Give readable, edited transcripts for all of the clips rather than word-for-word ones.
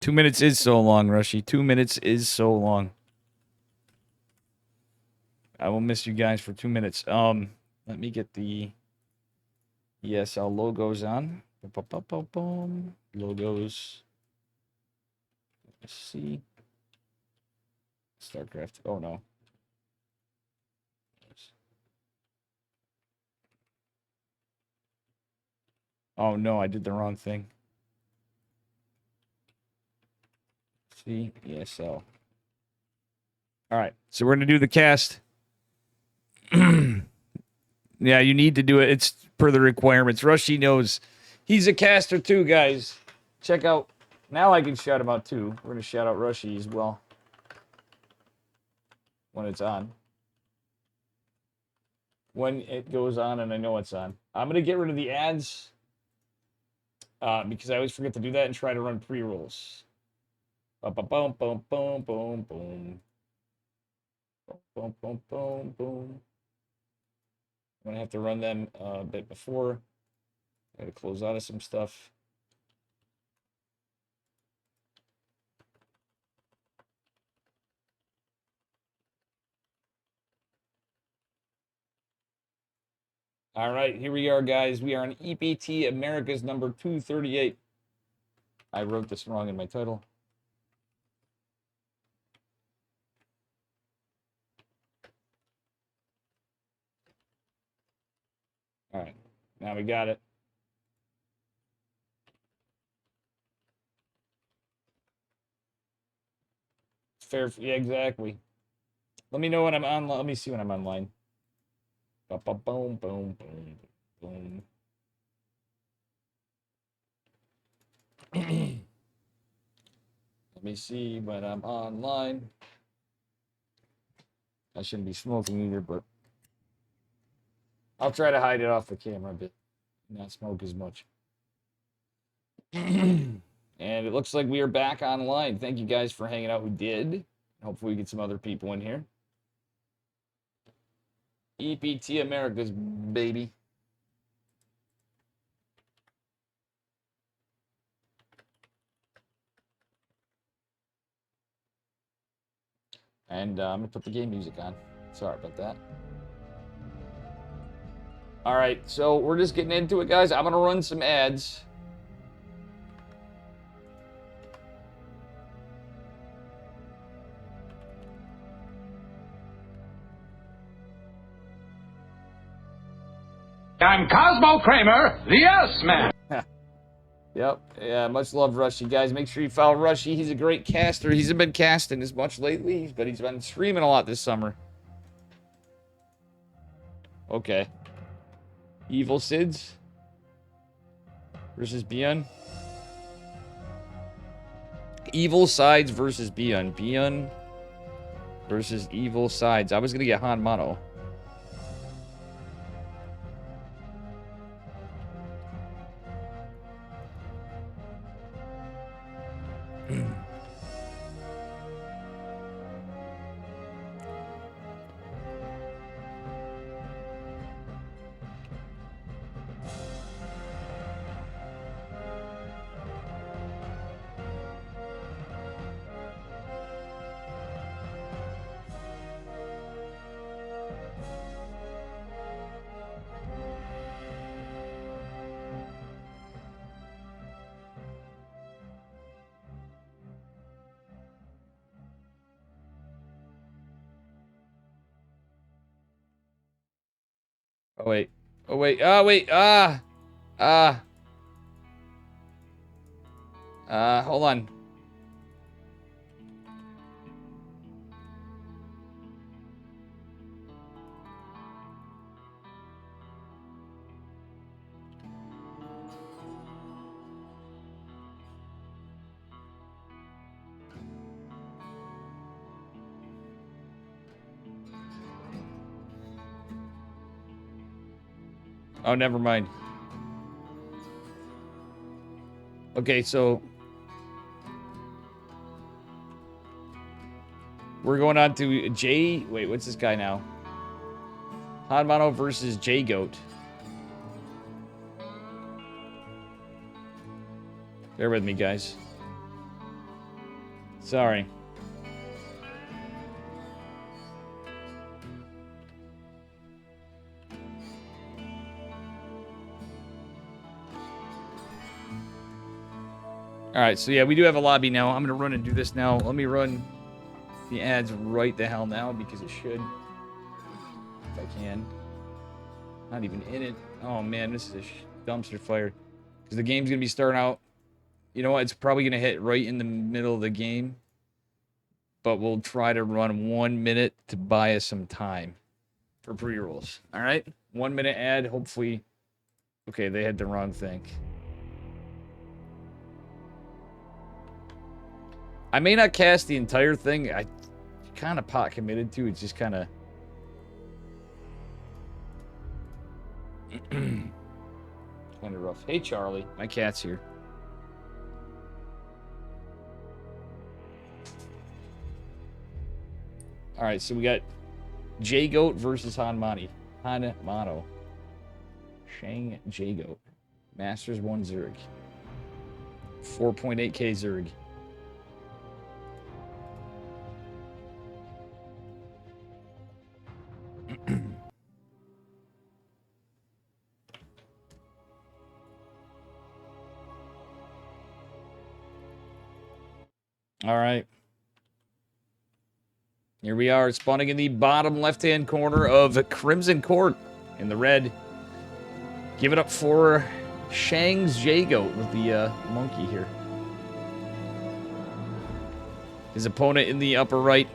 2 minutes is so long, Rushy. 2 minutes is so long. I will miss you guys for 2 minutes. Let me get the ESL logos on. Boom. Logos. Let's see. Starcraft. Oh no. Oh no, I did the wrong thing. See, ESL. All right, so we're gonna do the cast. Yeah, you need to do it. It's per the requirements. Rushy knows he's a caster too, guys. Check out. Now I can shout him out too. We're gonna shout out Rushy as well when it's on. When it goes on, and I know it's on. I'm gonna get rid of the ads because I always forget to do that and try to run pre-rolls. Boom, boom, boom, boom, boom, boom. Boom, boom, boom, boom. I'm going to have to run them a bit before. I got to close out of some stuff. All right, here we are, guys. We are on EPT America's number 238. I wrote this wrong in my title. All right, now we got it. Fair, yeah, exactly. Let me know when I'm on. Let me see when I'm online. Boom, boom, boom, boom, boom. Let me see when I'm online. I shouldn't be smoking either, but I'll try to hide it off the camera a bit, not smoke as much. And it looks like we are back online. Thank you guys for hanging out who did. Hopefully we get some other people in here. EPT America's, baby. And I'm going to put the game music on. Sorry about that. All right, so we're just getting into it, guys. I'm going to run some ads. I'm Cosmo Kramer, the Yes Man. Yep. Yeah, much love, Rushy. Guys, make sure you follow Rushy. He's a great caster. He hasn't been casting as much lately, but he's been streaming a lot this summer. Okay. Evil Sids versus Bion. Evil Sides versus Bion. Bion versus Evil Sides. I was going to get Han Mono. Oh, wait. Oh, wait. Oh, wait. Hold on. Oh, never mind. Okay, so we're going on to J. Wait, what's this guy now? Han Mono versus J Goat. Bear with me, guys. Sorry. Alright, so yeah, we do have a lobby now. I'm going to run and do this now. Let me run the ads right the hell now because it should. If I can. Not even in it. Oh man, this is a dumpster fire. Because the game's going to be starting out. You know what? It's probably going to hit right in the middle of the game. But we'll try to run 1 minute to buy us some time for pre-rolls. Alright? 1 minute ad. Hopefully. Okay, they had the wrong thing. I may not cast the entire thing. I kind of pot committed to. It's just kind of... kind of rough. Hey, Charlie. My cat's here. All right, so we got J-Goat versus Hanmano. Shang J-Goat. Masters 1 Zerg. 4.8k Zerg. All right. Here we are, spawning in the bottom left-hand corner of Crimson Court in the red. Give it up for Shang's J-Goat with the monkey here. His opponent in the upper right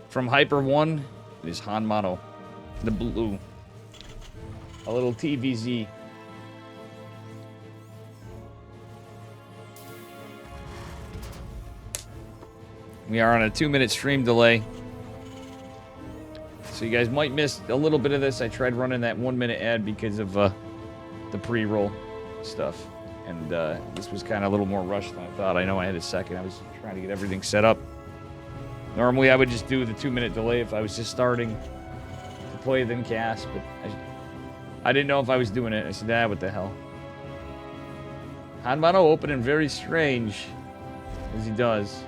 from Hyper 1 is Hanmano, the blue. A little TVZ. We are on a 2-minute stream delay. So you guys might miss a little bit of this. I tried running that 1 minute ad because of the pre-roll stuff. And this was kind of a little more rushed than I thought. I know I had a second. I was trying to get everything set up. Normally I would just do the 2-minute delay if I was just starting to play then cast. But I didn't know if I was doing it. I said, ah, what the hell. Hanmano opening very strange as he does.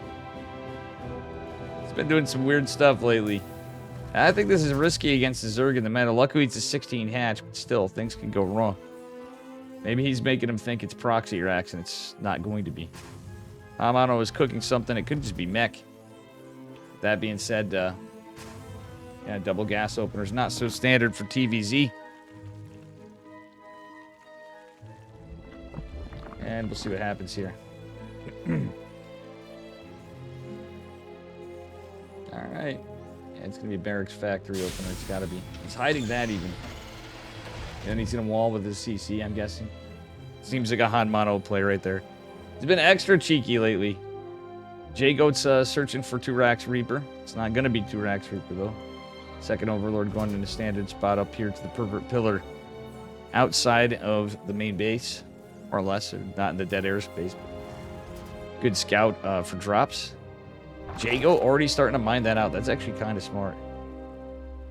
Been doing some weird stuff lately. I think this is risky against the Zerg in the meta. Luckily, it's a 16 hatch, but still, things can go wrong. Maybe he's making him think it's proxy racks, and it's not going to be. Hanmano is cooking something. It could just be mech. That being said, yeah, double gas openers not so standard for TVZ. And we'll see what happens here. Alright. Yeah, it's going to be a Barracks Factory opener. It's got to be. He's hiding that even. And he's going to wall with his CC, I'm guessing. Seems like a Hanmano play right there. He's been extra cheeky lately. J-Goat's searching for 2-Rax Reaper. It's not going to be 2-Rax Reaper, though. Second Overlord going in a standard spot up here to the Pervert Pillar. Outside of the main base. More or less. Or not in the dead airspace. But good scout for drops. J-Goat already starting to mine that out. That's actually kind of smart.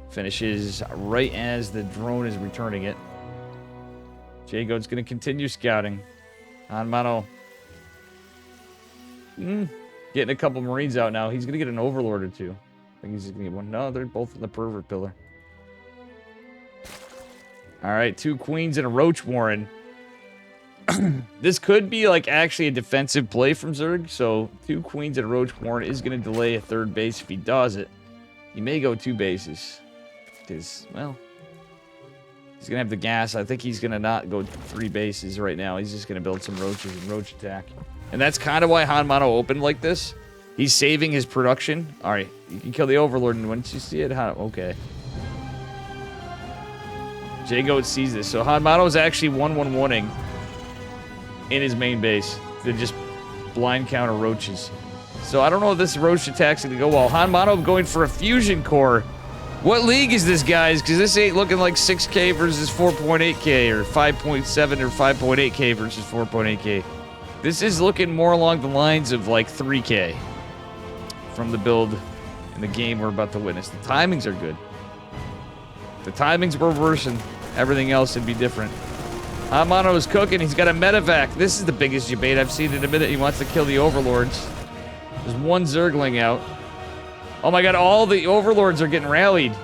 Finishes right as the drone is returning it. J-Goat's going to continue scouting. Hanmano. Getting a couple Marines out now. He's going to get an Overlord or two. I think he's going to get one. No, they're both in the Pervert Pillar. Alright, 2 Queens and a Roach Warren. This could be like actually a defensive play from Zerg. So 2 Queens and a Roach Warren is going to delay a 3rd base. If he does it, he may go 2 bases. Because, well, he's going to have the gas. I think he's going to not go 3 bases right now. He's just going to build some roaches and roach attack. And that's kind of why Hanmano opened like this. He's saving his production. All right, you can kill the Overlord, and once you see it, okay. J-Goat sees this. So Hanmano is actually 1-1-1-ing in his main base to just blind counter roaches. So I don't know if this roach attack's going to go well. Hanmano going for a fusion core. What league is this, guys? Because this ain't looking like 6k versus 4.8k or 5.7 or 5.8k versus 4.8k. This is looking more along the lines of like 3k from the build in the game we're about to witness. The timings are good. The timings were worse and everything else would be different. Hanmano is cooking. He's got a medevac. This is the biggest debate I've seen in a minute. He wants to kill the Overlords. There's one Zergling out. Oh my god, all the overlords are getting rallied.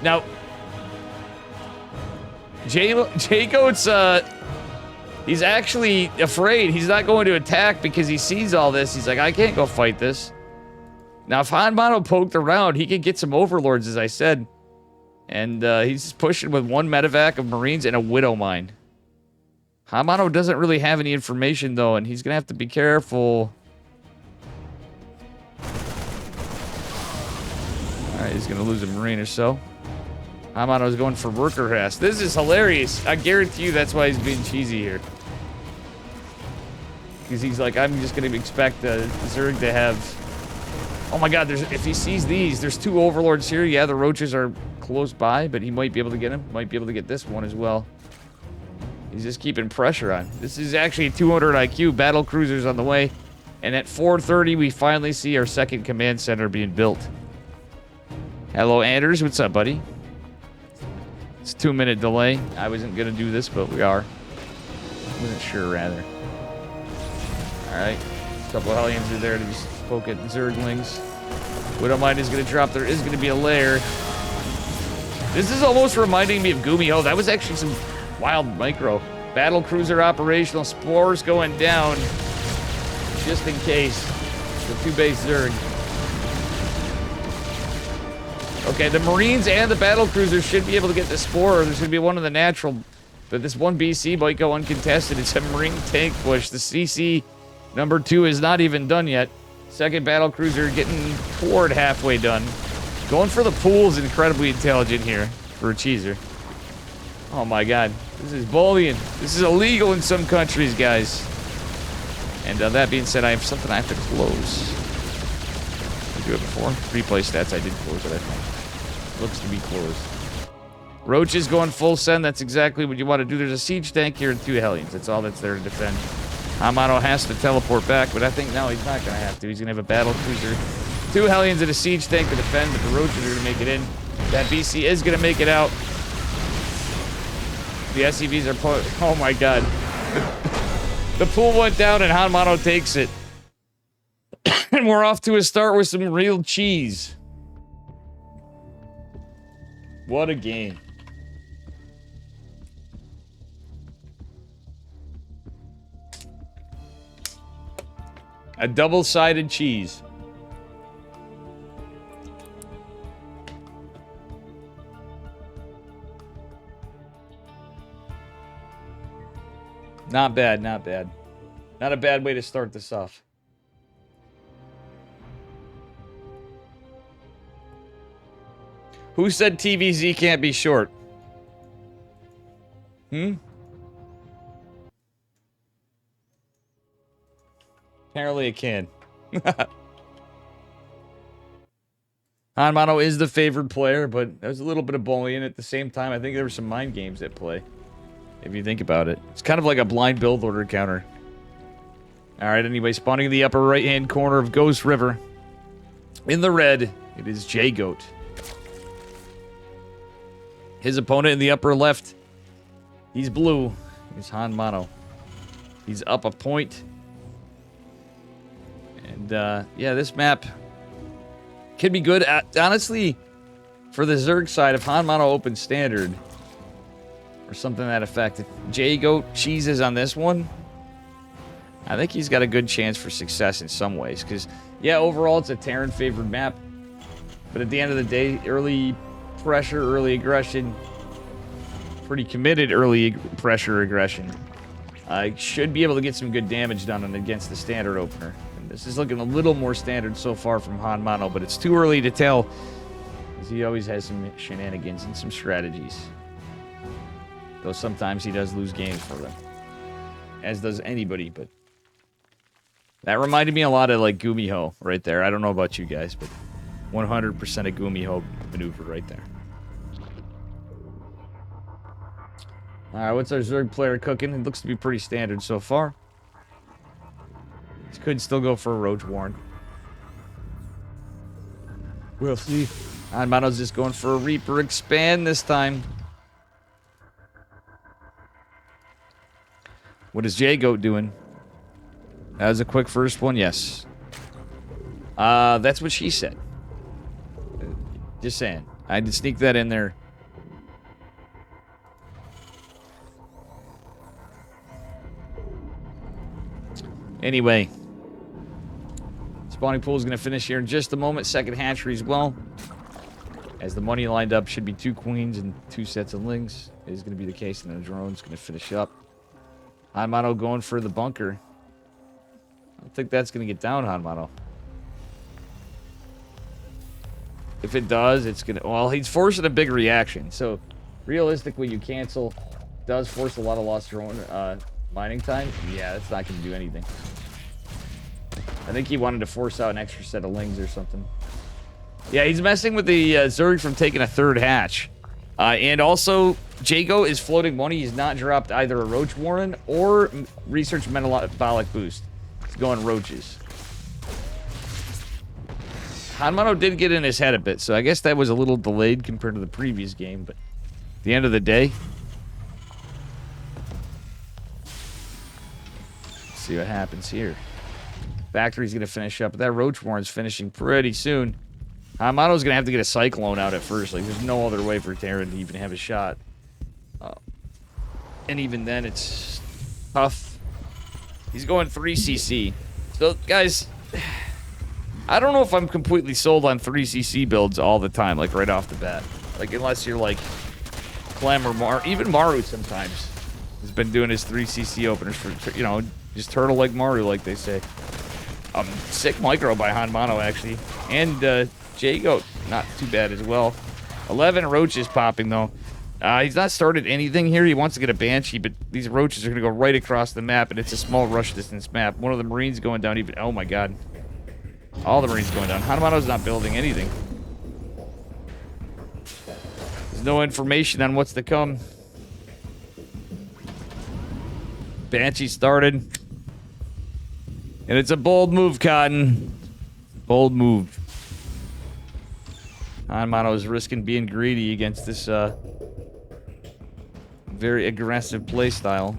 Now, Jaygoat's, he's actually afraid. He's not going to attack because he sees all this. He's like, I can't go fight this. Now, if Hanmano poked around, he could get some overlords, as I said. And he's pushing with one medevac of Marines and a Widow Mine. Hanmano doesn't really have any information, though, and he's going to have to be careful. Alright, he's going to lose a Marine or so. Hanmano's going for worker harass. This is hilarious. I guarantee you that's why he's being cheesy here. Because he's like, I'm just going to expect Zerg to have... Oh my god, if he sees these, there's two overlords here. Yeah, the roaches are close by, but he might be able to get him. Might be able to get this one as well. He's just keeping pressure on. This is actually 200 IQ. Battle cruisers on the way. And at 4:30, we finally see our second command center being built. Hello, Anders. What's up, buddy? It's a 2-minute delay. I wasn't going to do this, but we are. I wasn't sure, rather. Alright. A couple of Hellions are there to just poke at Zerglings. Widow Mine is going to drop. There is going to be a lair. This is almost reminding me of Gumiho. That was actually some wild micro. Battle cruiser operational. Spores going down. Just in case. The 2-base Zerg. Okay, the Marines and the battle cruisers should be able to get the spore. There's going to be one of the natural. But this one BC might go uncontested. It's a Marine tank push. The CC number 2 is not even done yet. Second battle cruiser getting toward halfway done. Going for the pool is incredibly intelligent here for a cheeser. Oh my god. This is bullying. This is illegal in some countries, guys. And that being said, I have something I have to close. Did I do it before? Replay stats, I did close it, I think. Looks to be closed. Roach is going full send. That's exactly what you want to do. There's a siege tank here and 2 Hellions. That's all that's there to defend. Hanmano has to teleport back, but I think now he's not going to have to. He's going to have a battle cruiser. 2 Hellions and a siege tank to defend, but the Roaches are going to make it in. That BC is going to make it out. The SCVs are... Oh my god. The pool went down and Hanmano takes it. And we're off to a start with some real cheese. What a game. A double-sided cheese. Not bad, not bad. Not a bad way to start this off. Who said TVZ can't be short? Apparently it can. Hanmano is the favored player, but there's a little bit of bullying at the same time. I think there were some mind games at play. If you think about it. It's kind of like a blind build order counter. Alright, anyway, spawning in the upper right-hand corner of Ghost River. In the red, it is Jaygoat. His opponent in the upper left, he's blue. He's Hanmano. He's up a point. And, yeah, this map can be good. Honestly, for the Zerg side, if Hanmano opens standard, or something to that effect, if Jaygoat cheeses on this one, I think he's got a good chance for success in some ways. Because, yeah, overall, it's a Terran-favored map. But at the end of the day, early pressure, early aggression, pretty committed early pressure aggression. Should be able to get some good damage done against the standard opener. And this is looking a little more standard so far from Hanmano, but it's too early to tell, because he always has some shenanigans and some strategies. Though sometimes he does lose games for them. As does anybody, but... That reminded me a lot of, like, Gumiho right there. I don't know about you guys, but 100% a Gumiho maneuver right there. Alright, what's our Zerg player cooking? It looks to be pretty standard so far. This could still go for a Roach Warren. We'll see. Hanmano's just going for a Reaper Expand this time. What is Jaygoat doing? That was a quick first one, yes. That's what she said. Just saying. I had to sneak that in there. Anyway. Spawning pool is going to finish here in just a moment. Second hatchery as well. As the money lined up, should be 2 queens and 2 sets of lings. It is going to be the case, and then the drone's going to finish up. Hanmano going for the bunker. I don't think that's going to get down, Hanmano. If it does, it's going to... Well, he's forcing a big reaction. So, realistically, you cancel. Does force a lot of lost drone mining time. Yeah, that's not going to do anything. I think he wanted to force out an extra set of lings or something. Yeah, he's messing with the Zerg from taking a 3rd hatch. And also, Jago is floating money. He's not dropped either a Roach Warren or Research Metabolic Boost. He's going Roaches. Hanmano did get in his head a bit, so I guess that was a little delayed compared to the previous game, but at the end of the day, let's see what happens here. Factory's going to finish up, but that Roach Warren's finishing pretty soon. Hanmano's going to have to get a Cyclone out at first. Like, there's no other way for Terran to even have a shot. And even then, it's tough. He's going 3cc. So, guys, I don't know if I'm completely sold on 3cc builds all the time, like right off the bat. Like, unless you're like Clem or Mar. Even Maru sometimes has been doing his 3cc openers for, you know, just turtle like Maru, like they say. Sick micro by Hanmano, actually. And Jago, not too bad as well. 11 roaches popping, though. He's not started anything here. He wants to get a Banshee, but these roaches are going to go right across the map, and it's a small rush distance map. One of the Marines going down even... Oh, my God. All the Marines going down. Hanmano's not building anything. There's no information on what's to come. Banshee started. And it's a bold move, Cotton. Bold move. Hanmano is risking being greedy against this very aggressive playstyle.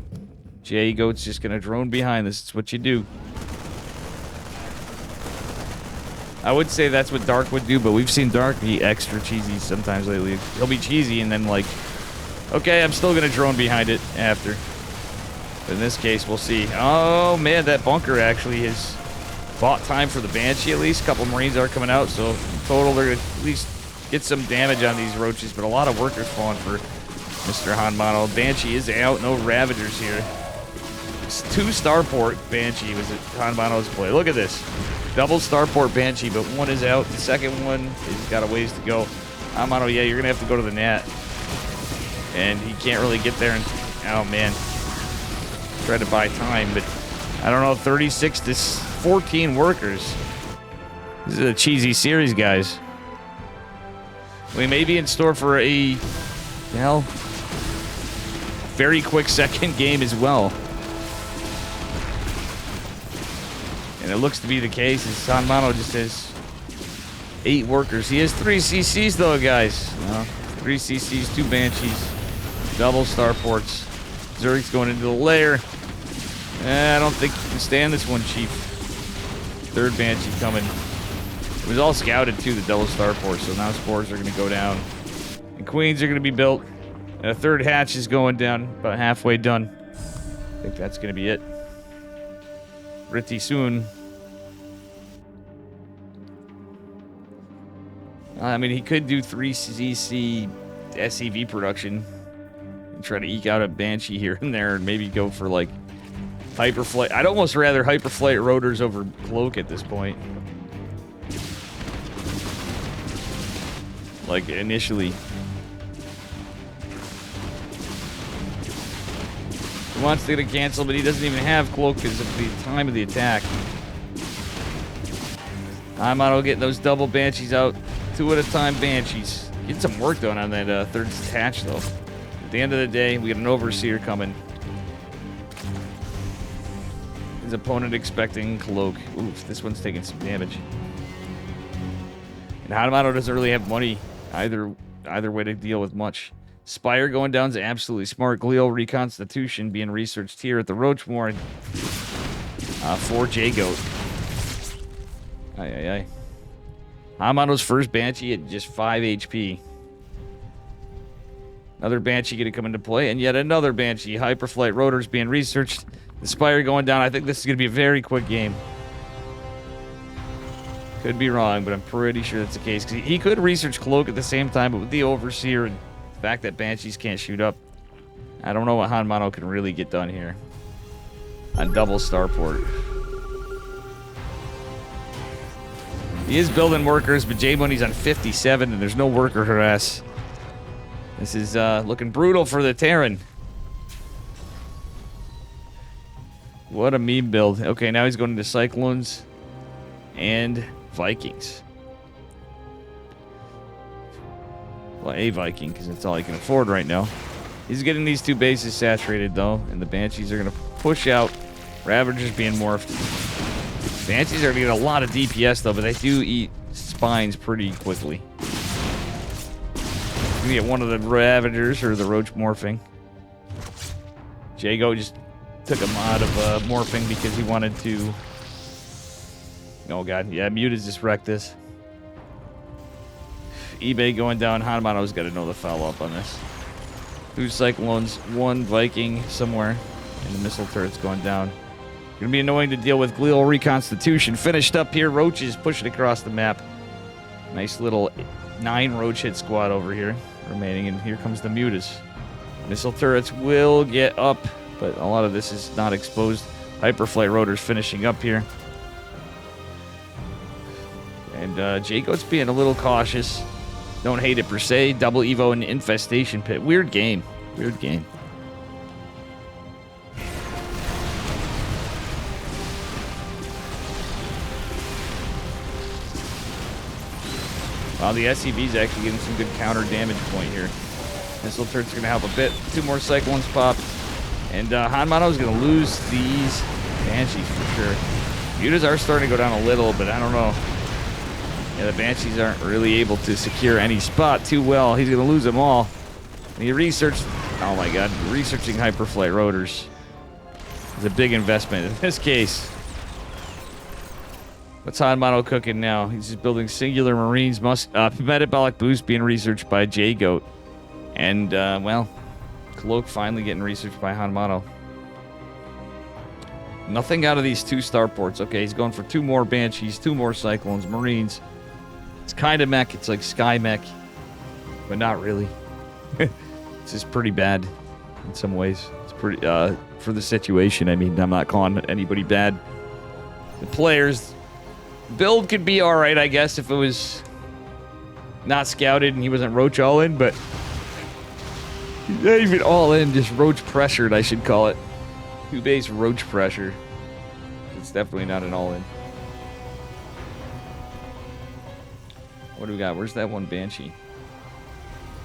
Jago's just gonna drone behind this. It's what you do. I would say that's what Dark would do, but we've seen Dark be extra cheesy sometimes lately. He'll be cheesy and then like, okay, I'm still gonna drone behind it after. But in this case, we'll see. Oh man, that bunker actually has bought time for the Banshee at least. A couple Marines are coming out, so in total they're gonna at least get some damage on these roaches, but a lot of workers falling for Mr. Hanmano. Banshee is out, no Ravagers here. It's 2 Starport Banshee was it Hanmano's play. Look at this. Double Starport Banshee, but one is out. The second one has got a ways to go. Hanmano, yeah, you're going to have to go to the Nat. And he can't really get there. And, oh, man. Try to buy time, but I don't know. 36 to 14 workers. This is a cheesy series, guys. We may be in store for a, well, very quick second game as well. And it looks to be the case as Hanmano just has 8 workers. He has 3 CCs though, guys. 3 CCs, 2 Banshees, double Starports. Zerg's going into the lair. I don't think you can stand this one, Chief. 3rd Banshee coming. It was all scouted too, the double Starport, so now spores are going to go down. And queens are going to be built. And a 3rd hatch is going down, about halfway done. I think that's going to be it. Pretty soon. I mean, he could do 3cc SCV production and try to eke out a Banshee here and there and maybe go for like Hyperflight. I'd almost rather Hyperflight rotors over Cloak at this point. Like initially. He wants to get a cancel, but he doesn't even have Cloak because of the time of the attack. Hanmano getting those double Banshees out. 2 at a time Banshees. Get some work done on that 3rd hatch, though. At the end of the day, we got an Overseer coming. His opponent expecting Cloak. Oof, this one's taking some damage. And Hanmano doesn't really have money either way to deal with much. Spire going down is absolutely smart. Glial Reconstitution being researched here at the Roach Warren for J-Goat. Aye, aye, aye. Hamano's first Banshee at just 5 HP. Another Banshee going to come into play, and yet another Banshee. Hyperflight rotors being researched. The Spire going down. I think this is going to be a very quick game. Could be wrong, but I'm pretty sure that's the case. Because he could research Cloak at the same time, but with the Overseer and the fact that Banshees can't shoot up, I don't know what Hanmano can really get done here. On double starport. He is building workers, but J-Money's on 57, and there's no worker harass. This is looking brutal for the Terran. What a meme build. Okay, now he's going into Cyclones and Vikings. Well, a Viking, because that's all he can afford right now. He's getting these two bases saturated, though, and the Banshees are going to push out. Ravagers being morphed. Banshees are going to get a lot of DPS, though, but they do eat spines pretty quickly. Going to get one of the Ravagers, or the Roach morphing. Jago just took him out of morphing because he wanted to... Oh, God. Yeah, Mute has just wrecked this. eBay going down. Hanmano's got to know the follow-up on this. Two Cyclones, one Viking somewhere, and the missile turret's going down. Gonna be annoying to deal with. Glial Reconstitution finished up here. Roaches pushing across the map. Nice little 9 Roach hit squad over here remaining, and here comes the Mutas. Missile turrets will get up, but a lot of this is not exposed. Hyperflight rotors finishing up here. And Jago's being a little cautious. Don't hate it per se. Double Evo and Infestation Pit. Weird game. Weird game. Wow, the SCV's actually getting some good counter damage point here. Missile turret's going to help a bit. 2 more Cyclones pop. And Hanmano's going to lose these Banshees for sure. Mutas are starting to go down a little, but I don't know. Yeah, the Banshees aren't really able to secure any spot too well. He's going to lose them all. And he researched... Oh my god. Researching Hyperflight rotors is a big investment in this case. What's Hanmano cooking now? He's just building singular Marines. Metabolic boost being researched by J-Goat. And, well, Cloak finally getting researched by Hanmano. Nothing out of these 2 starports. Okay, he's going for 2 more Banshees, 2 more Cyclones, Marines. It's kind of mech. It's like Sky Mech, but not really. It's just pretty bad in some ways. It's pretty, for the situation. I mean, I'm not calling anybody bad. The players... Build could be alright, I guess, if it was not scouted and he wasn't Roach all-in, but not even all-in, just Roach pressured, I should call it. 2-base Roach pressure. It's definitely not an all-in. What do we got? Where's that one Banshee?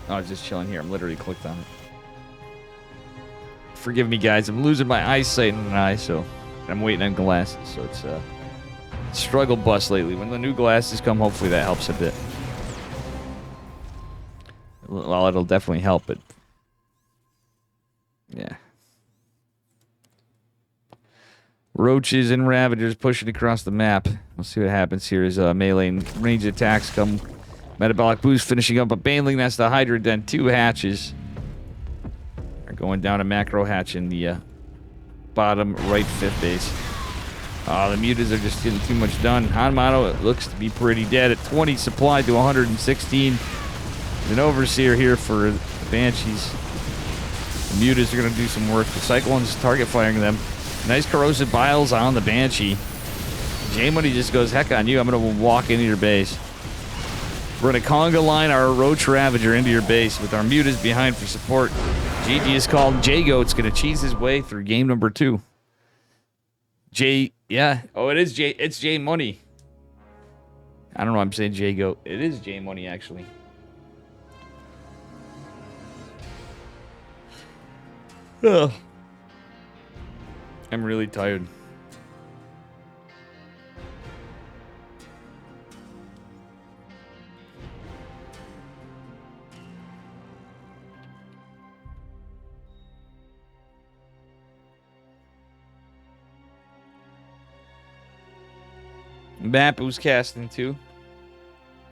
Oh, I was just chilling here. I'm literally clicked on it. Forgive me, guys. I'm losing my eyesight in an eye, so I'm waiting on glasses, so it's struggle bus lately. When the new glasses come, hopefully that helps a bit. Well, it'll definitely help, but yeah. Roaches and Ravagers pushing across the map. We'll see what happens here as melee and range attacks come. Metabolic boost finishing up a Baneling. That's the Hydra Den. 2 hatches are going down a macro hatch in the bottom right 5th base. The Mutas are just getting too much done. Hanmano looks to be pretty dead at 20 supply to 116. There's an Overseer here for the Banshees. The Mutas are going to do some work. The Cyclones target firing them. Nice corrosive biles on the Banshee. J-Money just goes, heck on you. I'm going to walk into your base. We're going to conga line our Roach Ravager into your base with our Mutas behind for support. GG is called. J-Goat's going to cheese his way through game number 2. Yeah. Oh, it is J. It's J-Money. I don't know. I'm saying J-Goat. It is J-Money, actually. Ugh. I'm really tired. Map who's casting too.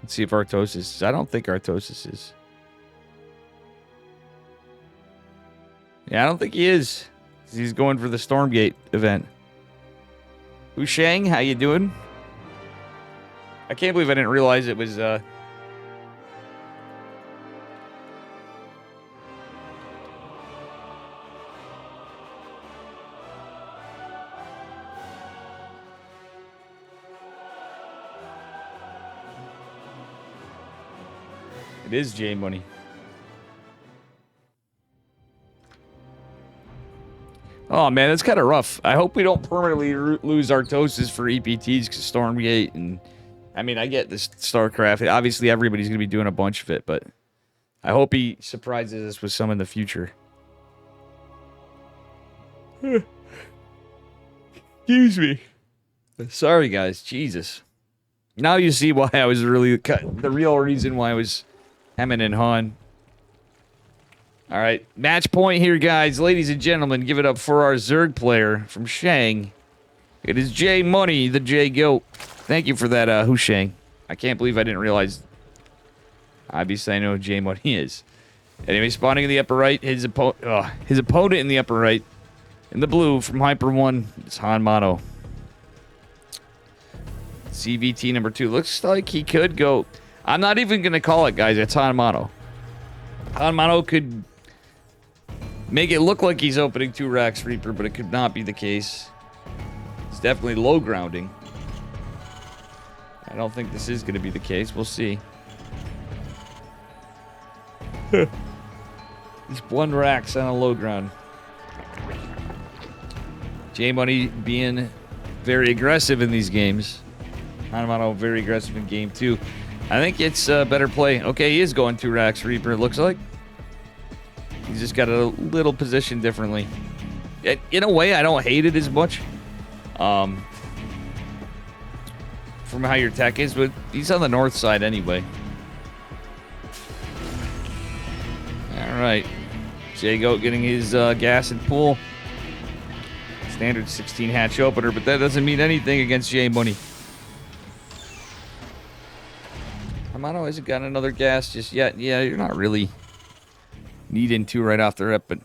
Let's see if Artosis is. I don't think Artosis is. Yeah, I don't think he is. He's going for the Stormgate event. Wushang, how you doing? I can't believe I didn't realize it was It is J Money. Oh man, that's kind of rough. I hope we don't permanently lose Artosis for EPTs because Stormgate, and I mean, I get this StarCraft. Obviously, everybody's gonna be doing a bunch of it, but I hope he surprises us with some in the future. Excuse me. Sorry, guys. Jesus. Now you see why I was really the real reason why I was hemming and hawing. All right, match point here, guys. Ladies and gentlemen, give it up for our Zerg player from Shang. It is J Money, the J Goat. Thank you for that, Hushang. I can't believe I didn't realize. Obviously, I know who J Money is. Anyway, spawning in the upper right, his opponent in the upper right, in the blue from Hyper 1, it's Han Mono. CVT number 2. Looks like he could go. I'm not even going to call it, guys. It's Han Mono. Han Mono could make it look like he's opening 2 racks Reaper, but it could not be the case. It's definitely low grounding. I don't think this is going to be the case. We'll see. Just 1 racks on a low ground. J Money being very aggressive in these games. Hanamano very aggressive in game 2. I think it's a better play. Okay, he is going 2 racks Reaper, it looks like. He's just got a little position differently. In a way, I don't hate it as much. From how your tech is, but he's on the north side anyway. Alright. J-Goat getting his gas and pool. Standard 16 hatch opener, but that doesn't mean anything against J Money. Amano hasn't got another gas just yet. Yeah, you're not really needing to right off the rip, but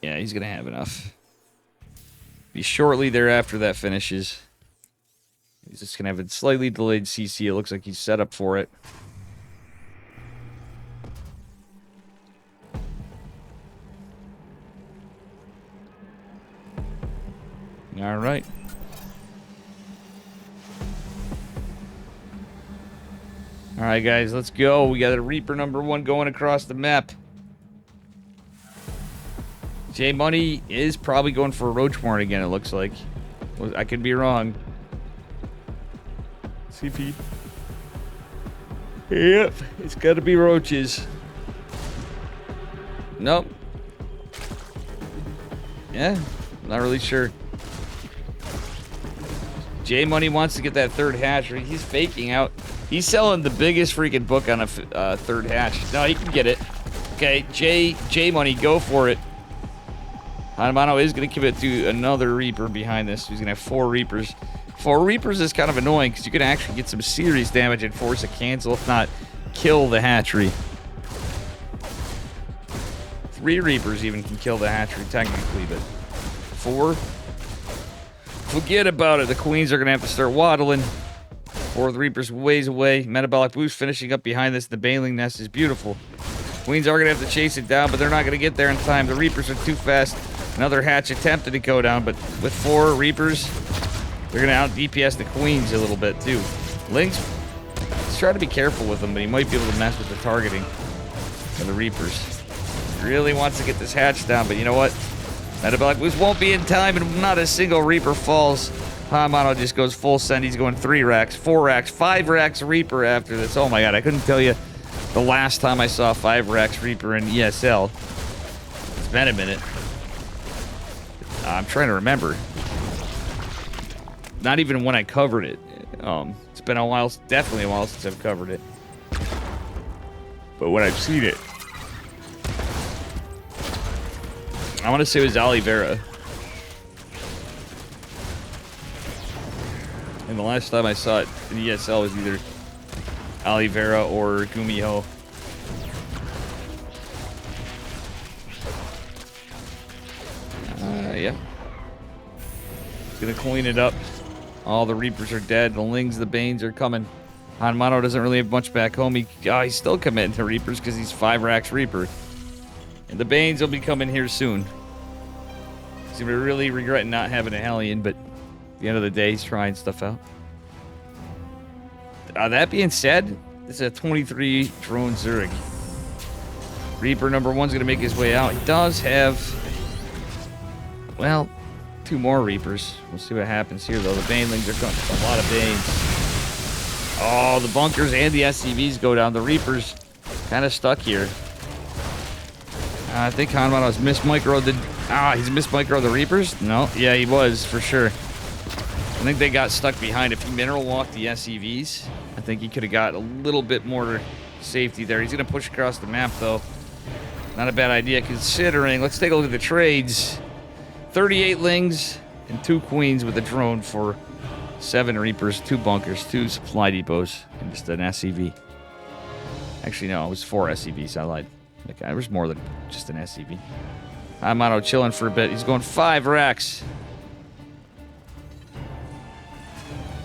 yeah, he's going to have enough. Be shortly thereafter that finishes. He's just going to have a slightly delayed CC. It looks like he's set up for it. All right. All right, guys, let's go. We got a Reaper number 1 going across the map. J Money is probably going for a Roachmorn again, it looks like. I could be wrong. CP. Yep, it's got to be roaches. Nope. Yeah, not really sure. J Money wants to get that 3rd hatch. He's faking out. He's selling the biggest freaking book on a 3rd hatch. No, he can get it. Okay, J Money, go for it. Hanamano is going to commit to another Reaper behind this. He's going to have 4 Reapers. 4 Reapers is kind of annoying because you can actually get some serious damage and force a cancel, if not kill the hatchery. 3 Reapers even can kill the hatchery technically, but 4? Forget about it. The queens are going to have to start waddling. 4th Reaper's ways away. Metabolic boost finishing up behind this. The Baneling Nest is beautiful. Queens are going to have to chase it down, but they're not going to get there in time. The Reapers are too fast. Another hatch attempted to go down, but with 4 Reapers, they're going to out-DPS the Queens a little bit, too. Lynx, let's try to be careful with him, but he might be able to mess with the targeting of the Reapers. He really wants to get this hatch down, but you know what? Metabolic boost won't be in time, and not a single Reaper falls. Hamano just goes full send. He's going 3 racks, 4 racks, 5 racks Reaper after this. Oh my god, I couldn't tell you the last time I saw 5 racks Reaper in ESL. It's been a minute. I'm trying to remember. Not even when I covered it. It's been a while, definitely a while since I've covered it. But when I've seen it, I want to say it was Oliveira. And And the last time I saw it in ESL was either Oliveira or Gumiho. Yeah. Gonna clean it up. All the Reapers are dead. The Lings, the Banes are coming. Hanmano doesn't really have much back home. He's still committing to Reapers because he's 5 racks Reaper. And the Banes will be coming here soon. He's gonna be really regretting not having a Hellion, but at the end of the day, he's trying stuff out. That being said, this is a 23 drone Zurich. Reaper number 1's gonna make his way out. He does have, well, 2 more Reapers. We'll see what happens here, though. The Banelings are coming. A lot of Banes. Oh, the bunkers and the SCVs go down. The Reapers kind of stuck here. I think Hanmano's mismicroed the... he's mismicroed the Reapers? No. Yeah, he was, for sure. I think they got stuck behind. If he mineral walked the SCVs, I think he could have got a little bit more safety there. He's going to push across the map, though. Not a bad idea, considering... Let's take a look at the trades. 38 Lings and 2 Queens with a drone for 7 Reapers, 2 bunkers, 2 supply depots, and just an SCV. Actually, no, it was 4 SCVs. I lied. Okay, there was more than just an SCV. Hanmano chilling for a bit. He's going 5 racks.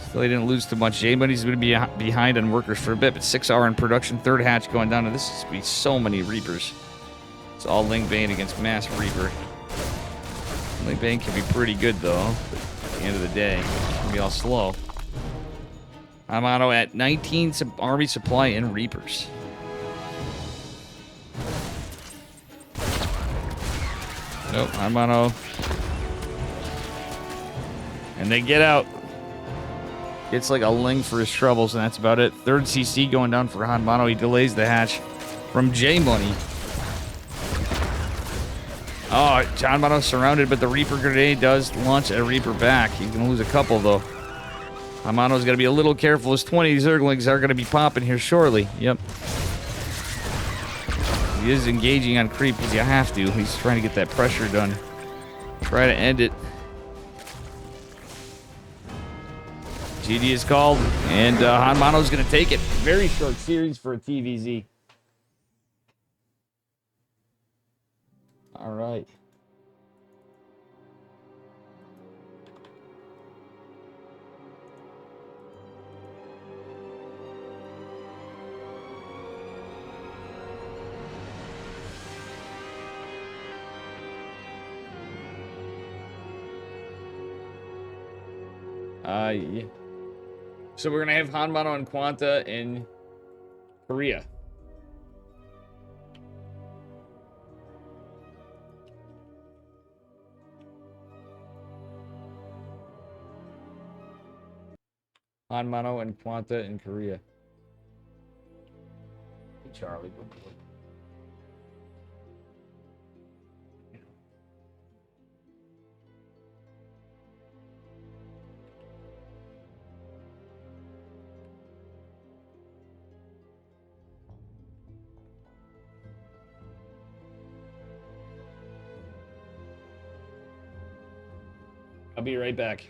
Still, he didn't lose too much. J-Money's going to be behind on workers for a bit, but 6 hour in production. 3rd hatch going down, and this is going to be so many Reapers. It's all Ling Bane against Mass Reaper. Ling Bane can be pretty good, though. But at the end of the day, it's going to be all slow. Hanmano at 19 army supply and Reapers. Nope, Hanmano. And they get out. It's like a Ling for his troubles, and that's about it. 3rd CC going down for Hanmano. He delays the hatch from J-Money. Oh, Hanmano's surrounded, but the Reaper grenade does launch a Reaper back. He's going to lose a couple, though. Hanmano's got to be a little careful. His 20 Zerglings are going to be popping here shortly. Yep. He is engaging on creep because you have to. He's trying to get that pressure done. Try to end it. GD is called, and Hanmano's going to take it. Very short series for a TVZ. All right. Yeah. So we're gonna have Hanmano and Quanta in Korea. Hanmano and Quanta in Korea. Hey, Charlie. Good boy. I'll be right back.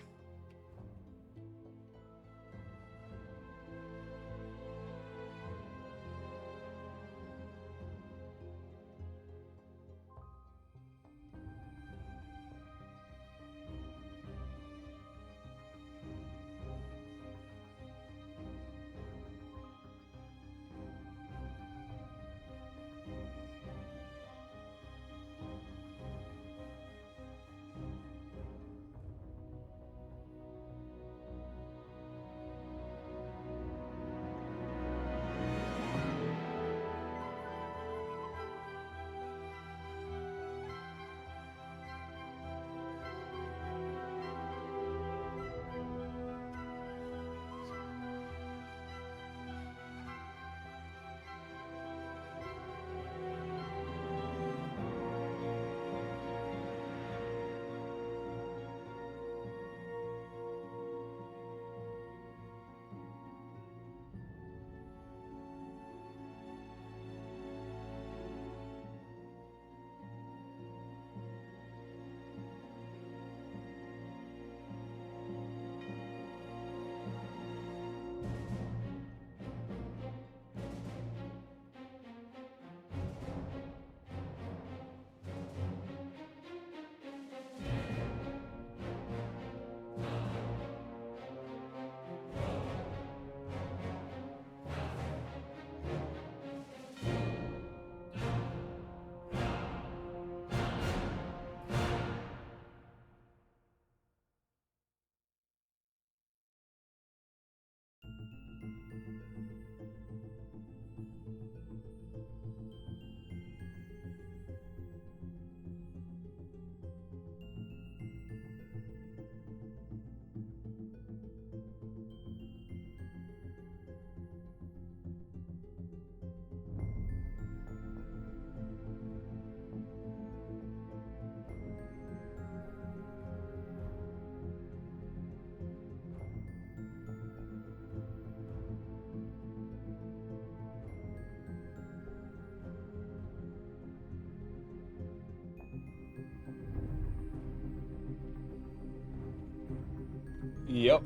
Yep.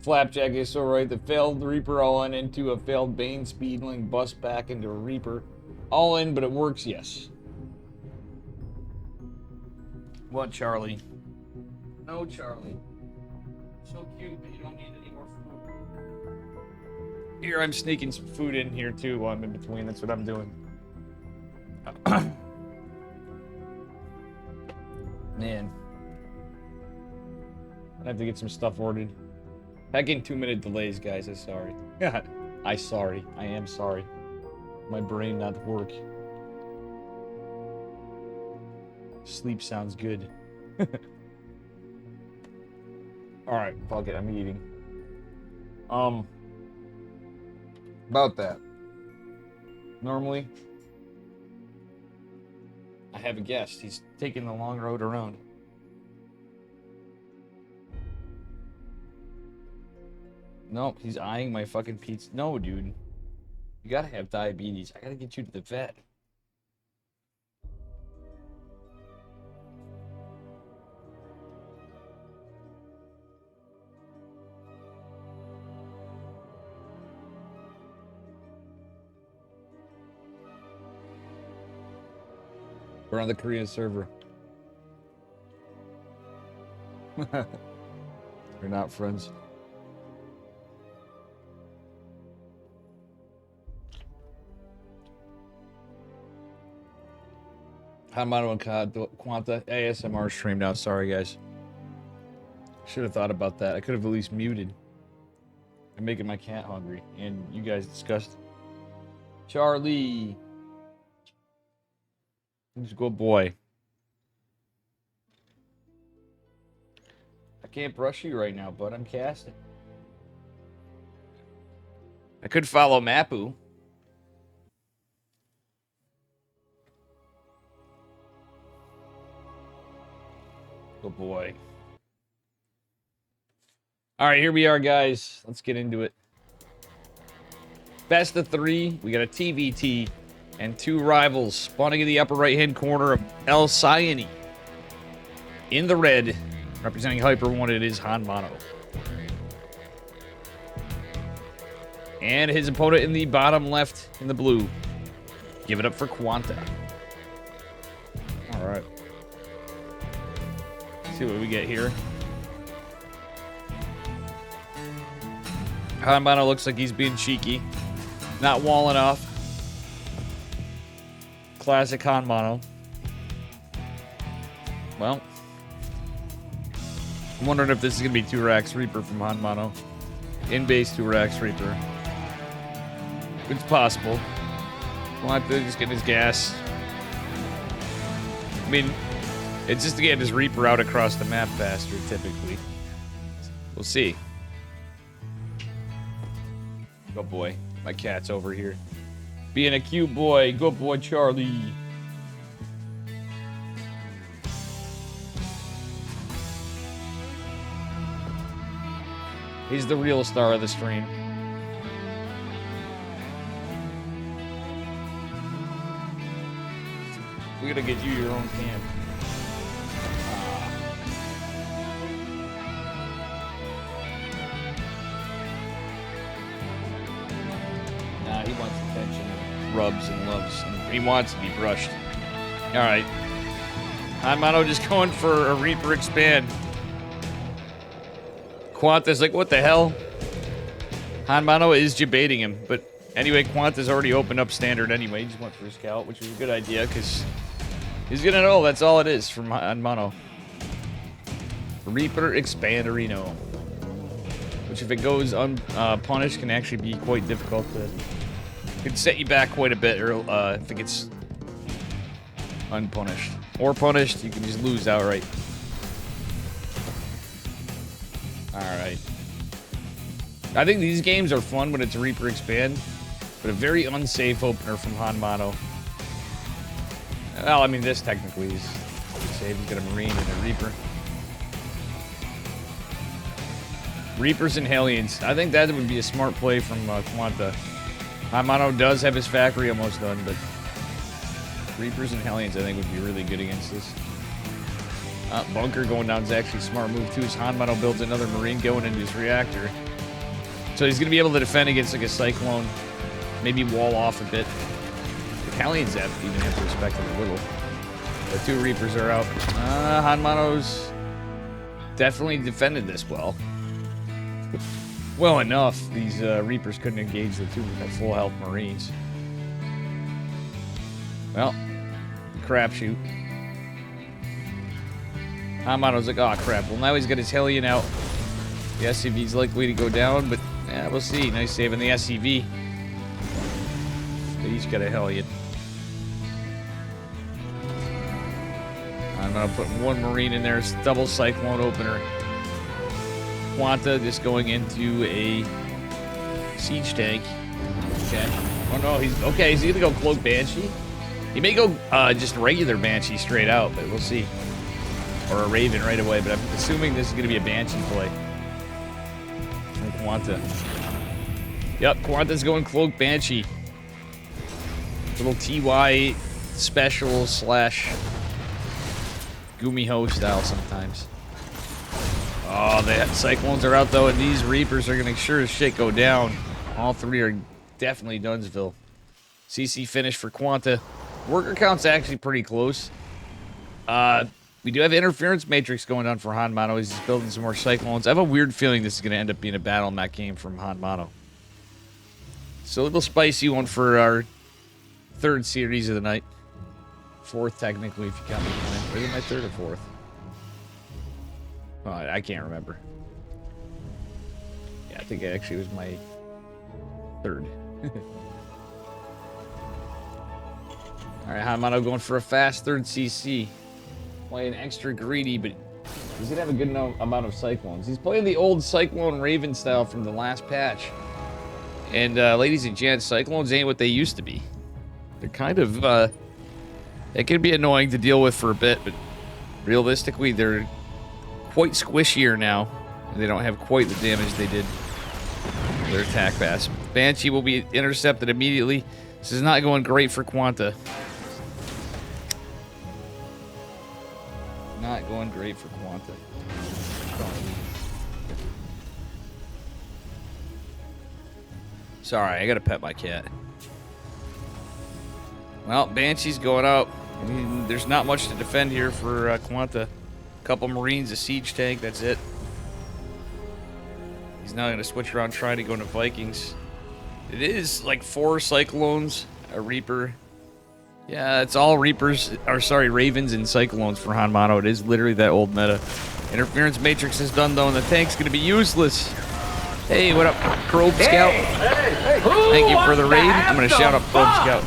Flapjack is so right. The failed Reaper all in into a failed Bane speedling bus back into a Reaper. All in, but it works, yes. What, Charlie? No, Charlie. So cute, but you don't need any more food. Here, I'm sneaking some food in here too while I'm in between. That's what I'm doing. Man. I have to get some stuff ordered. Hecking 2-minute delays, guys. I'm sorry. I am sorry. My brain not work. Sleep sounds good. Alright, fuck it. I'm eating. About that. Normally, I have a guest. He's taking the long road around. Nope, he's eyeing my fucking pizza. No, dude. You gotta have diabetes. I gotta get you to the vet. We're on the Korean server. We're not friends. Hamano and Quanta ASMR stream now. Sorry, guys. Should have thought about that. I could have at least muted. I'm making my cat hungry, and you guys discussed. Charlie. He's a good boy. I can't brush you right now, but I'm casting. I could follow Mapu. Good boy. All right, here we are, guys. Let's get into it. Best of 3. We got a TVT and 2 rivals spawning in the upper right-hand corner of El Sayani. In the red, representing Hyper 1, it is Hanmano. And his opponent in the bottom left in the blue. Give it up for Quanta. All right. See what we get here. Hanmano looks like he's being cheeky. Not walling off. Classic Hanmano. Well. I'm wondering if this is going to be 2-Rax Reaper from Hanmano. In-base 2-Rax Reaper. It's possible. Quanta just getting his gas. I mean, it's just to get his Reaper out across the map faster, typically. We'll see. Good boy. My cat's over here. Being a cute boy. Good boy, Charlie. He's the real star of the stream. We gotta get you your own camp. Nah, he wants attention, rubs and loves, and he wants to be brushed. All right, Hanmano just going for a Reaper expand. Quanta's like, what the hell? Hanmano is debating him, but anyway, Quanta's already opened up standard anyway. He just went for a scout, which was a good idea because he's gonna know that's all it is from Hanmano. Reaper Expanderino. Which, if it goes unpunished, can actually be quite difficult to... Could set you back quite a bit if it gets unpunished. Or punished, you can just lose outright. Alright. I think these games are fun when it's Reaper Expand, but a very unsafe opener from Hanmano. Well, I mean, this technically is safe. He's got a Marine and a Reaper. Reapers and Hellions. I think that would be a smart play from Quanta. Hanmano does have his factory almost done, but Reapers and Hellions I think would be really good against this. Bunker going down is actually a smart move too. His Hanmano builds another Marine going into his reactor. So he's going to be able to defend against like a Cyclone. Maybe wall off a bit. The Italians even have to respect him a little. The 2 Reapers are out. Hanmano's definitely defended this well. Well enough. These Reapers couldn't engage the 2 full health Marines. Well, crapshoot. Hanmano's like, oh crap. Well, now he's got his Hellion out. The SCV's likely to go down, but yeah, we'll see. Nice save on the SCV. But he's got a Hellion. I'm gonna put 1 Marine in there. It's double Cyclone opener. Quanta just going into a siege tank. Okay. Oh no, he's okay. He's gonna go Cloak Banshee. He may go just regular Banshee straight out, but we'll see. Or a Raven right away, but I'm assuming this is gonna be a Banshee play. From Quanta. Yep, Quanta's going Cloak Banshee. Little TY special slash Gumiho style sometimes. Oh, the Cyclones are out though, and these Reapers are gonna sure as shit go down. All 3 are definitely Dunsville. CC finish for Quanta. Worker count's actually pretty close. We do have Interference Matrix going on for Hanmano. He's just building some more Cyclones. I have a weird feeling this is going to end up being a battle map game from Hanmano. So a little spicy one for our 3rd series of the night. 4th, technically, if you count me playing. Or is it my 3rd or 4th? Oh, I can't remember. Yeah, I think it actually was my 3rd. Alright, Hanmano going for a fast 3rd CC. Playing extra greedy, but he's gonna have a good amount of Cyclones. He's playing the old Cyclone Raven style from the last patch. And ladies and gents, Cyclones ain't what they used to be. They're kind of it can be annoying to deal with for a bit, but realistically they're quite squishier now. And they don't have quite the damage they did with their attack pass. Banshee will be intercepted immediately. This is not going great for Quanta. Not going great for Quanta. Sorry, I gotta pet my cat. Well, Banshee's going out. I mean, there's not much to defend here for Quanta. A couple Marines, a siege tank, that's it. He's now gonna switch around trying to go into Vikings. It is like 4 Cyclones, a Reaper. Yeah, it's all Reapers, or sorry, Ravens and Cyclones for Hanmano. It is literally that old meta. Interference Matrix is done though, and the tank's gonna be useless. Hey, what up, Probe Scout? Thank you for the raid. I'm gonna shout out Probe Scout.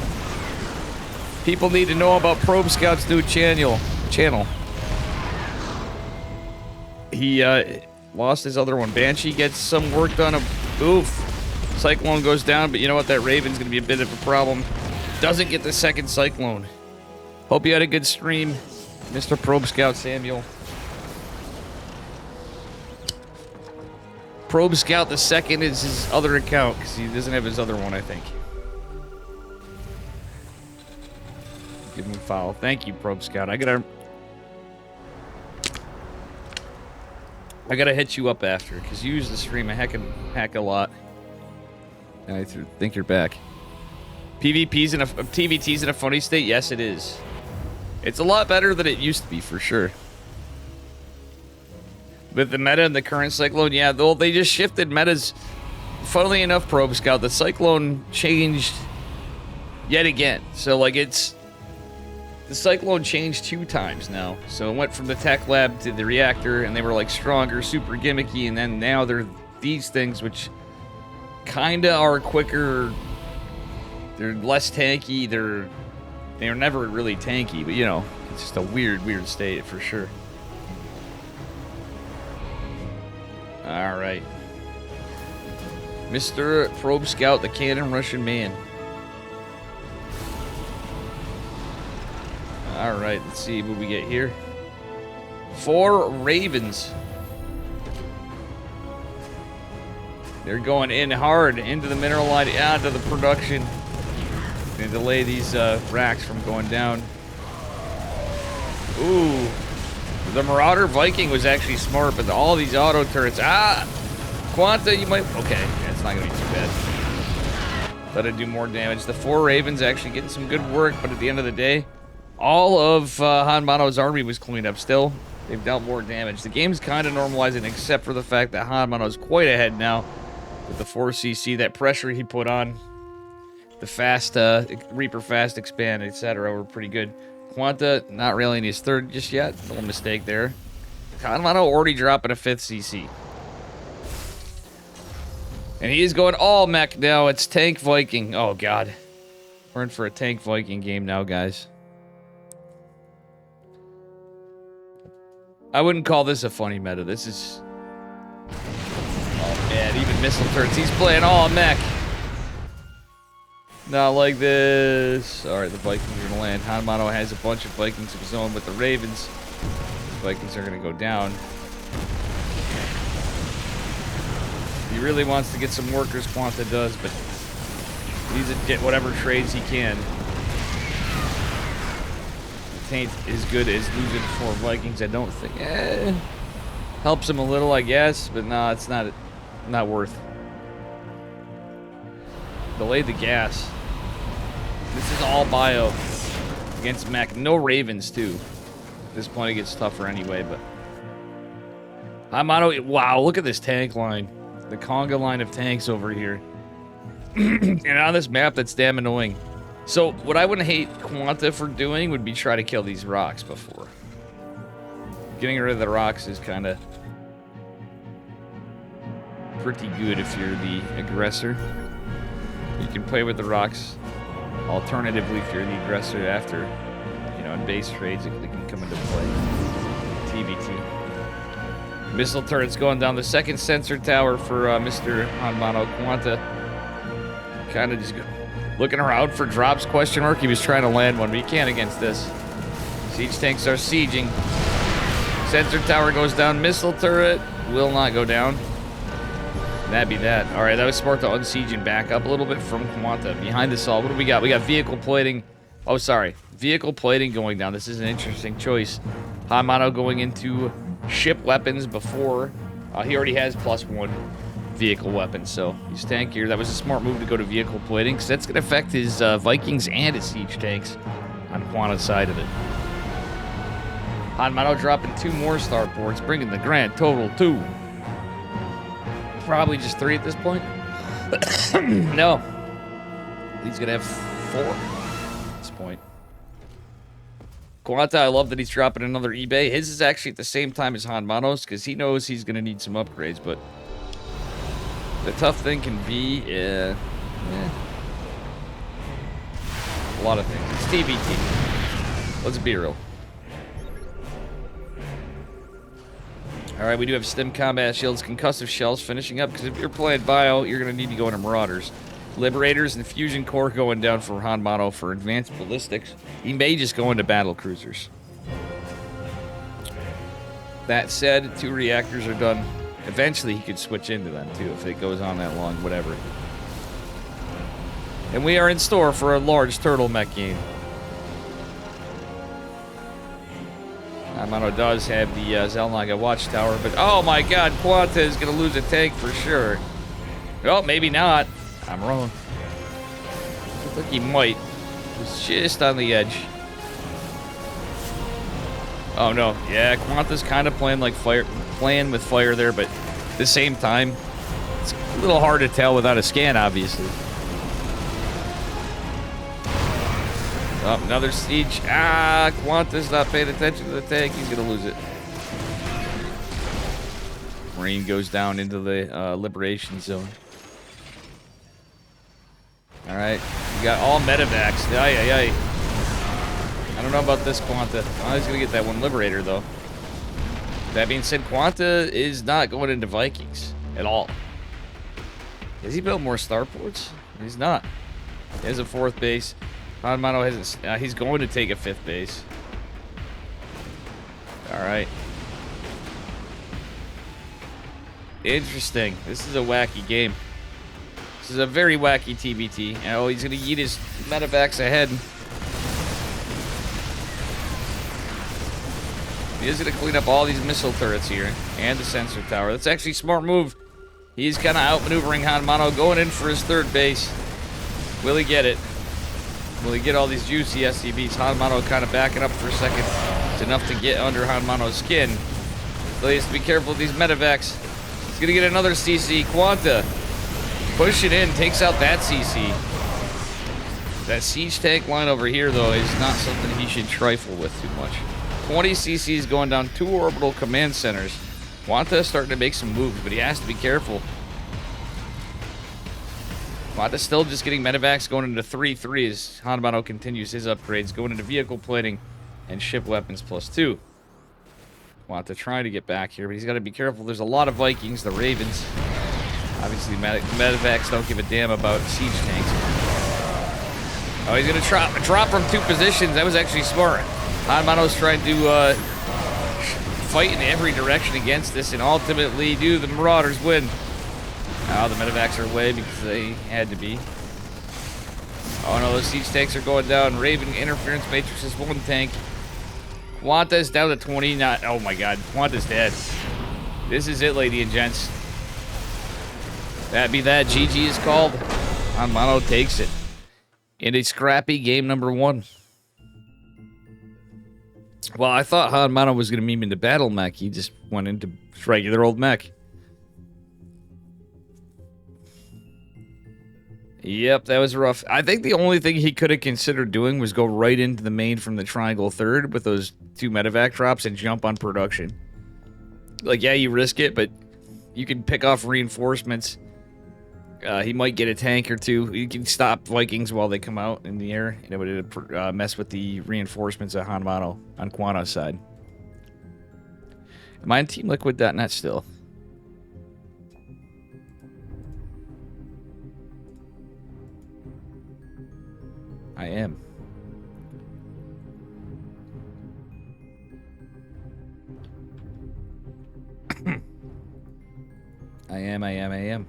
People need to know about Probe Scout's new channel. He lost his other one. Banshee gets some work done. Oof. Cyclone goes down, but you know what? That Raven's gonna be a bit of a problem. Doesn't get the 2nd Cyclone. Hope you had a good stream, Mr. Probe Scout Samuel. Probe Scout the 2nd is his other account, because he doesn't have his other one, I think. Give him a follow. Thank you, Probe Scout. I gotta hit you up after, because you use the stream a heck a lot. And I think you're back. TVT's in a funny state? Yes, it is. It's a lot better than it used to be, for sure. With the meta and the current Cyclone, yeah, though they just shifted metas. Funnily enough, Probe Scout, the Cyclone changed yet again. So, like, the Cyclone changed 2 times now. So it went from the tech lab to the reactor, and they were, like, stronger, super gimmicky, and then now they're these things, which kinda are quicker. They're less tanky. They're never really tanky, but you know, it's just a weird state for sure. All right, Mr. Probe Scout, the Cannon Russian man. All right, let's see what we get here. 4 Ravens. They're going in hard into the mineral line, out to the production. Gonna delay these racks from going down. Ooh. The Marauder Viking was actually smart, but all these auto turrets. Quanta, you might. Okay, yeah, it's not gonna be too bad. Let it do more damage. The 4 Ravens actually getting some good work, but at the end of the day, all of Hanmano's army was cleaned up still. They've dealt more damage. The game's kind of normalizing, except for the fact that Hanmano's quite ahead now with the 4CC. That pressure he put on, the fast Reaper fast expand, etc. were pretty good. Quanta not really in his third just yet. Little mistake there. Hanmano already dropping a 5th CC. And he is going all mech now. It's Tank Viking. Oh, God. We're in for a Tank Viking game now, guys. I wouldn't call this a funny meta. This is... Oh, man. Even missile turrets. He's playing all mech. Not like this. Alright, the Vikings are going to land. Hanmano has a bunch of Vikings of his own with the Ravens. The Vikings are going to go down. He really wants to get some workers, Quanta does, but he needs to get whatever trades he can. It ain't as good as losing 4 Vikings, I don't think. Helps him a little, I guess, but no, it's not worth. Delay the gas. This is all bio against mech. No Ravens, too. At this point, it gets tougher anyway, but... Hanmano, wow, look at this tank line. The conga line of tanks over here. And on this map, that's damn annoying. So, what I wouldn't hate Quanta for doing would be try to kill these rocks before. Getting rid of the rocks is kind of pretty good if you're the aggressor. You can play with the rocks. Alternatively, if you're the aggressor after, you know, in base trades, it can come into play. TBT. Missile turrets going down the 2nd sensor tower for Mr. Hanmano. Quanta kind of just looking around for drops, question mark. He was trying to land one, but he can't against this. Siege tanks are sieging. Sensor tower goes down. Missile turret will not go down. That'd be that. All right, that was smart to unsiege and back up a little bit from Quanta. Behind this all, what do we got? We got vehicle plating. Oh, sorry. Vehicle plating going down. This is an interesting choice. Hanmano going into ship weapons before. He already has +1 vehicle weapons, so he's tankier. That was a smart move to go to vehicle plating, because that's going to affect his Vikings and his siege tanks on Quanta's side of it. Hanmano dropping 2 more starports, bringing the grand total to probably just 3 at this point. No. He's going to have 4 at this point. Quanta, I love that he's dropping another eBay. His is actually at the same time as Hanmano's, because he knows he's going to need some upgrades, but the tough thing can be, a lot of things. It's TBT. Let's be real. Alright, we do have stim combat shields, concussive shells finishing up, because if you're playing bio, you're going to need to go into Marauders. Liberators and Fusion Core going down for Hanmano for advanced ballistics. He may just go into battle cruisers. That said, 2 reactors are done. Eventually, he could switch into them, too, if it goes on that long, whatever. And we are in store for a large turtle mech game. Hanmano does have the Zelnaga Watchtower, but oh my god, Quanta is going to lose a tank for sure. Well, maybe not. I'm wrong. I think he might. He's just on the edge. Oh no, yeah, Quanta's kind of playing like fire, playing with fire there, but at the same time, it's a little hard to tell without a scan, obviously. Oh, another siege. Quanta's not paying attention to the tank. He's gonna lose it. Marine goes down into the liberation zone. All right, we got all medevacs. Ay. I don't know about this Quanta. Oh, he's gonna get that one Liberator though. That being said, Quanta is not going into Vikings at all. Has he built more starports? He's not. He has a 4th base. Hanmano hasn't. He's going to take a 5th base. All right. Interesting. This is a wacky game. This is a very wacky TBT. Oh, he's going to yeet his medevacs ahead. He is going to clean up all these missile turrets here and the sensor tower. That's actually a smart move. He's kind of outmaneuvering Hanmano, going in for his third base. Will he get it? Will he get all these juicy SCVs? Hanmano kind of backing up for a second. It's enough to get under Hanmano's skin. So he has to be careful with these medevacs. He's going to get another CC. Quanta push it in, takes out that CC. That siege tank line over here, though, is not something he should trifle with too much. 20 CCs going down 2 orbital command centers. Quanta is starting to make some moves, but he has to be careful. Quanta's still just getting medevacs going into 3-3 as Hanmano continues his upgrades, going into vehicle plating and ship weapons +2. Quanta trying to get back here, but he's got to be careful. There's a lot of Vikings, the Ravens. Obviously, medevacs don't give a damn about siege tanks. Oh, he's going to drop from 2 positions. That was actually smart. Hanmano's trying to fight in every direction against this, and ultimately do the Marauders win. Now the medevacs are away because they had to be. Oh no, those siege tanks are going down. Raven interference matrix is 1 tank. Quanta's down to 20. Not. Oh my god, Quanta's dead. This is it, ladies and gents. That be that. GG is called. Hanmano takes it in a scrappy game number 1. Well, I thought Hanmano was going to meme into battle mech. He just went into regular old mech. Yep, that was rough. I think the only thing he could have considered doing was go right into the main from the triangle third with those 2 medevac drops and jump on production. Like, yeah, you risk it, but you can pick off reinforcements. He might get a tank or 2. You can stop Vikings while they come out in the air, and it would mess with the reinforcements at Hanmano on Quanta's side. Am I on TeamLiquid.net still? I am. I am.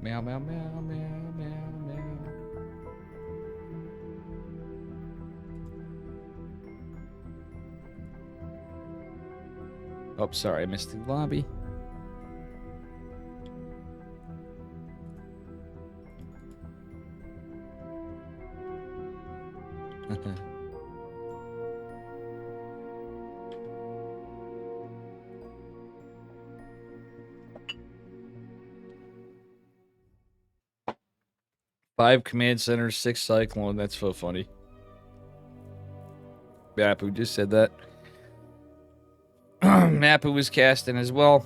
Meow, meow, meow, meow, meow, meow. Oh, sorry, I missed the lobby. Five command centers, 6 cyclone. That's so funny. Mapu just said that. Mapu was casting as well.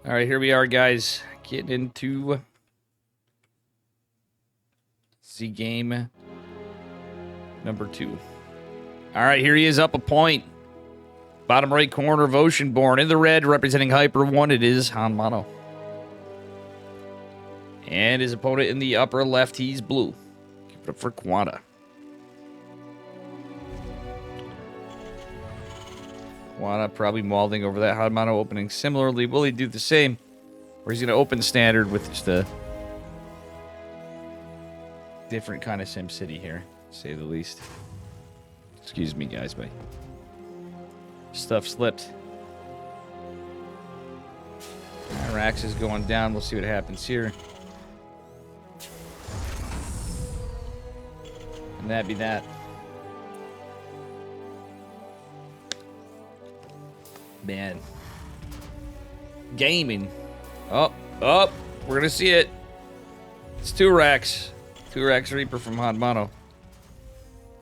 All right, here we are, guys. Getting into the game number 2. All right, here he is up a point. Bottom right corner of Oceanborn. In the red, representing Hyper 1, it is Hanmano. And his opponent in the upper left, he's blue. Keep it up for Quanta. Quanta probably mauling over that Hanmano opening. Similarly, will he do the same? Or he's going to open standard with just a different kind of SimCity here, to say the least. Excuse me, guys, but stuff slipped. Rax is going down. We'll see what happens here. And that'd be that. Man. Gaming. Oh, we're going to see it. It's 2 racks. 2 racks Reaper from Hanmano.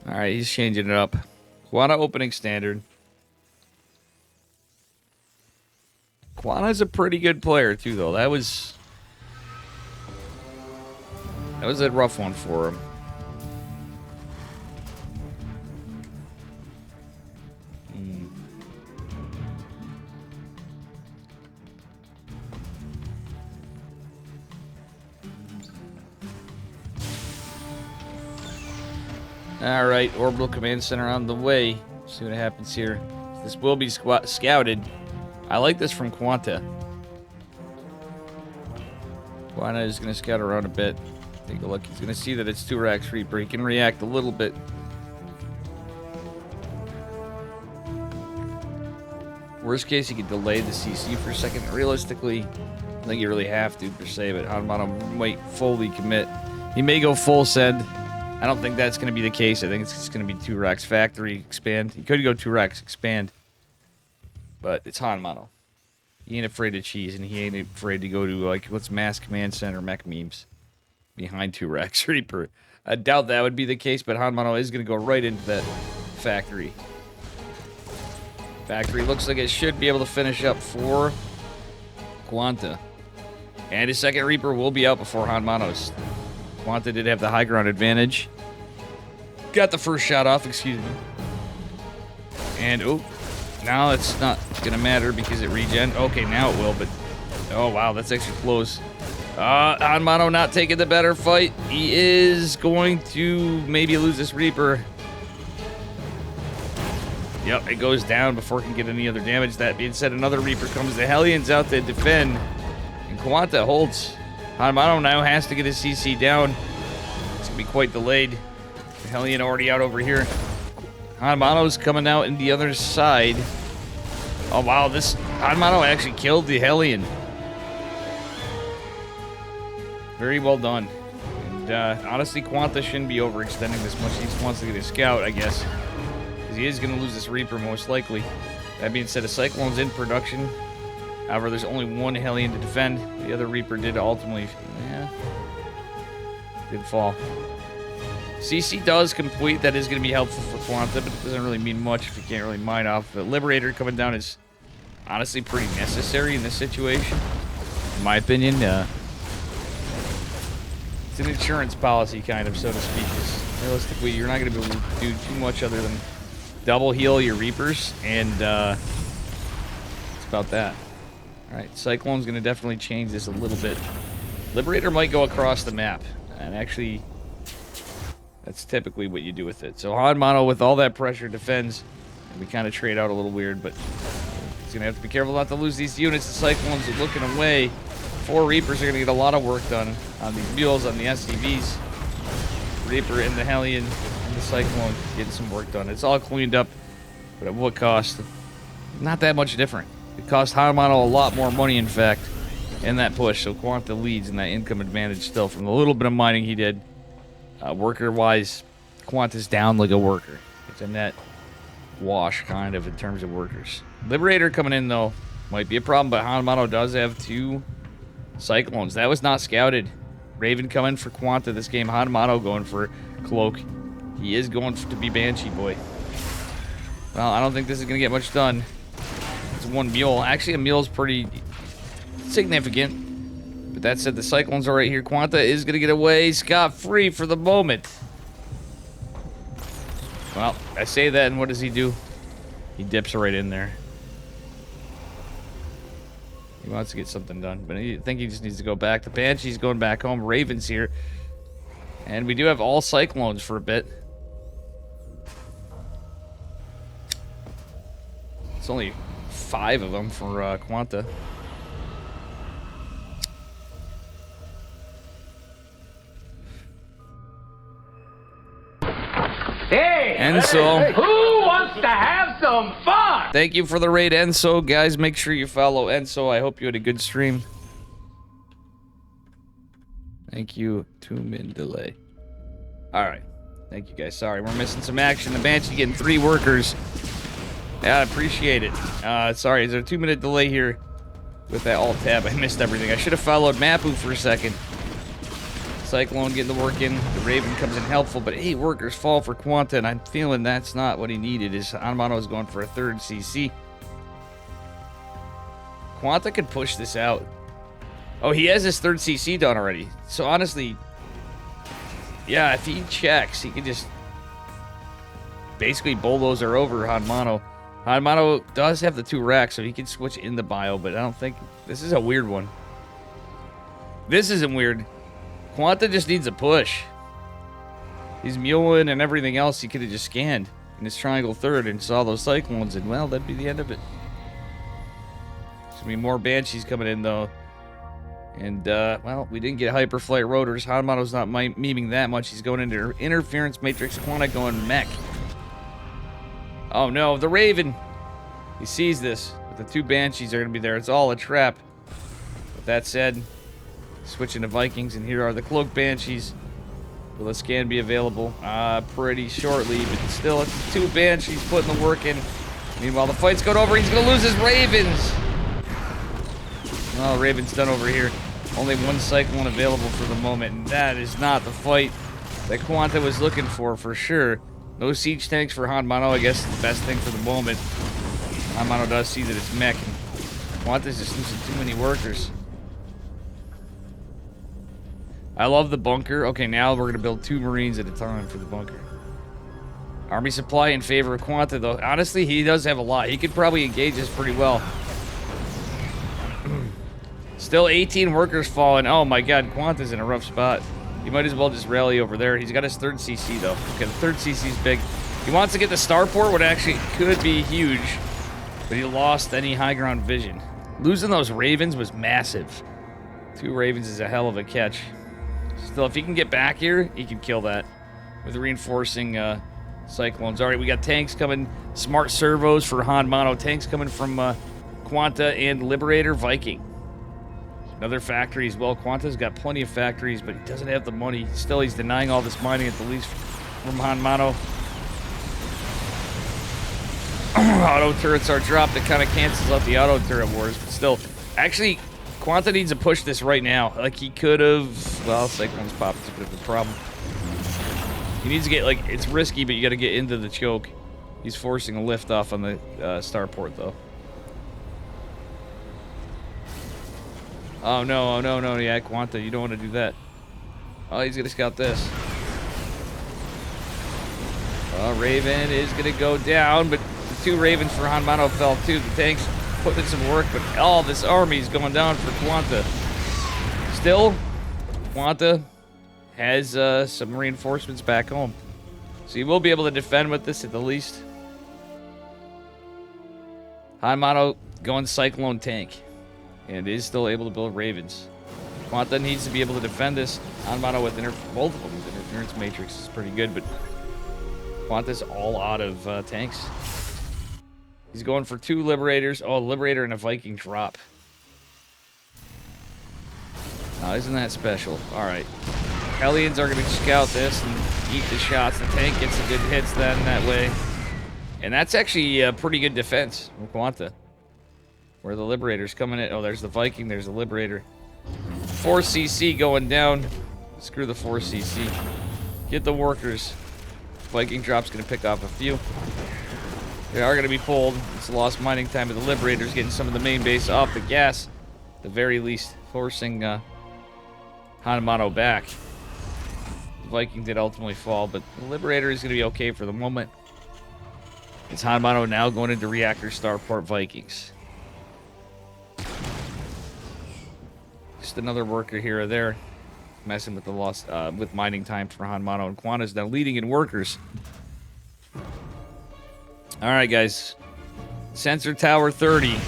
All right, he's changing it up. Quanta opening standard. Quanta's a pretty good player, too, though. That was a rough one for him. All right, orbital command center on the way. See what happens here. This will be scouted. I like this from Quanta. Quanta is going to scout around a bit. Take a look. He's going to see that it's 2 racks Reaper. He can react a little bit. Worst case, he could delay the CC for a second. Realistically, I think you really have to, per se, but Hanmato might fully commit. He may go full send. I don't think that's going to be the case. I think it's just going to be 2 racks factory expand. He could go 2 racks expand, but it's Hanmato. He ain't afraid of cheese, and he ain't afraid to go to, like, let's mass command center mech memes behind 2 racks Reaper. I doubt that would be the case, but Hanmato is going to go right into that factory. Factory looks like it should be able to finish up for Quanta. And his second Reaper will be out before Hanmato's. Quanta did have the high ground advantage. Got the first shot off, excuse me. And, oh, now it's not going to matter because it regen. Okay, now it will, but... Oh, wow, that's actually close. Hanmato not taking the better fight. He is going to maybe lose this Reaper. Yep, it goes down before it can get any other damage. That being said, another Reaper comes. The Hellions out to defend. And Quanta holds. Hanmato now has to get his CC down. It's going to be quite delayed. The Hellion already out over here. Hanmato's coming out in the other side. Oh, wow, this Hanmato actually killed the Hellion. Very well done. And honestly, Quanta shouldn't be overextending this much. He just wants to get his scout, I guess. Because he is going to lose this Reaper most likely. That being said, a Cyclone's in production. However, there's only 1 Hellion to defend. The other Reaper did ultimately... Yeah. Did fall. CC does complete. That is going to be helpful for Quanta, but it doesn't really mean much if you can't really mine off. The Liberator coming down is honestly pretty necessary in this situation. In my opinion, it's an insurance policy, kind of, so to speak. Realistically, you're not going to be able to do too much other than double heal your Reapers, and it's about that. Alright, Cyclone's going to definitely change this a little bit. Liberator might go across the map, and actually, that's typically what you do with it. So Hanmato, with all that pressure, defends, and we kind of trade out a little weird, but he's going to have to be careful not to lose these units. The Cyclones are looking away. 4 Reapers are going to get a lot of work done on these mules, on the SCVs. Reaper and the Hellion and the Cyclone getting some work done. It's all cleaned up, but at what cost? Not that much different. It cost Hanmato a lot more money, in fact, in that push. So Quanta leads in that income advantage still from the little bit of mining he did. Worker-wise, Quanta's down like a worker. It's a net wash, kind of, in terms of workers. Liberator coming in, though, might be a problem, but Hanmato does have 2 Cyclones. That was not scouted. Raven coming for Quanta this game. Hanmato going for Cloak. He is going to be Banshee Boy. Well, I don't think this is going to get much done. It's 1 mule. Actually, a mule is pretty significant. But that said, the Cyclones are right here. Quanta is going to get away scot-free for the moment. Well, I say that, and what does he do? He dips right in there. He wants to get something done, but I think he just needs to go back. The Banshee's going back home. Raven's here. And we do have all Cyclones for a bit. It's only 5 of them for Quanta. Hey! Enso. Who wants to have some fun? Thank you for the raid, Enso. Guys, make sure you follow Enso. I hope you had a good stream. Thank you. 2-min delay. Alright. Thank you, guys. Sorry, we're missing some action. The Banshee getting 3 workers. Yeah, I appreciate it. Sorry, is there a 2-minute delay here with that alt tab? I missed everything. I should have followed Mapu for a second. Cyclone getting the work in. The Raven comes in helpful, but 8 workers fall for Quanta, and I'm feeling that's not what he needed. His Hanmato is going for a 3rd CC. Quanta could push this out. Oh, he has his 3rd CC done already. So honestly, yeah, if he checks, he can just basically bulldozer over Hanmato. Hanmato does have the 2 racks, so he can switch in the bio, but I don't think... This is a weird one. This isn't weird. Quanta just needs a push. He's muling and everything else he could have just scanned in his triangle 3rd and saw those Cyclones, and well, that'd be the end of it. There's gonna be more Banshees coming in, though. And, well, we didn't get hyperflight rotors. Hanamano's not memeing that much. He's going into interference matrix. Quanta going mech. Oh, no, the Raven. He sees this. But the 2 Banshees are going to be there. It's all a trap. With that said, switching to Vikings, and here are the Cloak Banshees. Will a scan be available? Pretty shortly, but still, it's 2 Banshees putting the work in. Meanwhile, the fight's going over. He's going to lose his Ravens. Well, Raven's done over here. Only 1 Cyclone available for the moment, and that is not the fight that Quanta was looking for sure. No siege tanks for Hanmano. I guess it's the best thing for the moment. Hanmano does see that it's mech, and Quanta's just losing too many workers. I love the bunker. Okay, now we're going to build 2 Marines at a time for the bunker. Army supply in favor of Quanta, though. Honestly, he does have a lot. He could probably engage us pretty well. Still 18 workers falling. Oh my god, Quanta's in a rough spot. He might as well just rally over there. He's got his 3rd CC, though. Okay, the 3rd CC is big. He wants to get the starport, which actually could be huge. But he lost any high ground vision. Losing those Ravens was massive. 2 Ravens is a hell of a catch. Still, if he can get back here, he can kill that with reinforcing Cyclones. All right, we got tanks coming. Smart servos for Hanmano. Tanks coming from Quanta and Liberator Viking. Another factory as well. Quanta's got plenty of factories, but he doesn't have the money. Still, he's denying all this mining at the least from Hanmano. Auto turrets are dropped. It kind of cancels out the auto turret wars, but still. Actually, Quanta needs to push this right now. Like, he could have... Well, Cyclone's popped. It's a bit of a problem. He needs to get, like... It's risky, but you got to get into the choke. He's forcing a lift off on the starport, though. Oh no, yeah, Quanta, you don't want to do that. Oh, he's gonna scout this. Raven is gonna go down, but the 2 Ravens for Hanmano fell too. The tanks put in some work, but all this army is going down for Quanta. Still, Quanta has some reinforcements back home. So you will be able to defend with this at the least. Hanmano going Cyclone tank. And is still able to build Ravens. Quanta needs to be able to defend this. Hanmano with both of them with interference matrix is pretty good, but Quanta's all out of tanks. He's going for 2 Liberators. Oh, a Liberator and a Viking drop. Oh, isn't that special? All right. Hellions are going to scout this and eat the shots. The tank gets the good hits then that way. And that's actually a pretty good defense from Quanta. Where the Liberator's coming in. Oh, there's the Viking. There's the Liberator. 4 CC going down. Screw the 4 CC. Get the workers. Viking drop's going to pick off a few. They are going to be pulled. It's lost mining time, but the Liberator's getting some of the main base off the gas. At the very least, forcing Hanmano back. The Viking did ultimately fall, but the Liberator is going to be okay for the moment. It's Hanmano now going into Reactor Starport Vikings. Just another worker here or there, messing with the lost with mining time for Hanmano, and Quanta's now leading in workers. All right, guys, sensor tower 30. All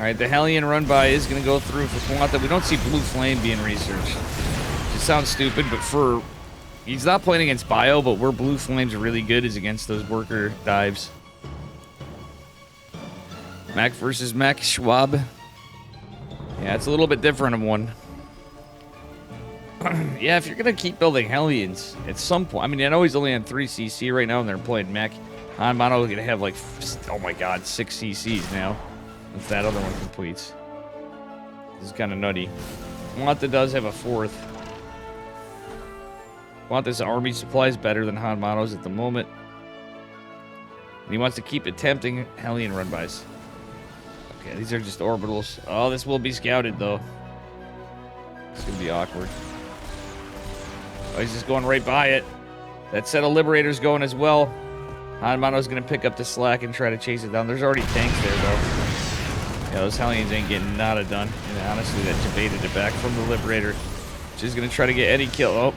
right, the Hellion run by is going to go through for Quanta. We don't see Blue Flame being researched. It sounds stupid, but he's not playing against Bio, but where Blue Flame's really good is against those worker dives. Mech versus Mech, Schwab. Yeah, it's a little bit different of one. Yeah, if you're going to keep building Hellions, at some point... I mean, I know he's only on 3 CC right now, and they're playing mech. Hanmano is going to have, like, oh my god, 6 CCs now. If that other one completes. This is kind of nutty. Quanta does have a 4th. Quanta's army supply is better than Hanmano's at the moment. And he wants to keep attempting Hellion run-bys. Okay, these are just orbitals. Oh, this will be scouted, though. It's going to be awkward. Oh, he's just going right by it. That set of Liberators going as well. Hanmano's going to pick up the slack and try to chase it down. There's already tanks there, though. Yeah, those Hellions ain't getting nada done. And honestly, that evaded it back from the Liberator. She's going to try to get any kill. Oh.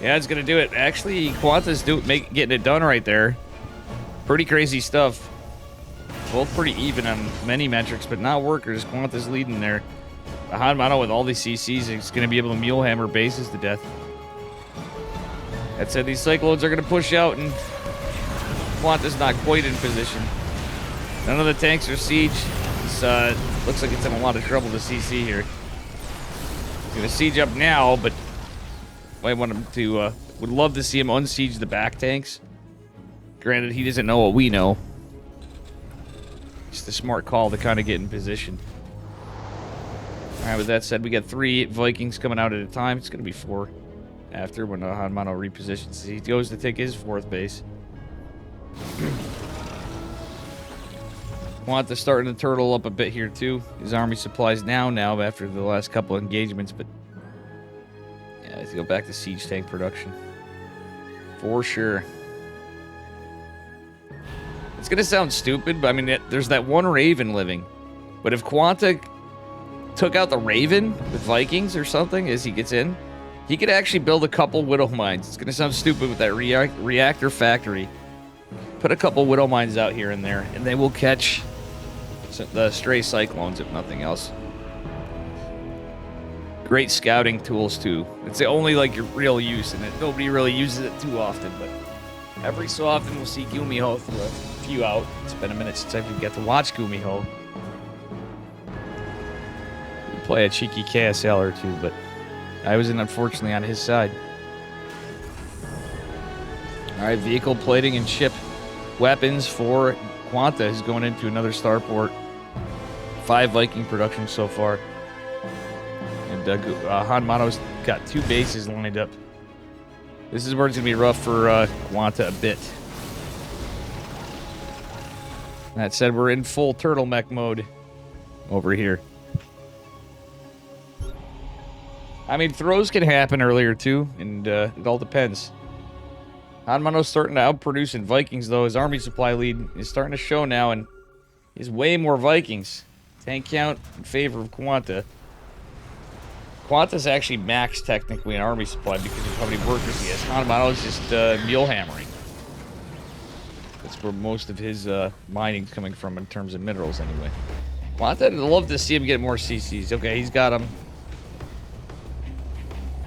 Yeah, it's going to do it. Actually, Quanta's getting it done right there. Pretty crazy stuff. Both pretty even on many metrics, but not workers. Quanta's leading there. Hanmano with all these CCs is going to be able to mule hammer bases to death. That said, these Cyclones are going to push out, and Quanta's not quite in position. None of the tanks are siege. It's, looks like it's in a lot of trouble to CC here. He's going to siege up now, but I want him to, would love to see him unsiege the back tanks. Granted, he doesn't know what we know. It's the smart call to kind of get in position. Alright, with that said, we got 3 Vikings coming out at a time. It's going to be 4 after when Hanmano repositions. He goes to take his 4th base. Quanta starting to turtle up a bit here too. His army supplies now after the last couple of engagements, but yeah, let's go back to siege tank production. For sure. It's gonna sound stupid, but I mean, there's that one Raven living. But if Quanta took out the Raven with Vikings or something as he gets in, he could actually build a couple Widow Mines. It's gonna sound stupid with that reactor factory. Put a couple Widow Mines out here and there, and they will catch the stray Cyclones, if nothing else. Great scouting tools, too. It's the only, like, real use, and nobody really uses it too often, but every so often we'll see Gumiho throw a few out. It's been a minute since I could get to watch Gumiho. We play a cheeky KSL or two, but I was unfortunately on his side. Alright, vehicle plating and ship weapons for Quanta is going into another starport. 5 Viking production so far. And Hanmano's got 2 bases lined up. This is where it's going to be rough for Quanta a bit. That said, we're in full turtleneck mode over here. I mean, throws can happen earlier too, and it all depends. Hanmano's starting to outproduce in Vikings, though. His army supply lead is starting to show now, and he's way more Vikings. Tank count in favor of Quanta. Quanta's actually maxed technically in army supply because of how many workers he has. Hanmano's just mule hammering. That's where most of his mining's coming from in terms of minerals, anyway. Quanta, I'd love to see him get more CCs. Okay, he's got them.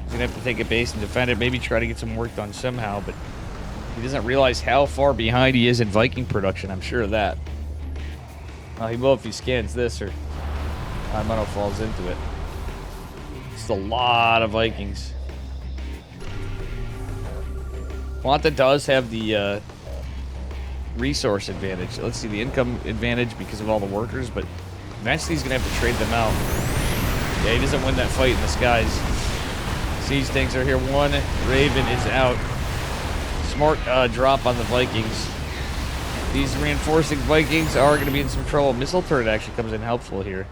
He's gonna have to take a base and defend it. Maybe try to get some work done somehow, but he doesn't realize how far behind he is in Viking production. I'm sure of that. He will if he scans this, or Hanmano falls into it. It's a lot of Vikings. Quanta does have the resource advantage. Let's see, the income advantage because of all the workers, but eventually he's going to have to trade them out. Yeah, he doesn't win that fight in the skies. Siege tanks are here. 1 Raven is out. Smart drop on the Vikings. These reinforcing Vikings are going to be in some trouble. Missile turret actually comes in helpful here.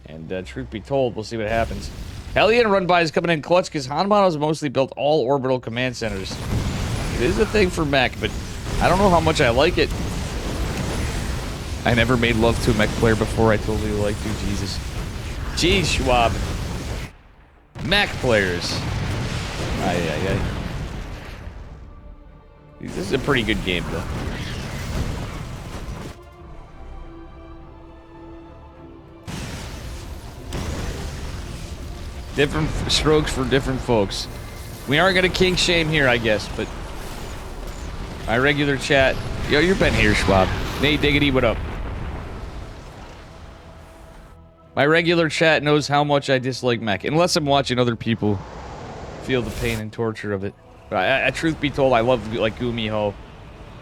And truth be told, we'll see what happens. Hellion run-by is coming in clutch because Hanmano's mostly built all orbital command centers. It is a thing for mech, but I don't know how much I like it. I never made love to a mech player before. I totally like to. Jesus. Jeez, Schwab. Mech players. Ay. This is a pretty good game, though. Different strokes for different folks. We aren't going to kink shame here, I guess, but my regular chat. Yo, you've been here, Schwab. Nate Diggity, what up? My regular chat knows how much I dislike mech, unless I'm watching other people feel the pain and torture of it. But I truth be told, I love like Gumiho,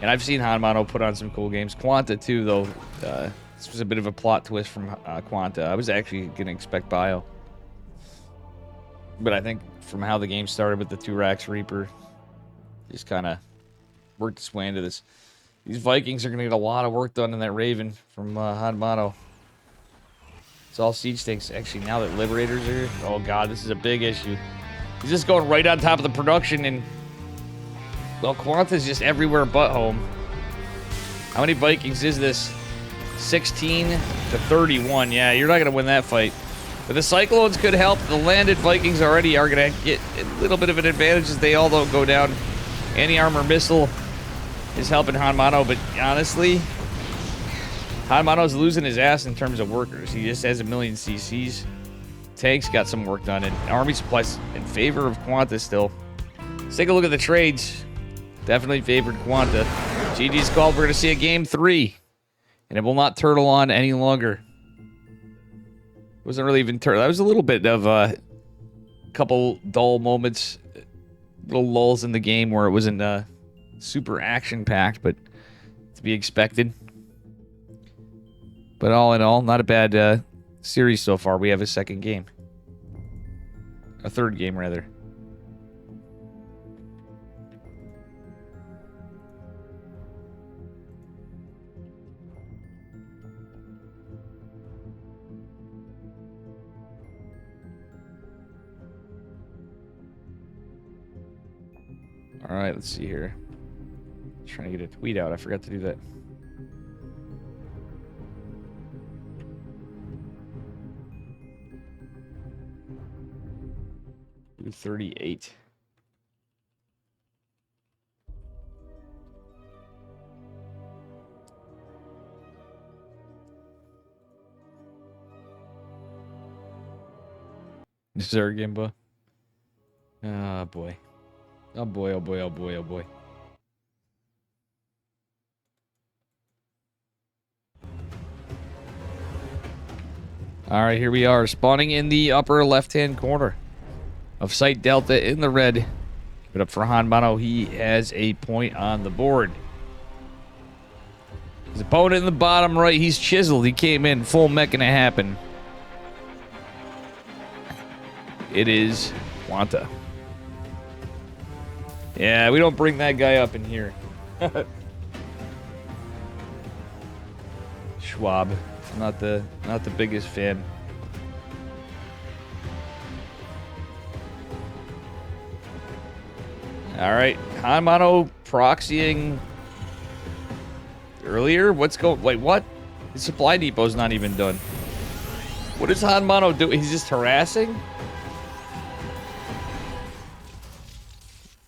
and I've seen Hanmano put on some cool games. Quanta too, though. This was a bit of a plot twist from Quanta. I was actually gonna expect Bio, but I think from how the game started with the 2 Rax Reaper, just kind of worked its way into this. These Vikings are gonna get a lot of work done in that Raven from Hanmano. It's all siege tanks. Actually, now that Liberators are here, oh god, this is a big issue. He's just going right on top of the production, and well, Quanta's just everywhere but home. How many Vikings is this? 16 to 31. Yeah, you're not going to win that fight. But the Cyclones could help. The landed Vikings already are going to get a little bit of an advantage as they all don't go down. Anti-armor missile is helping Hanmano, but honestly, Hanmano's losing his ass in terms of workers. He just has a million CCs. Tanks got some work done, and army supplies in favor of Quanta still. Let's take a look at the trades. Definitely favored Quanta. GG's called. We're going to see a game 3. And it will not turtle on any longer. It wasn't really even turtle. That was a little bit of a couple dull moments. Little lulls in the game where it wasn't super action-packed, but to be expected. But all in all, not a bad series so far. We have a second game. A third game, rather. All right, let's see here. Trying to get a tweet out. I forgot to do that. Do 38. Zergimba. Oh boy. Oh boy, oh boy, oh boy, oh boy. All right, here we are, spawning in the upper left-hand corner of Site Delta in the red. Give it up for Hanmano. He has a point on the board. His opponent in the bottom right, he's chiseled. He came in full meching it happen. It is Quanta. Yeah, we don't bring that guy up in here. Schwab. Not the biggest fan. All right, Hanmano proxying earlier. What's going? Wait, what? The supply depot's not even done. What is Hanmano doing? He's just harassing.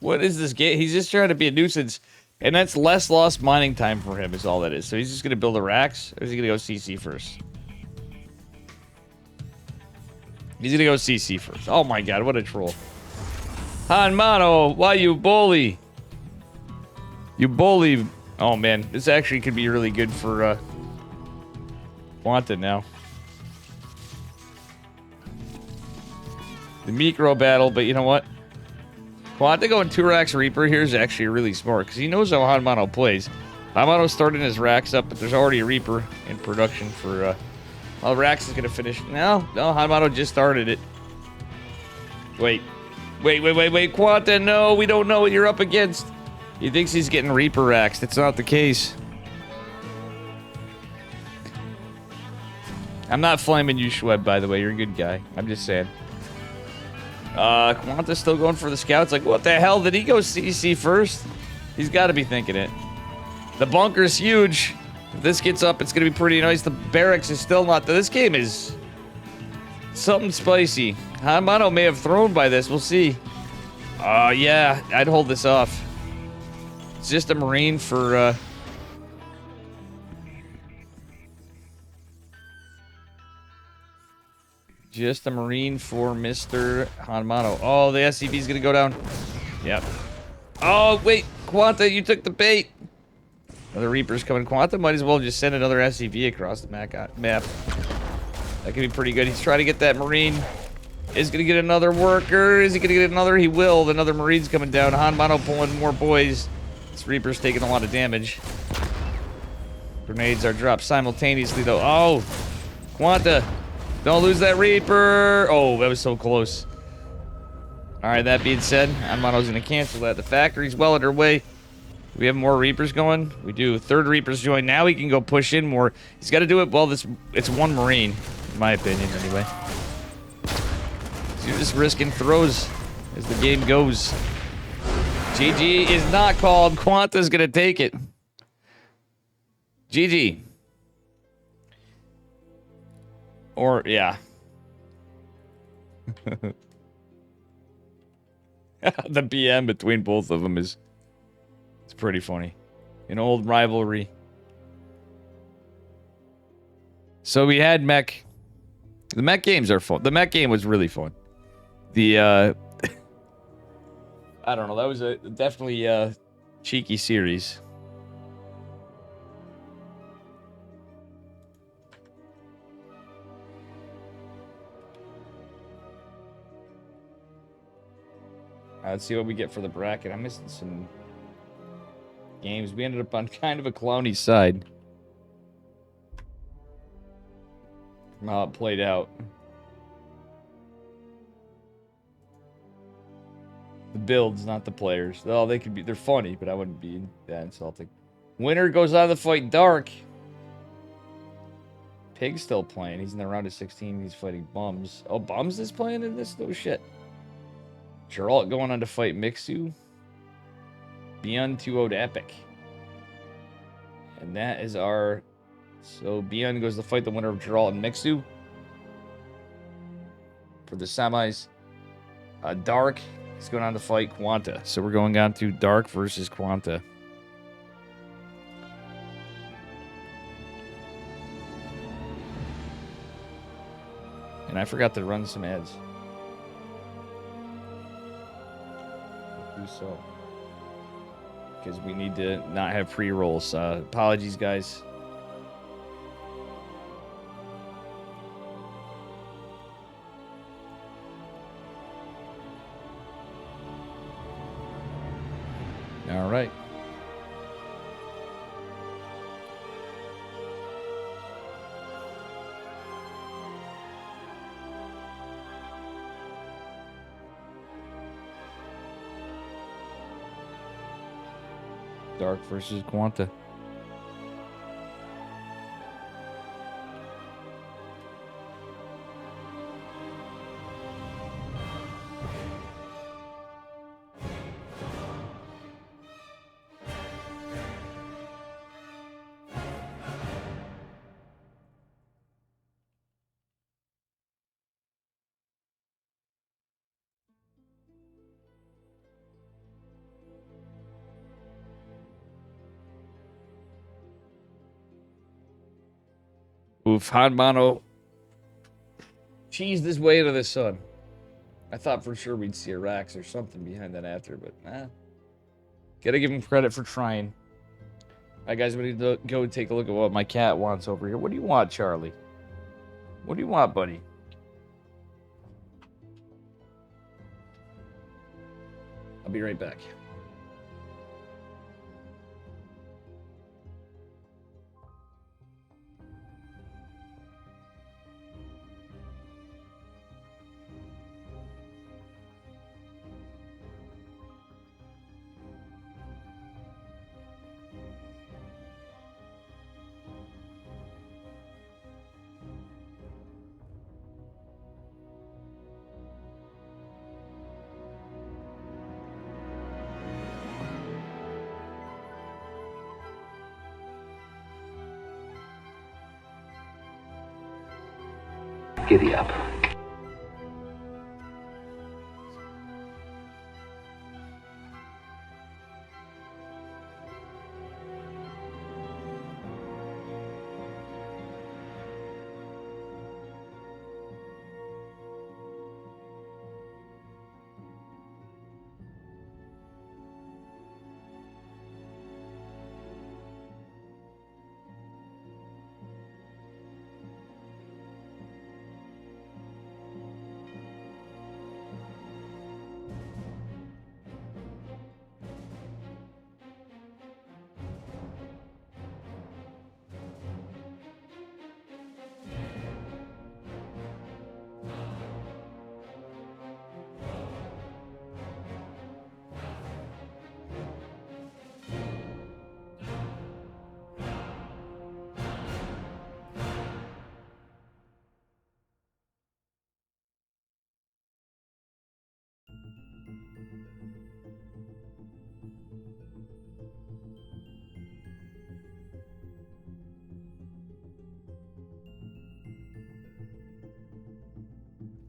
What is this game? He's just trying to be a nuisance. And that's less lost mining time for him is all that is. So he's just going to build the racks? Or is he going to go CC first? He's going to go CC first. Oh my god, what a troll. Hanmano, why you bully? You bully. Oh man, this actually could be really good for Quanta now. The micro battle, but you know what? Quanta going 2 racks Reaper here is actually really smart because he knows how Hanmano plays. Hanmano's starting his racks up, but there's already a Reaper in production for. Well, Rax is gonna finish. No, Hanmano just started it. Wait, Quanta, no, we don't know what you're up against. He thinks he's getting Reaper racks. That's not the case. I'm not flaming you, Schweb, by the way. You're a good guy. I'm just saying. Quanta's still going for the scouts. Like, what the hell? Did he go CC first? He's got to be thinking it. The bunker's huge. If this gets up, it's going to be pretty nice. The barracks is still not... This game is something spicy. Hanmano may have thrown by this. We'll see. Yeah. I'd hold this off. It's just a Marine for... Just a Marine for Mr. Hanmano. Oh, the SCV's gonna go down. Yep. Oh, wait. Quanta, you took the bait. Another Reaper's coming. Quanta might as well just send another SCV across the map. That could be pretty good. He's trying to get that Marine. Is gonna get another worker. Is he gonna get another? He will. Another Marine's coming down. Hanmano pulling more boys. This Reaper's taking a lot of damage. Grenades are dropped simultaneously, though. Oh, Quanta. Don't lose that Reaper. Oh, that was so close. All right, that being said, Hanmano's going to cancel that. The factory's well underway. Do we have more Reapers going? We do. Third Reaper's joined. Now he can go push in more. He's got to do it. Well, it's one Marine, in my opinion, anyway. So you're just risking throws as the game goes. GG is not called. Quanta's going to take it. GG. Or, yeah. The BM between both of them is... It's pretty funny. An old rivalry. So we had mech. The mech games are fun. The mech game was really fun. The I don't know. That was a definitely cheeky series. Let's see what we get for the bracket. I'm missing some games. We ended up on kind of a clowny side. From how it played out. The builds, not the players. Oh, they could be. They're funny, but I wouldn't be that insulting. Winner goes on to fight Dark. Pig's still playing. He's in the round of 16. He's fighting Bums. Oh, Bums is playing in this? No shit. Geralt going on to fight Mixu. Beyond 2-0'd Epic. And that is our... So Beyond goes to fight the winner of Geralt and Mixu. For the semis. Dark is going on to fight Quanta. So we're going on to Dark versus Quanta. And I forgot to run some ads. Do so. Because we need to not have pre-rolls. Apologies, guys. All right. Dark versus Quanta. Oof, Hanbano cheesed his way to the sun. I thought for sure we'd see a Rax or something behind that after, but nah. Gotta give him credit for trying. Alright, guys, we need to go take a look at what my cat wants over here. What do you want, Charlie? What do you want, buddy? I'll be right back. Giddy up.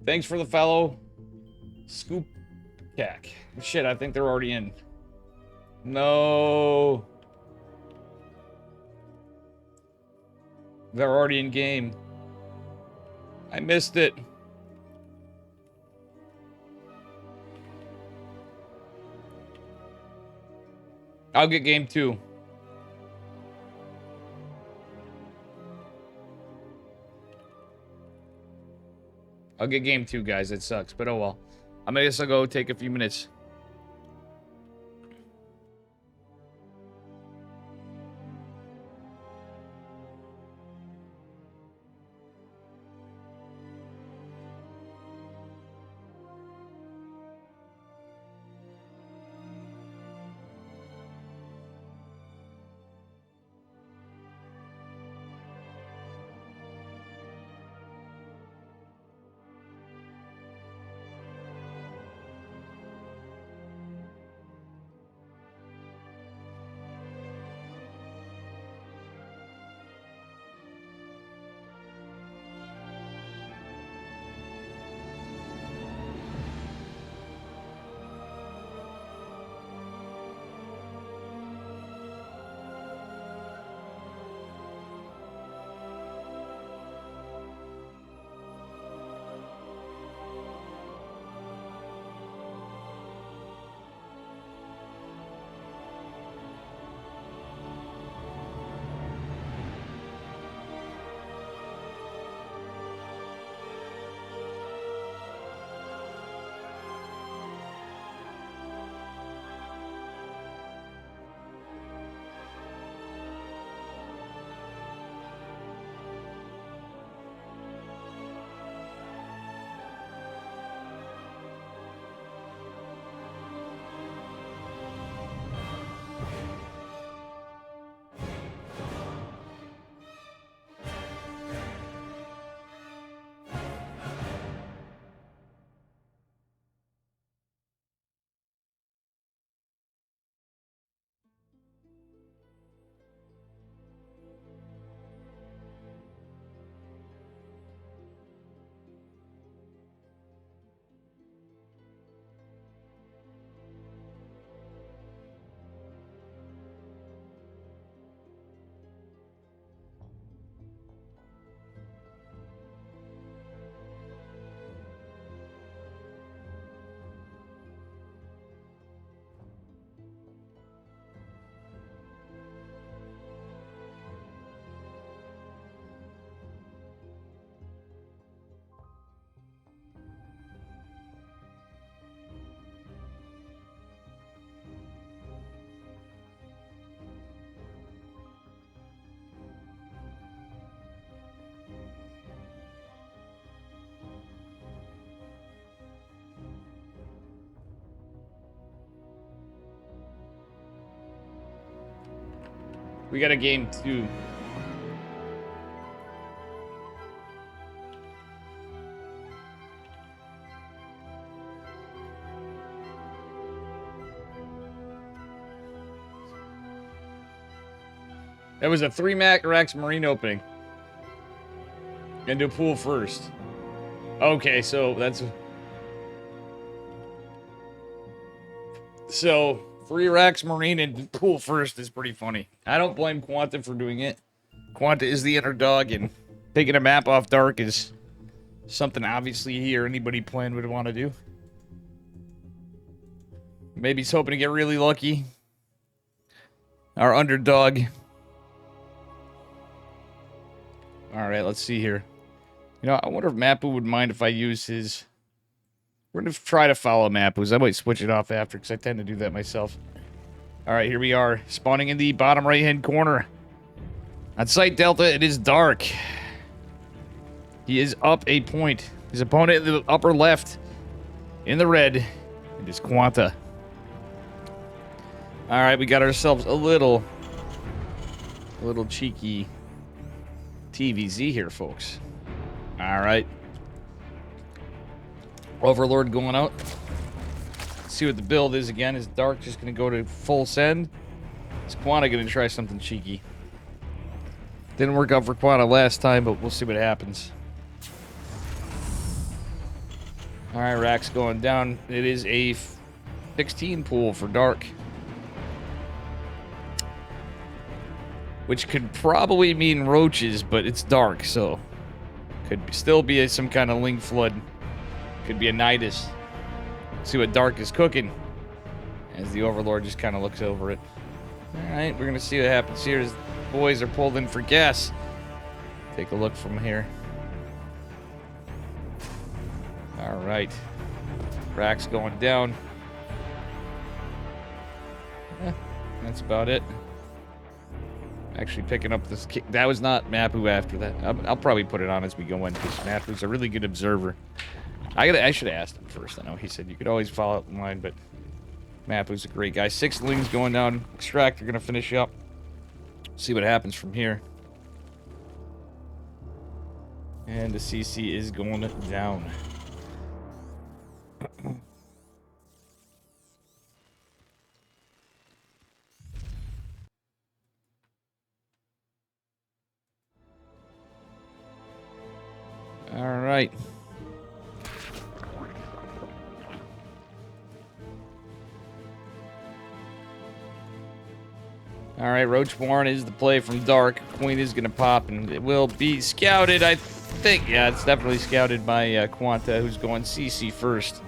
Thanks for the follow. Scoop Cack. Shit, I think they're already in. No. They're already in game. I missed it. I'll get game 2. I'll get game 2, guys. It sucks, but oh well. I guess I'll go take a few minutes. We got a game 2. That was a 3-Max Marine opening. Into pool first. Okay, so that's... So, 3 Racks Marine and pool first is pretty funny. I don't blame Quanta for doing it. Quanta is the underdog, and taking a map off Dark is something obviously he or anybody playing would want to do. Maybe he's hoping to get really lucky. Our underdog. Alright, let's see here. You know, I wonder if Mapu would mind if I use his... We're going to try to follow Mapu's. I might switch it off after, because I tend to do that myself. Alright, here we are. Spawning in the bottom right-hand corner. On Site Delta, it is Dark. He is up a point. His opponent in the upper left, in the red, it is Quanta. Alright, we got ourselves a little cheeky TVZ here, folks. Alright. Overlord going out. Let's see what the build is again. Is Dark just going to go to full send? Is Quanta going to try something cheeky? Didn't work out for Quanta last time, but we'll see what happens. Alright, Rack's going down. It is a 16 pool for Dark. Which could probably mean roaches, but it's Dark, so... still be some kind of Ling Flood. Could be a Nidus. See what Dark is cooking. As the Overlord just kind of looks over it. Alright, we're going to see what happens here as the boys are pulled in for gas. Take a look from here. Alright. Rack's going down. That's about it. Actually picking up this kick. That was not Mapu after that. I'll probably put it on as we go in because Mapu's a really good observer. I should have asked him first. I know he said you could always follow up in line, but Mapu's a great guy. 6 Lings going down. Extractor going to finish up. See what happens from here. And the CC is going down. All right. All right, Roachborn is the play from Dark. Queen is going to pop, and it will be scouted, I think. Yeah, it's definitely scouted by Quanta, who's going CC first.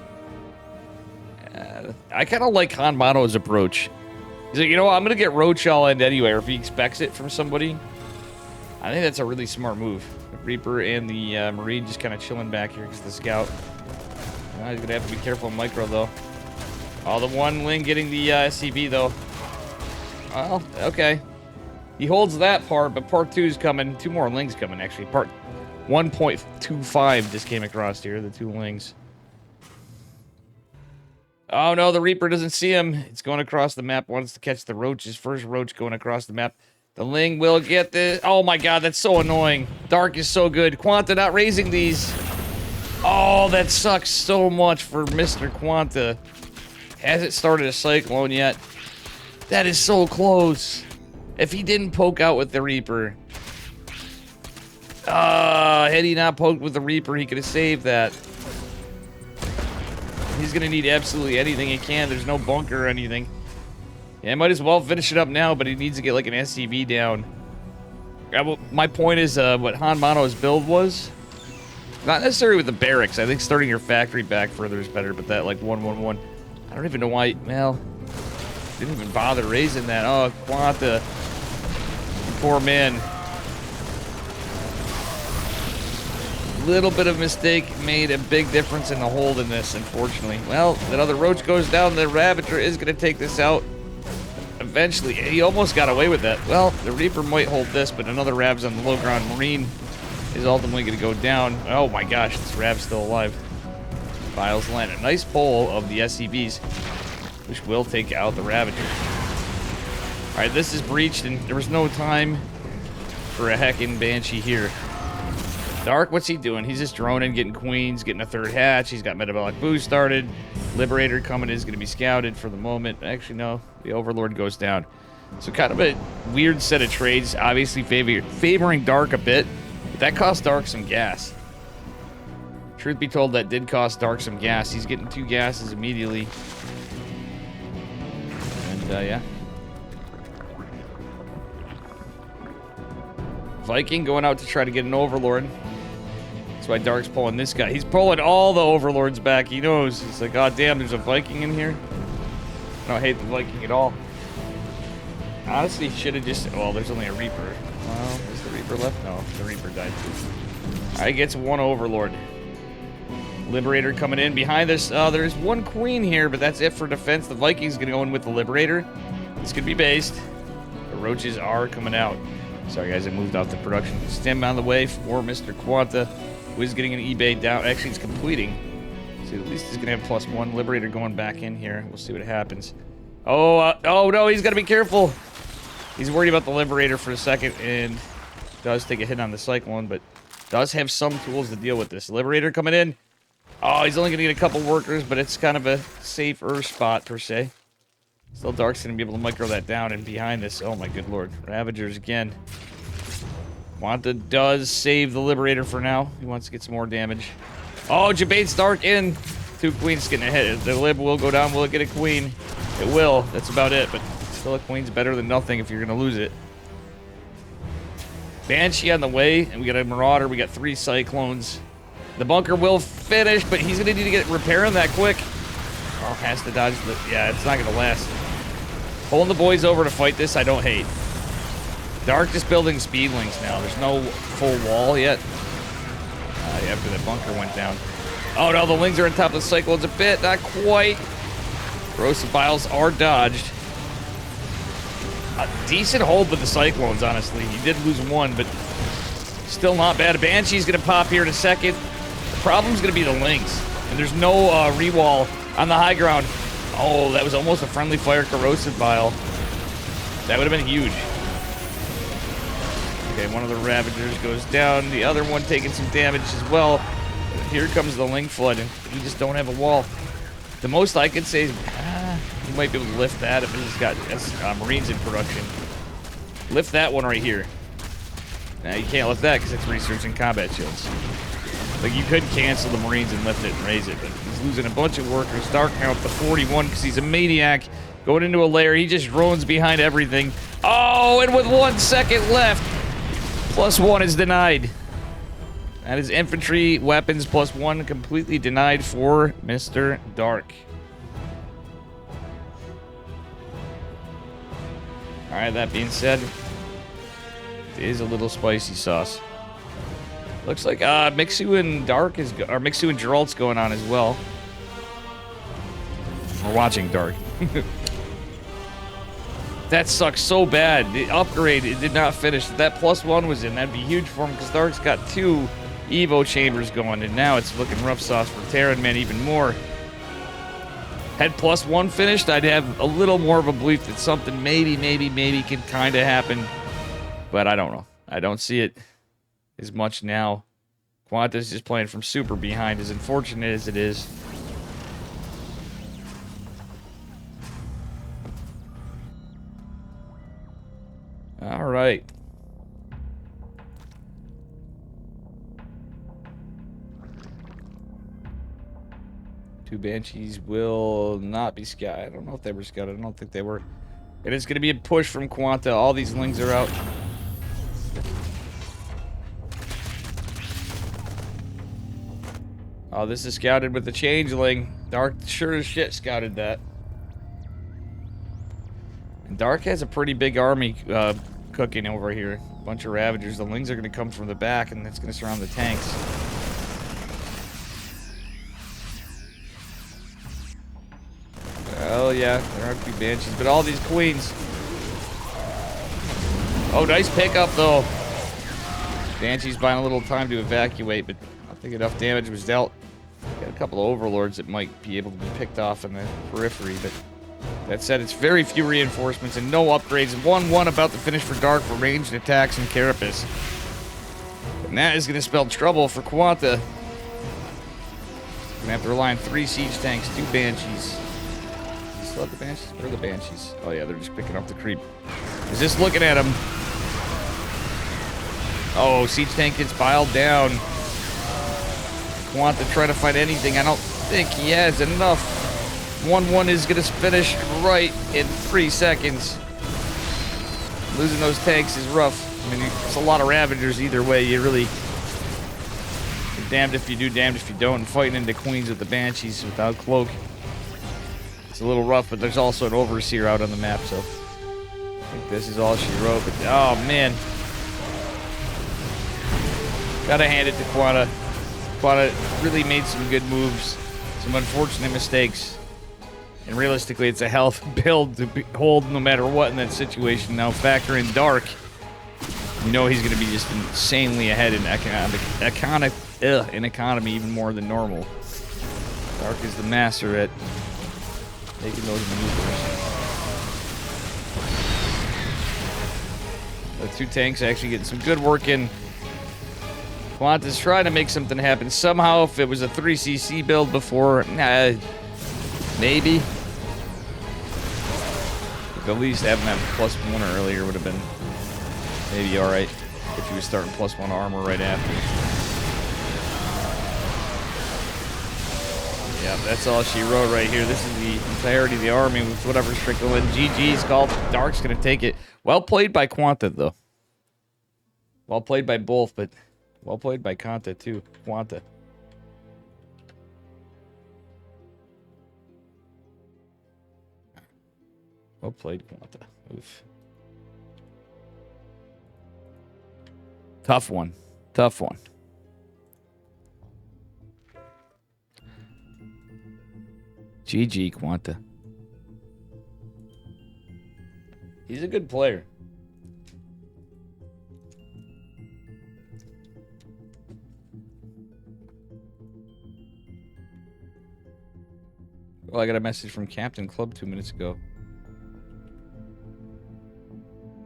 I kind of like Han Mono's approach. He's like, you know what, I'm going to get Roach all end anyway, or if he expects it from somebody. I think that's a really smart move. The Reaper and the Marine just kind of chilling back here because the Scout. He's going to have to be careful in Micro, though. Oh, the one Ling getting the SCV, though. Well, okay. He holds that part, but part 2 is coming. 2 more Lings coming, actually. Part 1.25 just came across here, the 2 Lings. Oh, no, the Reaper doesn't see him. It's going across the map. Wants to catch the Roach. His first Roach going across the map. The Ling will get this. Oh, my God, that's so annoying. Dark is so good. Quanta not raising these. Oh, that sucks so much for Mr. Quanta. Hasn't started a Cyclone yet. That is so close. If he didn't poke out with the Reaper. Had he not poked with the Reaper, he could have saved that. He's going to need absolutely anything he can. There's no bunker or anything. Yeah, might as well finish it up now, but he needs to get like an SCV down. My point is what Han Mono's build was. Not necessarily with the barracks. I think starting your factory back further is better, but that like 1-1-1. I don't even know why. Well, didn't even bother raising that. Oh, Quanta. Poor man. Little bit of mistake made a big difference in the hold in this, unfortunately. Well, that other Roach goes down. The Ravager is going to take this out. Eventually, he almost got away with that. Well, the Reaper might hold this, but another Rav's on the low ground. Marine is ultimately going to go down. Oh my gosh, this Rav's still alive. Files land a nice pull of the SCVs, which will take out the Ravager. All right, this is breached, and there was no time for a heckin' Banshee here. Dark, what's he doing? He's just droning, getting queens, getting a 3rd hatch. He's got metabolic boost started. Liberator coming is going to be scouted for the moment. Actually, no, the Overlord goes down. So kind of a weird set of trades, obviously favoring Dark a bit. But that cost Dark some gas. Truth be told, that did cost Dark some gas. He's getting 2 gases immediately. And, yeah. Viking going out to try to get an Overlord. That's why Dark's pulling this guy. He's pulling all the Overlords back. He knows. He's like, oh, damn, there's a Viking in here. I don't hate the Viking at all. Honestly, should have just... Well, there's only a Reaper. Well, is the Reaper left? No, the Reaper died too. All right, gets 1 Overlord. Liberator coming in behind this. There's 1 Queen here, but that's it for defense. The Viking's going to go in with the Liberator. This could be based. The Roaches are coming out. Sorry, guys, I moved off the production. Stem on the way for Mr. Quanta, who is getting an eBay down. Actually, it's completing. So at least he's going to have +1. Liberator going back in here. We'll see what happens. Oh, oh no, he's got to be careful. He's worried about the Liberator for a second, and does take a hit on the Cyclone, but does have some tools to deal with this. Liberator coming in. Oh, he's only going to get a couple workers, but it's kind of a safer spot, per se. Still, Dark's going to be able to micro that down, and behind this, oh my good lord, Ravagers again. Quanta does save the Liberator for now. He wants to get some more damage. Oh, Jabate's Dark in. 2 Queens getting a hit. The Lib will go down. Will it get a Queen? It will. That's about it, but still a Queen's better than nothing if you're going to lose it. Banshee on the way, and we got a Marauder. We got 3 Cyclones. The bunker will finish, but he's going to need to get repairing that quick. Oh, has to dodge the... Yeah, it's not going to last. Pulling the boys over to fight this, I don't hate. Dark just building speedlings now. There's no full wall yet. After the bunker went down. Oh, no, the Lings are on top of the Cyclones a bit. Not quite. Corrosive Biles are dodged. A decent hold with the Cyclones, honestly. He did lose 1, but still not bad. Banshee's going to pop here in a second. The problem's going to be the Lings. And there's no rewall on the high ground. Oh, that was almost a friendly fire Corrosive Bile. That would have been huge. Okay, one of the Ravagers goes down. The other one taking some damage as well. Here comes the Ling Flood, and we just don't have a wall. The most I could say is, you might be able to lift that if it's got Marines in production. Lift that one right here. Now, you can't lift that because it's research and combat shields. Like, you could cancel the Marines and lift it and raise it, but he's losing a bunch of workers. Dark now up to 41 because he's a maniac. Going into a lair, he just drones behind everything. Oh, and with 1 second left, +1 is denied. That is infantry weapons +1 completely denied for Mr. Dark. Alright, that being said, it is a little spicy sauce. Looks like Mixu and Dark is, or Mixu and Geralt's going on as well. We're watching Dark. That sucks so bad. The upgrade, it did not finish. If that +1 was in, that'd be huge for him because Dark's got 2 Evo chambers going, and now it's looking rough sauce for Terran Man even more. Had +1 finished, I'd have a little more of a belief that something maybe could kind of happen. But I don't know. I don't see it as much now. Quanta's just playing from super behind, as unfortunate as it is. All right. Two Banshees will not be scouted. I don't know if they were scouted. I don't think they were. It is going to be a push from Quanta. All these Lings are out. Oh, this is scouted with the Changeling. Dark sure as shit scouted that. And Dark has a pretty big army cooking over here. A bunch of Ravagers. The Lings are going to come from the back, and it's going to surround the tanks. Oh yeah, there are a few Banshees, but all these Queens. Oh, nice pickup though. Banshees buying a little time to evacuate, but I don't think enough damage was dealt. Got a couple of Overlords that might be able to be picked off in the periphery, but that said, it's very few reinforcements and no upgrades. 1-1 about to finish for Dark for ranged attacks and Carapace. And that is going to spell trouble for Quanta. Gonna have to rely on 3 siege tanks, 2 Banshees. Still have the Banshees? Where are the Banshees? Oh yeah, they're just picking up the creep. Is just looking at him. Oh, siege tank gets biled down. Quanta trying to find anything. I don't think he has enough. 1-1 is going to finish right in 3 seconds. Losing those tanks is rough. I mean, it's a lot of Ravagers either way. You're damned if you do, damned if you don't. And fighting into Queens with the Banshees without cloak. It's a little rough, but there's also an Overseer out on the map, so I think this is all she wrote. But oh man, gotta hand it to Quanta. Quanta really made some good moves, some unfortunate mistakes, and realistically, it's a health build to hold no matter what in that situation. Now factor in Dark, you know he's gonna be just insanely ahead in economy even more than normal. Dark is the master at taking those maneuvers. The 2 tanks actually getting some good work in. Quanta's trying to make something happen somehow. If it was a 3cc build before, maybe. But at least having that +1 earlier would have been maybe alright if he was starting +1 armor right after. Yeah, that's all she wrote right here. This is the entirety of the army with whatever's trickling. GG's called. Dark's going to take it. Well played by Quanta, though. Well played by both, but well played by Quanta too. Quanta. Well played, Quanta. Oof. Tough one. Tough one. GG, Quanta. He's a good player. Well, I got a message from Captain Club 2 minutes ago.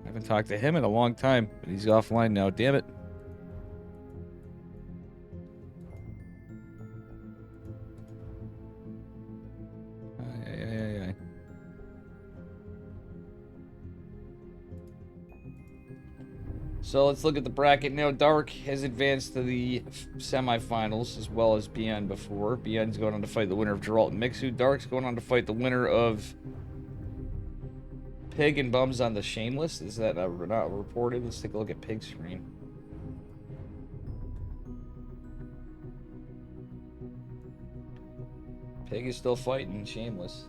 I haven't talked to him in a long time, but he's offline now. Damn it. Ay, ay, ay, ay. So let's look at the bracket now. Dark has advanced to the semifinals as well as Bien before. Bien's going on to fight the winner of Geralt and Mixu. Dark's going on to fight the winner of Pig and Bums on the Shameless. Is that not reported? Let's take a look at Pig's screen. Pig is still fighting Shameless.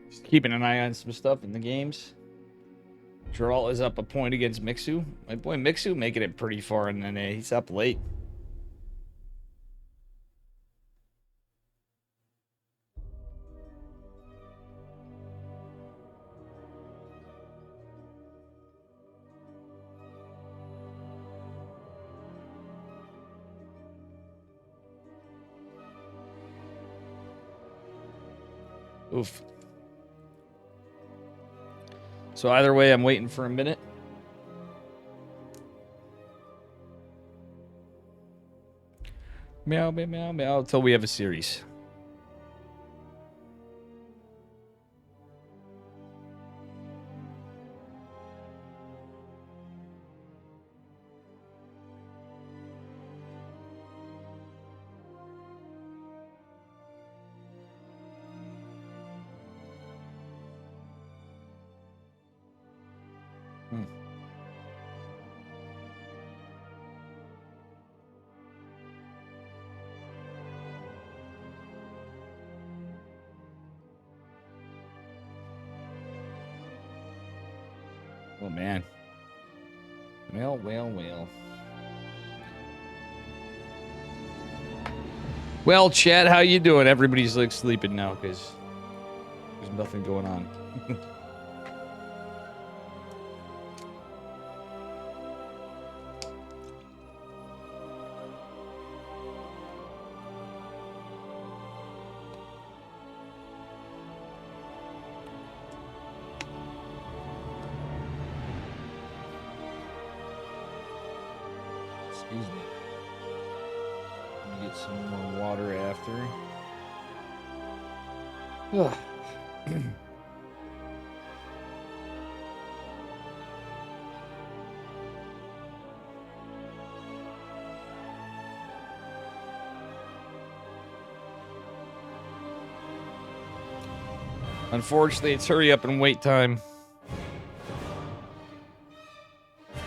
Just keeping an eye on some stuff in the games. Geralt is up a point against Mixu. My boy Mixu making it pretty far in NA. He's up late. Oof. So either way, I'm waiting for a minute. Meow, meow, meow, meow, until we have a series. Oh, man. Well, well, well. Well, Chad, how you doing? Everybody's like sleeping now because there's nothing going on. Excuse me. Let me get some more water after. Ugh. Unfortunately, it's hurry up and wait time.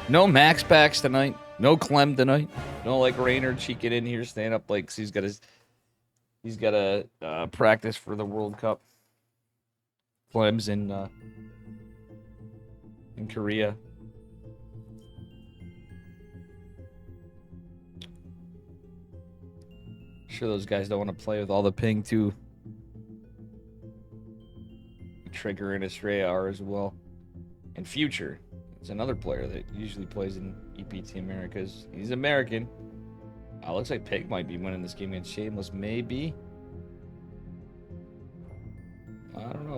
No Max packs tonight. No Clem tonight. No like Raynor cheeking in here, stand up like 'cause he's got a practice for the World Cup. Clem's in Korea. Sure, those guys don't want to play with all the ping too. Trigger and Estrella are as well. And Future is another player that usually plays in EPT Americas. He's American. Looks like Pig might be winning this game against Shameless. Maybe.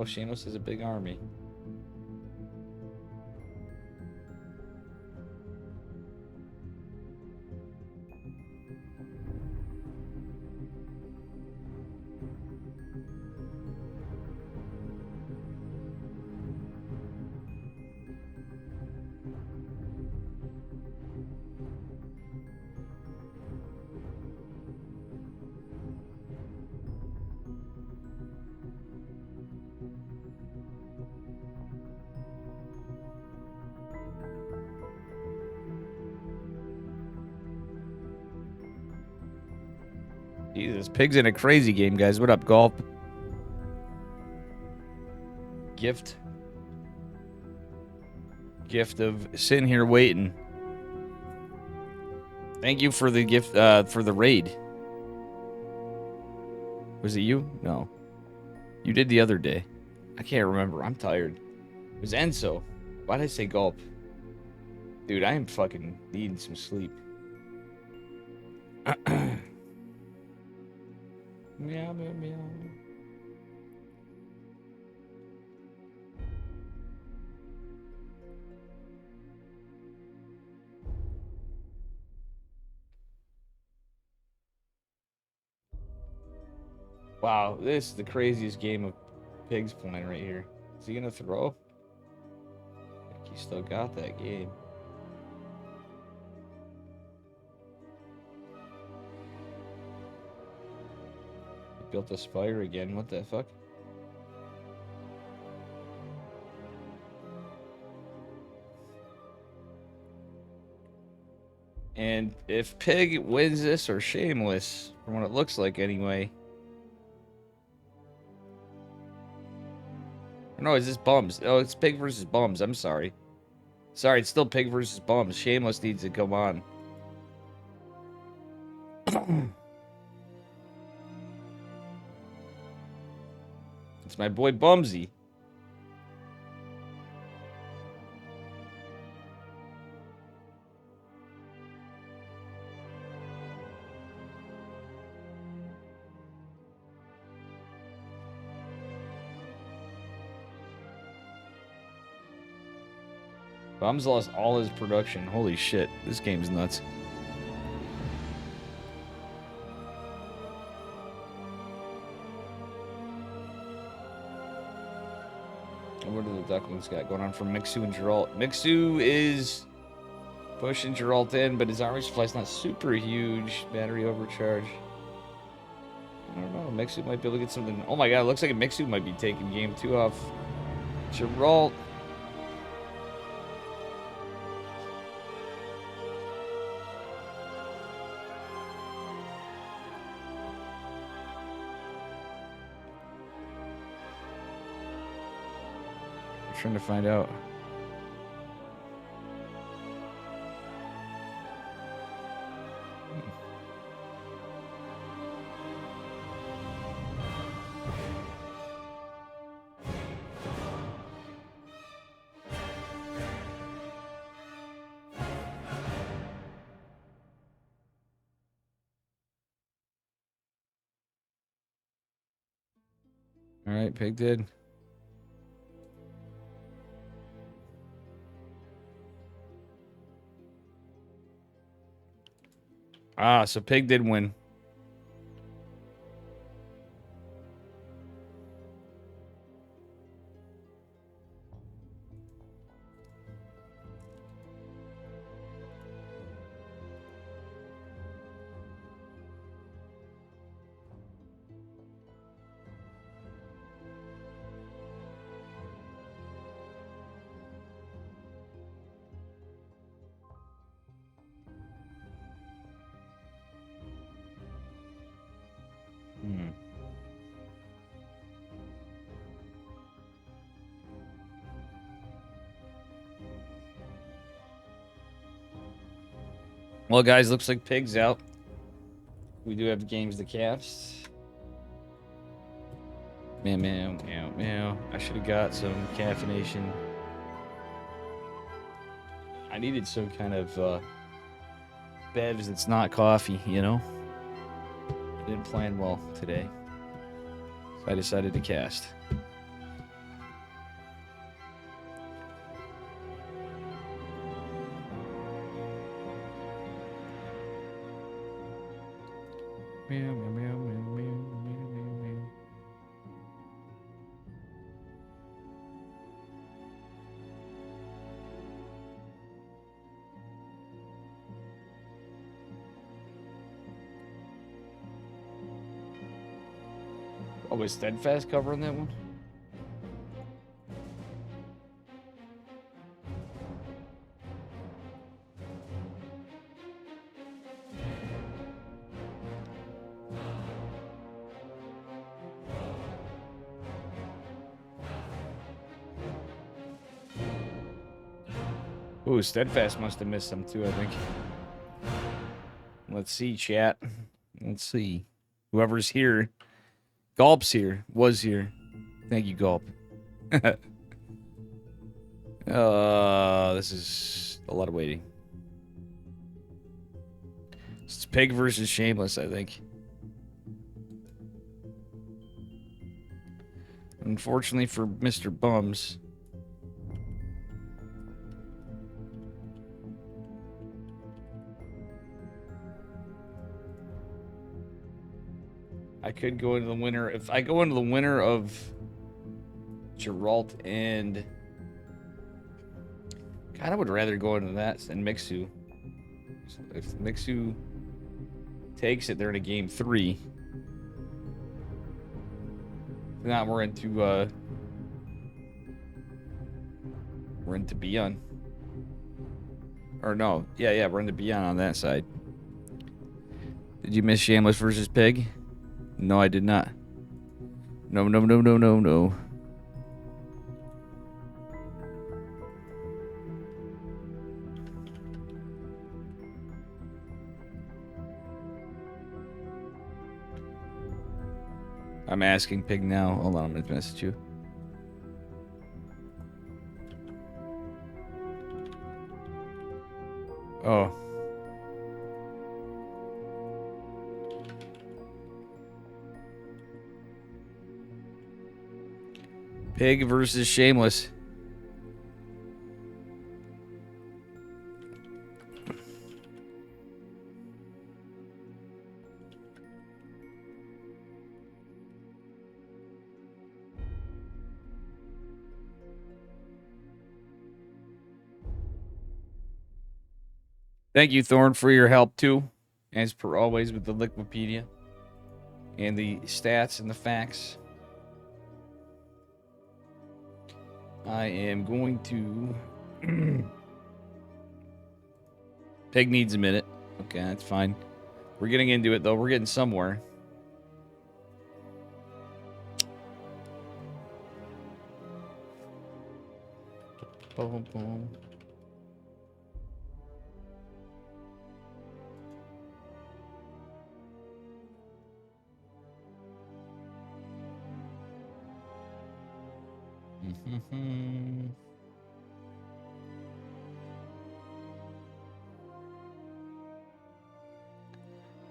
Oh, Shameless is a big army. Jesus, Pig's in a crazy game, guys. What up, Gulp? Gift of sitting here waiting. Thank you for the gift, for the raid. Was it you? No. You did the other day. I can't remember. I'm tired. It was Enzo. Why did I say Gulp? Dude, I am fucking needing some sleep. Meow, meow, meow. Wow, this is the craziest game of Pigs playing right here. Is he gonna throw? I think he still got that game. He built a spire again. What the fuck? And if Pig wins this, or Shameless, from what it looks like anyway. No, is this Bums? Oh, it's Pig versus Bums. I'm sorry. Sorry, it's still Pig versus Bums. Shameless needs to come on. It's my boy Bumsy. Bums lost all his production. Holy shit. This game's nuts. And what do the Ducklings got going on from Mixu and Geralt? Mixu is pushing Geralt in, but his army supply's not super huge. Battery overcharge. I don't know. Mixu might be able to get something. Oh my god, it looks like a Mixu might be taking game 2 off Geralt. Trying to find out. All right, Pig did. Ah, so Pig did win. Well, guys, looks like Pig's out. We do have games to cast. Meow, meow, meow, meow. I should have got some caffeination. I needed some kind of bevs that's not coffee, you know? I didn't plan well today. So I decided to cast. Meow, meow, meow, meow, meow, meow, meow. Oh, was Steadfast covering that one? Ooh, Steadfast must have missed some too, I think. Let's see, chat. Let's see. Whoever's here. Gulp's here. Was here. Thank you, Gulp. This is a lot of waiting. It's Pig versus Shameless, I think. Unfortunately for Mr. Bums. I could go into the winner. If I go into the winner of Geralt and... God, I would rather go into that than Mixu. If Mixu takes it, they're in a game 3. If not, we're into Beyond. Or no, yeah, we're into Beyond on that side. Did you miss Shameless versus Pig? No, I did not. No. I'm asking Pig now. Hold on, I'm gonna message you. Oh. Pig versus Shameless. Thank you, Thorn, for your help, too. As per always with the Liquipedia. And the stats and the facts. I am going to... Pig needs a minute. Okay, that's fine. We're getting into it, though. We're getting somewhere. Boom, boom.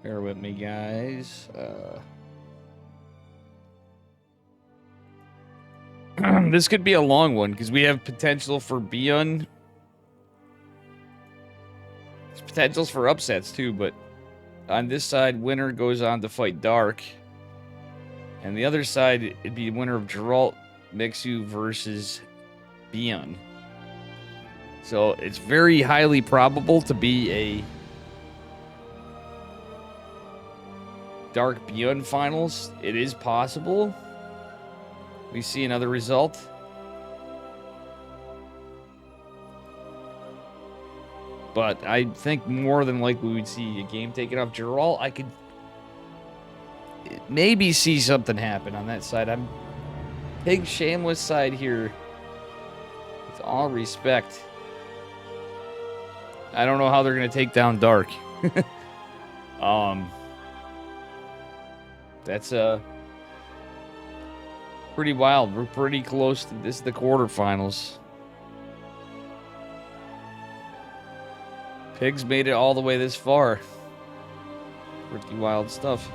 Bear with me, guys. This could be a long one because we have potential for Beyond. There's potentials for upsets too, but on this side, winner goes on to fight Dark. And the other side, it'd be the winner of Geralt Mixu versus Beyond. So it's very highly probable to be a Dark Beyond finals. It is possible. We see another result. But I think more than likely we would see a game taken off Geralt. I could maybe see something happen on that side. I'm Pig Shameless side here. With all respect. I don't know how they're going to take down Dark. That's pretty wild. We're pretty close to this, the quarterfinals. Pigs made it all the way this far. Pretty wild stuff.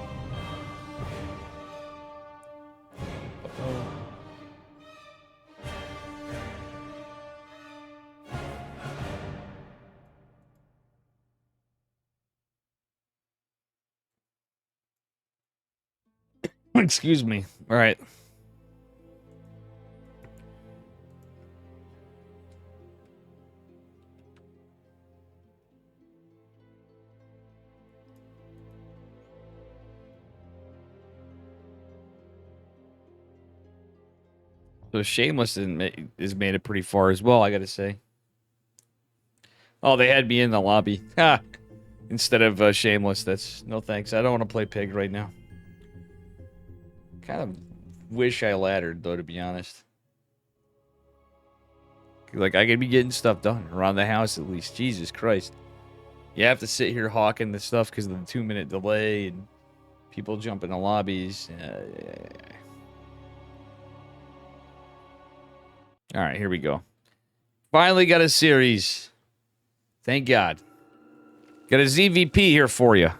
Excuse me. All right. So Shameless has made it pretty far as well, I gotta say. Oh, they had me in the lobby. Ha! Instead of Shameless. That's no thanks. I don't want to play Pig right now. Kind of wish I laddered, though, to be honest. Like, I could be getting stuff done around the house at least. Jesus Christ. You have to sit here hawking the stuff because of the 2-minute delay and people jump in the lobbies. All right, here we go. Finally got a series. Thank God. Got a ZVP here for you.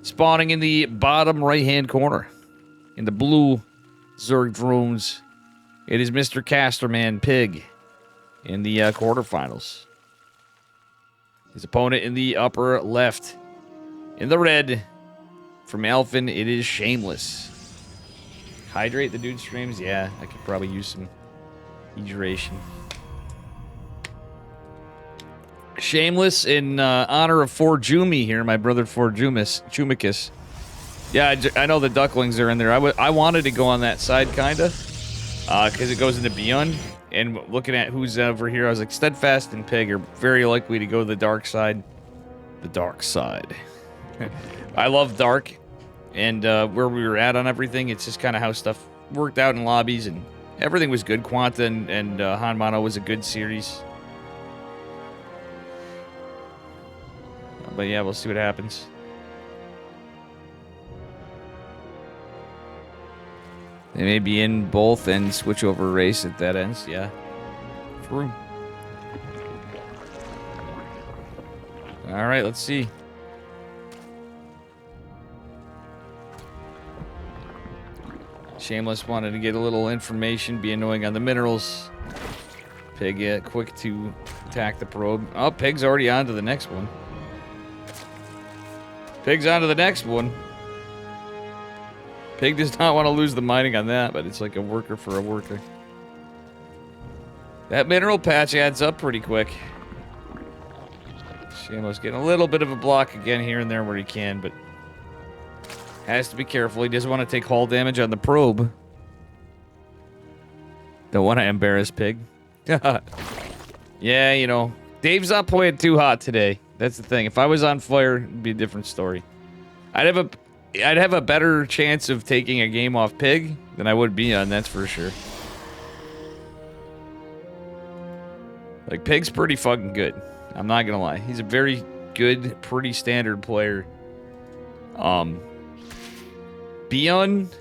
Spawning in the bottom right-hand corner. In the blue Zerg rooms. It is Mr. Casterman Pig in the quarterfinals. His opponent in the upper left. In the red, from Elfin, it is Shameless. Hydrate the dude streams? Yeah, I could probably use some hydration. Shameless in honor of Forjumi here, my brother Jumicus. Yeah, I know the ducklings are in there. I wanted to go on that side, kinda, because it goes into Beyond. And looking at who's over here, I was like, Steadfast and Pig are very likely to go to the dark side. The dark side. I love dark, and where we were at on everything, it's just kind of how stuff worked out in lobbies, and everything was good. Quanta and Hanmano was a good series. But yeah, we'll see what happens. They may be in both and switch over race at that ends. Yeah. True. All right, let's see. Shameless wanted to get a little information, be annoying on the minerals. Pig, quick to attack the probe. Oh, Pig's already on to the next one. Pig's on to the next one. Pig does not want to lose the mining on that, but it's like a worker for a worker. That mineral patch adds up pretty quick. Shameless getting a little bit of a block again here and there where he can, but has to be careful. He doesn't want to take hull damage on the probe. Don't want to embarrass Pig. Yeah, you know, Dave's not playing too hot today. That's the thing. If I was on fire, it'd be a different story. I'd have a better chance of taking a game off Pig than I would Beyond, that's for sure. Like, Pig's pretty fucking good. I'm not gonna lie. He's a very good, pretty standard player. Beyond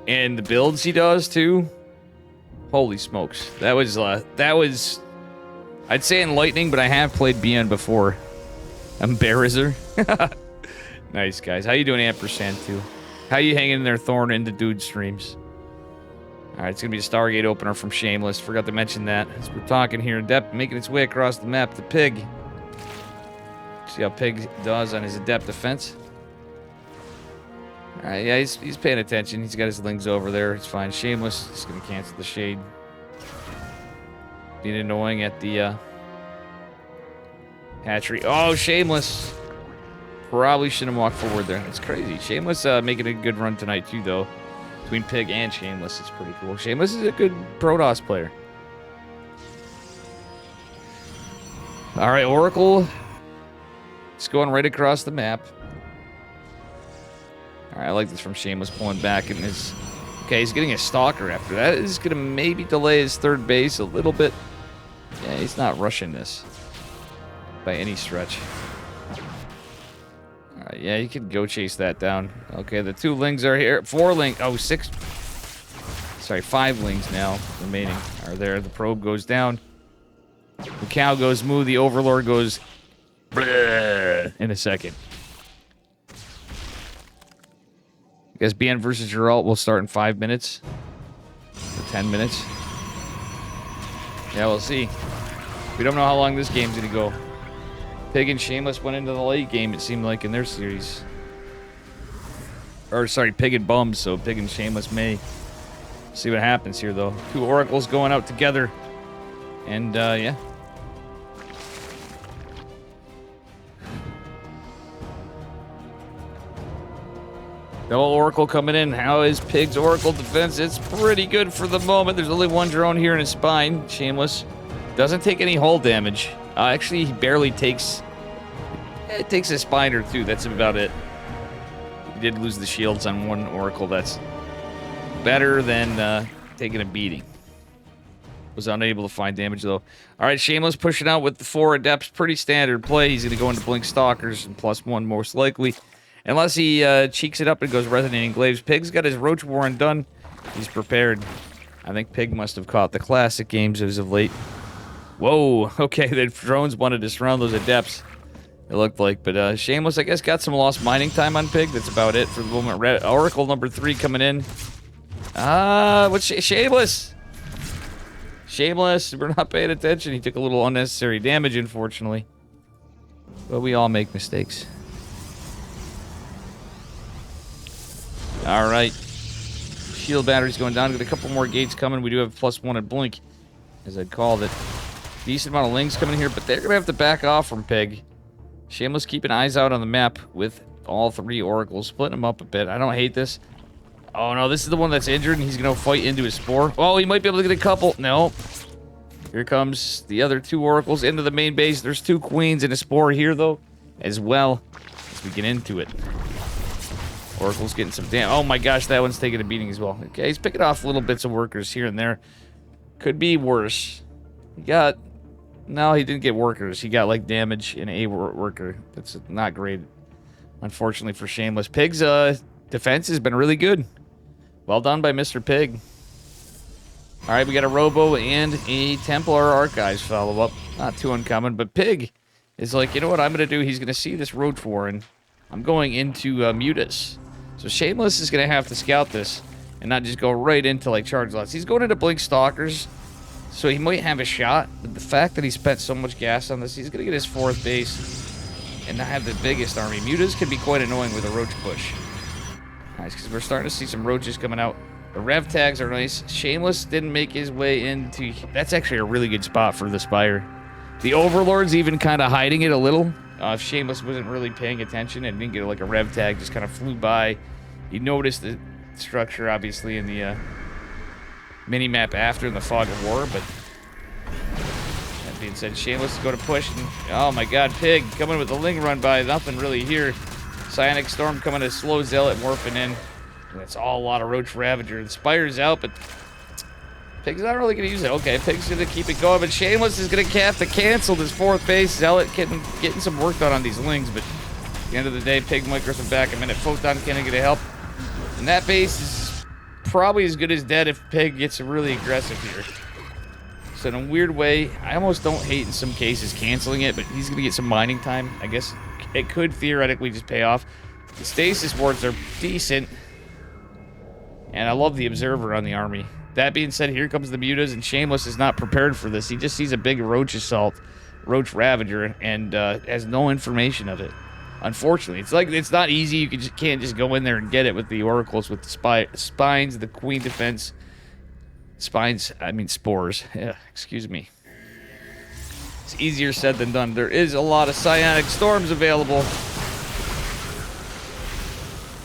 and the builds he does too. Holy smokes. That was I'd say enlightening, but I have played Beyond before. Embarrasser. Nice, guys. How you doing, Ampersand, too? How you hanging in there, Thorn, into dude streams? All right, it's going to be a Stargate opener from Shameless. Forgot to mention that. As we're talking here, Adept making its way across the map to Pig. See how Pig does on his Adept defense. All right, yeah, he's paying attention. He's got his links over there. It's fine. Shameless is going to cancel the shade. Being annoying at the hatchery. Oh, Shameless. Probably shouldn't have walked forward there. That's crazy. Shameless making a good run tonight, too, though. Between Pig and Shameless, it's pretty cool. Shameless is a good Protoss player. All right, Oracle. It's going right across the map. All right, I like this from Shameless pulling back. And his... Okay, he's getting a Stalker after that. Is going to maybe delay his third base a little bit. Yeah, he's not rushing this by any stretch. Yeah, you could go chase that down. Okay, the 2 lings are here. 4 lings. Oh, 6. Sorry, 5 lings now remaining are there. The probe goes down. The cow goes moo. The Overlord goes bleh in a second. I guess BN versus your ult will start in 5 minutes. Or 10 minutes. Yeah, we'll see. We don't know how long this game's going to go. Pig and Shameless went into the late game, it seemed like, in their series. Or, sorry, Pig and Bums, so Pig and Shameless may. See what happens here, though. 2 Oracles going out together. And, yeah. Double Oracle coming in. How is Pig's Oracle defense? It's pretty good for the moment. There's only 1 drone here in his spine. Shameless. Doesn't take any hull damage. Actually, he barely takes... It takes a spine or 2. That's about it. He did lose the shields on 1 Oracle. That's better than taking a beating. Was unable to find damage, though. All right, Shameless pushing out with the 4 Adepts. Pretty standard play. He's going to go into Blink Stalkers and +1 most likely. Unless he cheeks it up and goes Resonating Glaives. Pig's got his Roach Warren done. He's prepared. I think Pig must have caught the classic games as of late. Whoa. Okay, the drones wanted to surround those Adepts. It looked like. But Shameless, I guess, got some lost mining time on Pig. That's about it for the moment. Oracle number 3 coming in. What's Shameless? Shameless. We're not paying attention. He took a little unnecessary damage, unfortunately. But we all make mistakes. All right. Shield batteries going down. Got a couple more gates coming. We do have +1 at Blink, as I'd called it. Decent amount of Lings coming here, but they're going to have to back off from Pig. Shameless keeping eyes out on the map with all 3 Oracles, splitting them up a bit. I don't hate this. Oh, no, this is the one that's injured, and he's going to fight into his Spore. Oh, he might be able to get a couple. No. Here comes the other 2 Oracles into the main base. There's 2 Queens and a Spore here, though, as well, as we get into it. Oracle's getting some damn. Oh, my gosh, that one's taking a beating as well. Okay, he's picking off little bits of workers here and there. Could be worse. He got... No, he didn't get workers. He got, like, damage in a worker. That's not great, unfortunately, for Shameless. Pig's defense has been really good. Well done by Mr. Pig. All right, we got a Robo and a Templar Archives follow-up. Not too uncommon, but Pig is like, you know what I'm going to do? He's going to see this Roach Warren. I'm going into Mutas. So Shameless is going to have to scout this and not just go right into, like, charge lots. He's going into Blink Stalkers. So he might have a shot, but the fact that he spent so much gas on this, he's going to get his 4th base and not have the biggest army. Mutas can be quite annoying with a Roach push. Nice, because we're starting to see some Roaches coming out. The Rev tags are nice. Shameless didn't make his way into... That's actually a really good spot for the Spire. The Overlord's even kind of hiding it a little. If Shameless wasn't really paying attention and didn't get like a Rev tag, just kind of flew by. He noticed the structure, obviously, in the... mini-map after in the Fog of War, but that being said, Shameless is going to push, and oh my god, Pig coming with the Ling run by, nothing really here. Psionic Storm coming to slow Zealot morphing in. That's all a lot of Roach Ravager. The Spire's out, but Pig's not really going to use it. Okay, Pig's going to keep it going, but Shameless is going to have to cancel this 4th base. Zealot getting some work done on these Lings, but at the end of the day, Pig might some back a minute. Photon can't get a help, and that base is probably as good as dead if Pig gets really aggressive here. So in a weird way, I almost don't hate in some cases canceling it, but he's going to get some mining time. I guess it could theoretically just pay off. The stasis wards are decent, and I love the Observer on the army. That being said, here comes the Mutas, and Shameless is not prepared for this. He just sees a big Roach Assault, Roach Ravager, and has no information of it. Unfortunately, it's like it's not easy. You can't just go in there and get it with the Oracles, with the spines, the Queen defense, spines. I mean spores. Yeah, excuse me. It's easier said than done. There is a lot of Psionic Storms available.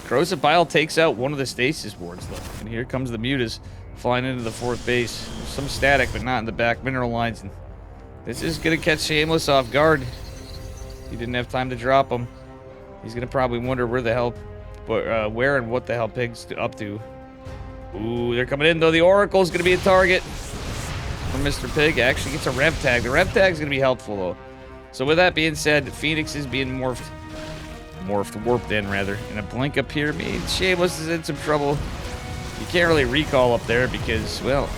Corrosive Bile takes out one of the stasis wards, though, and here comes the Mutas flying into the 4th base. There's some static, but not in the back mineral lines. And this is gonna catch Shameless off guard. He didn't have time to drop him. He's gonna probably wonder where the hell, where and what the hell Pig's up to. Ooh, they're coming in though. The Oracle's gonna be a target for Mr. Pig. Actually gets a Rev tag. The Rev tag's gonna be helpful though. So with that being said, Phoenix is being warped in rather. And a Blink up here means Shameless is in some trouble. You can't really recall up there because, well,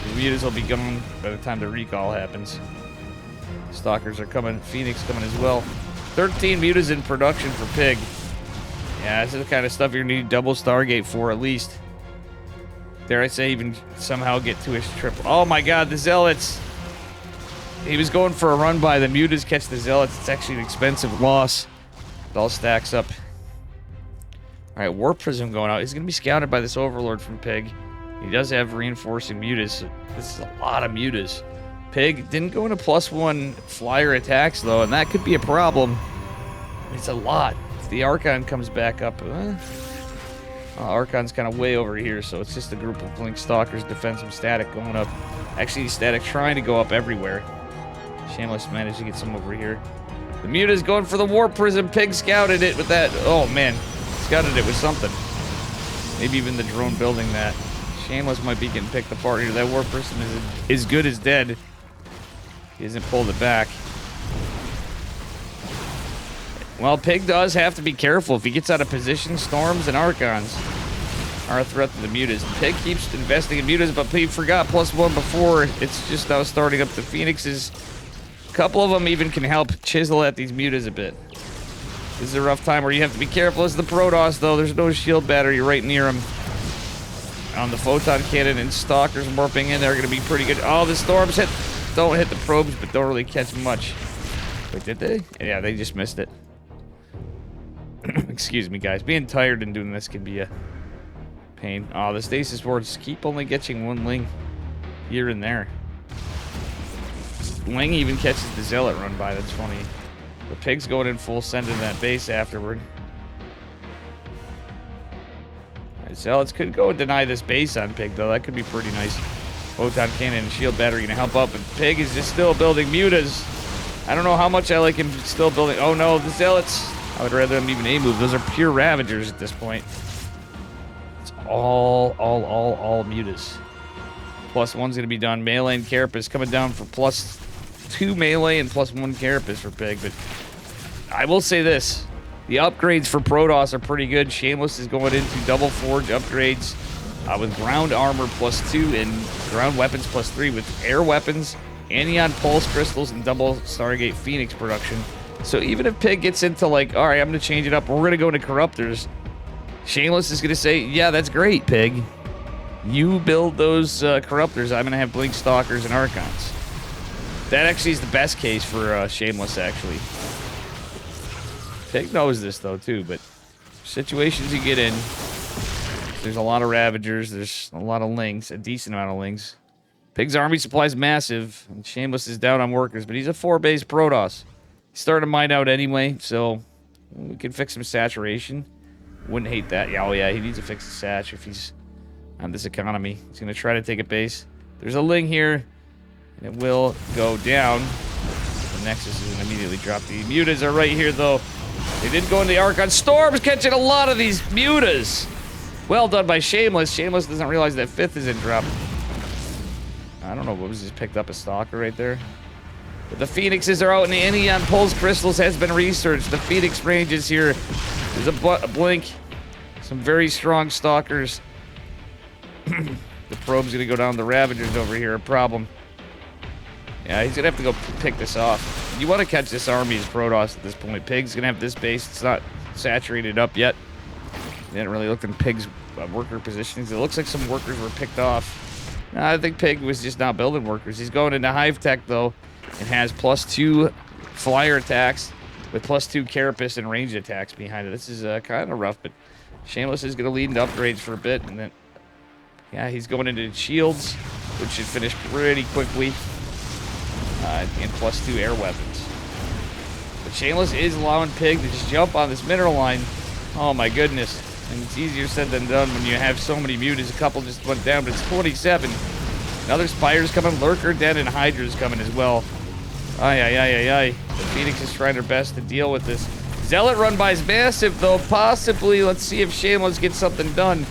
the Mutas will be gone by the time the recall happens. Stalkers are coming. Phoenix coming as well. 13 Mutas in production for Pig. Yeah, this is the kind of stuff you're going to need double Stargate for at least. Dare I say even somehow get to his triple. Oh my god, the Zealots. He was going for a run by. The Mutas catch the Zealots. It's actually an expensive loss. It all stacks up. All right, Warp Prism going out. He's going to be scouted by this Overlord from Pig. He does have reinforcing mutas. So this is a lot of mutas. Pig didn't go into +1 flyer attacks, though, and that could be a problem. It's a lot. If the Archon comes back up... Archon's kind of way over here, so it's just a group of Blink Stalkers, defensive static going up. Actually, static trying to go up everywhere. Shameless managed to get some over here. The Muta's going for the Warp Prism. Pig scouted it with that. Oh, man. Scouted it with something. Maybe even the drone building that. Shameless might be getting picked apart here. That Warp Prism is as good as dead. He hasn't pulled it back. Well, Pig does have to be careful. If he gets out of position, Storms and Archons are a threat to the Mutas. Pig keeps investing in Mutas, but Pig forgot +1 before. It's just now starting up the Phoenixes. A couple of them even can help chisel at these Mutas a bit. This is a rough time where you have to be careful. It's the Protoss, though. There's no shield battery right near him. On the Photon Cannon and Stalkers morphing in, they're going to be pretty good. Oh, the Storms don't hit the probes, but don't really catch much. Wait, did they? Yeah, they just missed it. Excuse me, guys. Being tired and doing this can be a pain. Oh, the stasis wards keep only catching one Ling here and there. Ling even catches the Zealot run by. That's funny. The Pig's going in full send in that base afterward. Right, Zealots could go and deny this base on Pig, though. That could be pretty nice. Photon Cannon and Shield Battery going to help up, but Pig is just still building Mutas. I don't know how much I like him still building. Oh, no, the Zealots... I would rather them even A-move. Those are pure Ravagers at this point. It's all Mutas. +1's going to be done. Melee and Carapace coming down for +2 Melee and +1 Carapace for Pig. But I will say this. The upgrades for Protoss are pretty good. Shameless is going into double Forge upgrades with ground armor +2 and ground weapons +3 with air weapons, Anion Pulse Crystals, and double Stargate Phoenix production. So even if Pig gets into like, all right, I'm going to change it up. We're going to go into Corruptors. Shameless is going to say, yeah, that's great, Pig. You build those Corruptors. I'm going to have Blink Stalkers and Archons. That actually is the best case for Shameless, actually. Pig knows this, though, too. But situations you get in, there's a lot of Ravagers. There's a lot of Lings, a decent amount of Lings. Pig's army supply is massive. And Shameless is down on workers, but he's a 4-base Protoss. He's starting to mine out anyway, so we can fix some saturation. Wouldn't hate that. Yeah, oh yeah, he needs to fix the sat if he's on this economy. He's going to try to take a base. There's a Ling here, and it will go down. The Nexus is going to immediately drop. The Mutas are right here, though. They did go in the Archon. Storm's catching a lot of these Mutas. Well done by Shameless. Shameless doesn't realize that 5th is in drop. I don't know, what was just picked up a Stalker right there? But the Phoenixes are out, and the Anion Pulse Crystals has been researched. The Phoenix ranges here. There's a Blink. Some very strong Stalkers. The Probe's going to go down. The Ravagers over here, a problem. Yeah, he's going to have to go pick this off. You want to catch this army as Protoss at this point. Pig's going to have this base. It's not saturated up yet. They didn't really look in Pig's worker positions. It looks like some workers were picked off. I think Pig was just not building workers. He's going into Hive Tech, though. It has +2 flyer attacks with +2 Carapace and ranged attacks behind it. This is kind of rough, but Shameless is going to lead into upgrades for a bit. And then, yeah, he's going into shields, which should finish pretty quickly. And +2 air weapons. But Shameless is allowing Pig to just jump on this mineral line. Oh, my goodness. And it's easier said than done when you have so many Mutas. A couple just went down, but it's 27. Another Spire's coming. Lurker dead, and Hydra's coming as well. The Phoenix is trying their best to deal with this. Zealot run by is massive, though. Possibly, let's see if Shameless gets something done.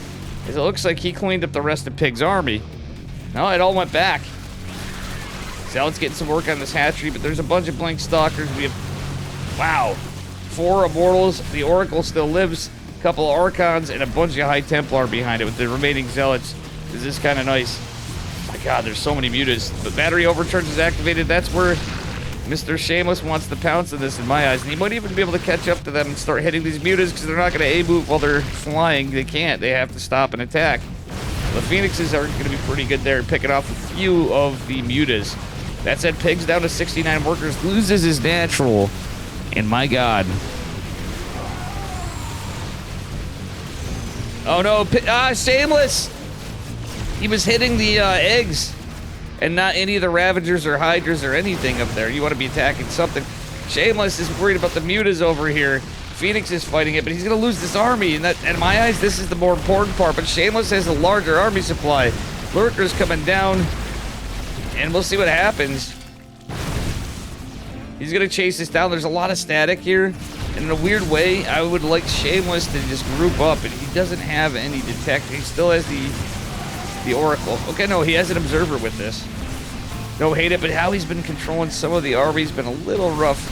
As it looks like he cleaned up the rest of Pig's army. No, it all went back. Zealot's getting some work on this hatchery, but there's a bunch of Blink Stalkers. We have, wow, 4 Immortals. The Oracle still lives. A couple of Archons, and a bunch of High Templar behind it with the remaining Zealots. This is kind of nice. My God, there's so many Mutas. The battery overcharge is activated. That's where Mr. Shameless wants to pounce on this in my eyes. And he might even be able to catch up to them and start hitting these Mutas because they're not going to A-move while they're flying. They can't. They have to stop and attack. The Phoenixes are going to be pretty good there, picking off a few of the Mutas. That said, Pig's down to 69 workers, loses his natural. And my God. Oh no, Shameless! He was hitting the eggs and not any of the Ravagers or Hydras or anything up there. You want to be attacking something. Shameless is worried about the Mutas over here. Phoenix is fighting it, but he's going to lose this army. And that, in my eyes, this is the more important part. But Shameless has a larger army supply. Lurkers coming down, and we'll see what happens. He's going to chase this down. There's a lot of static here. And in a weird way, I would like Shameless to just group up, and he doesn't have any detect. He still has the Oracle. Okay, no, he has an Observer with this. Don't hate it, but how he's been controlling some of the armies been a little rough.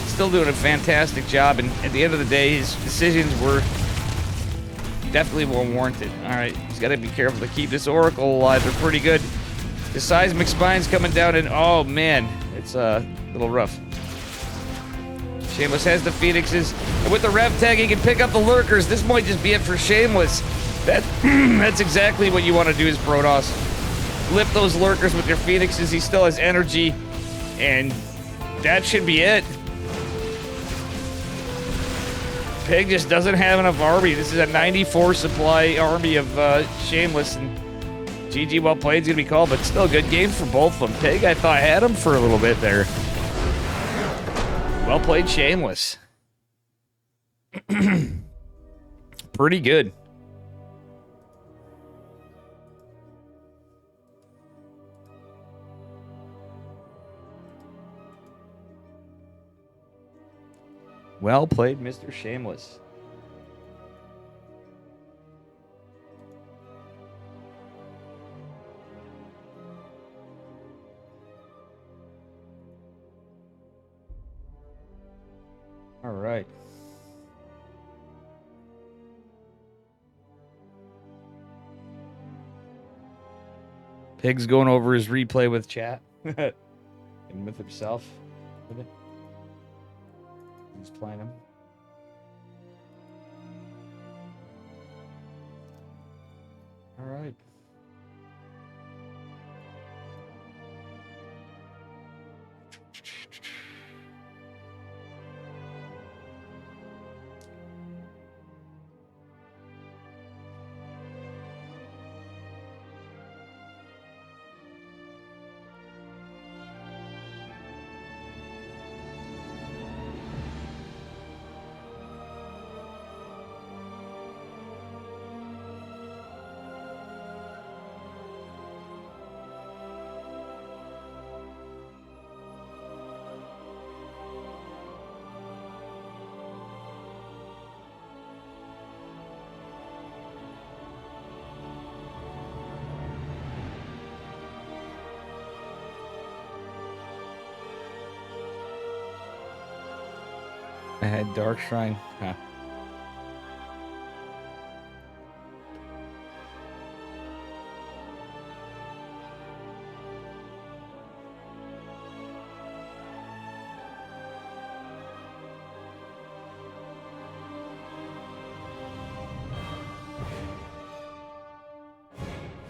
Still doing a fantastic job, and at the end of the day, his decisions were definitely well warranted. All right, he's got to be careful to keep this Oracle alive. They're pretty good. The Seismic Spine's coming down, and oh man, it's a little rough. Shameless has the Phoenixes, and with the Rev Tag, he can pick up the Lurkers. This might just be it for Shameless. That's exactly what you want to do as Protoss. Lift those Lurkers with your Phoenixes. He still has energy, and that should be it. Pig just doesn't have enough army. This is a 94 supply army of Shameless, and GG, well played is going to be called, but still a good game for both of them. Pig, I thought, had him for a little bit there. Well played, Shameless. Pretty good. Well played, Mr. Shameless. All right. Pig's going over his replay with chat and with himself. He's playing him. All right. I had Dark Shrine. Huh.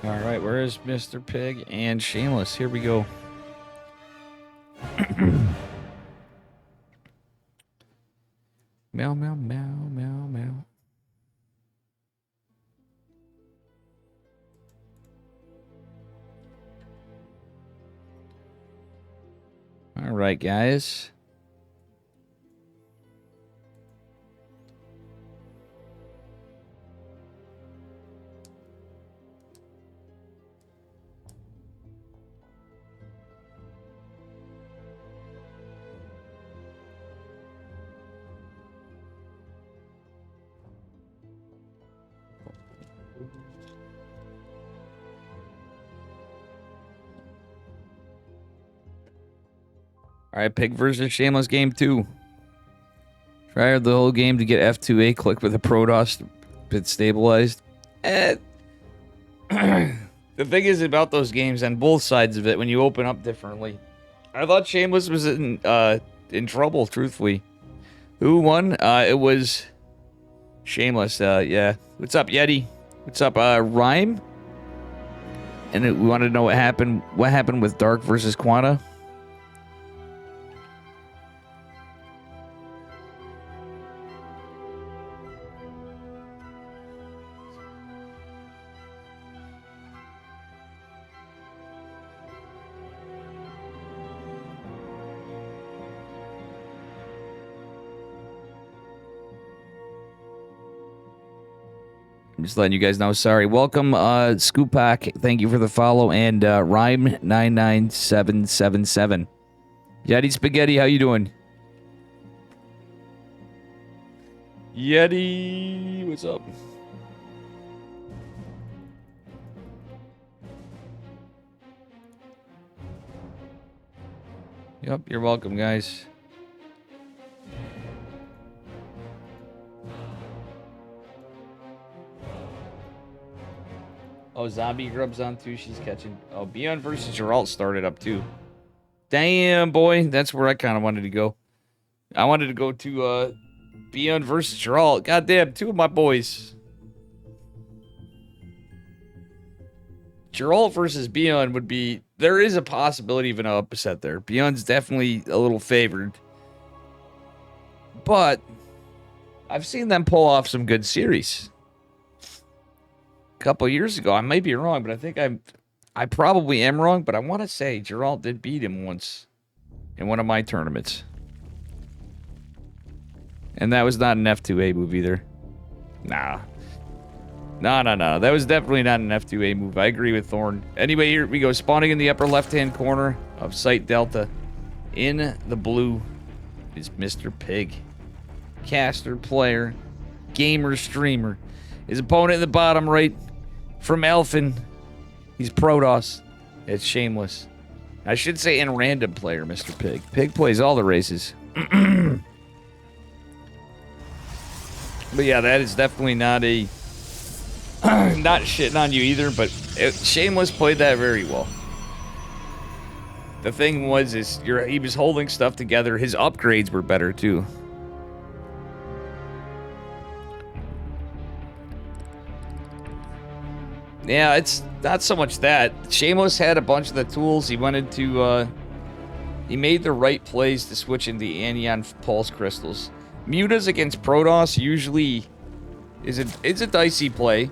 All right, where is Mr. Pig and Shameless? Here we go. Meow, meow, meow, meow, meow. All right, guys. All right, Pig versus Shameless game 2. Try the whole game to get F2A click with a Protoss bit stabilized. The thing is about those games on both sides of it, when you open up differently, I thought Shameless was in trouble, truthfully. Who won? It was Shameless. Yeah. What's up, Yeti? What's up, Rhyme? And we want to know what happened. What happened with Dark versus Quanta? I'm just letting you guys know. Sorry. Welcome, Scoop Pack. Thank you for the follow. And Rhyme99777. Yeti Spaghetti, how you doing? Yeti, what's up? Yep, you're welcome, guys. Oh, Zombie Grub's on too. She's catching. Oh, Beyond versus Geralt started up too. Damn, boy. That's where I kind of wanted to go. I wanted to go to Beyond versus Geralt. Goddamn, two of my boys. Geralt versus Beyond would be... There is a possibility of an upset there. Beyond's definitely a little favored. But I've seen them pull off some good series. A couple years ago, I may be wrong, but I think I probably am wrong, but I want to say Geralt did beat him once in one of my tournaments. And that was not an F2A move either. Nah. No. That was definitely not an F2A move. I agree with Thorn. Anyway, here we go. Spawning in the upper left-hand corner of Site Delta. In the blue is Mr. Pig. Caster, player, gamer, streamer. His opponent in the bottom right from Elfin. He's Protoss. It's Shameless. I should say in random player, Mr. Pig. Pig plays all the races. But yeah, that is definitely not a... not shitting on you either, but Shameless played that very well. The thing was, he was holding stuff together. His upgrades were better too. Yeah, it's not so much that. Shameless had a bunch of the tools. He wanted to, he made the right plays to switch into the Anion Pulse Crystals. Mutas against Protoss usually is a dicey play.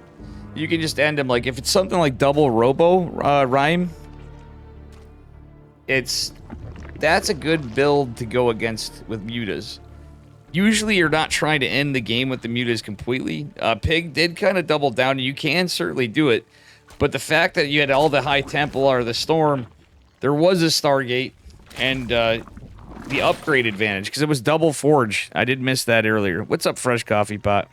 You can just end him, like, if it's something like double Robo Rhyme, that's a good build to go against with Mutas. Usually you're not trying to end the game with the Mutas completely. Pig did kind of double down, and you can certainly do it. But the fact that you had all the High Templar, the Storm, there was a Stargate, and the upgrade advantage, because it was double Forge. I did miss that earlier. What's up, Fresh Coffee Pot?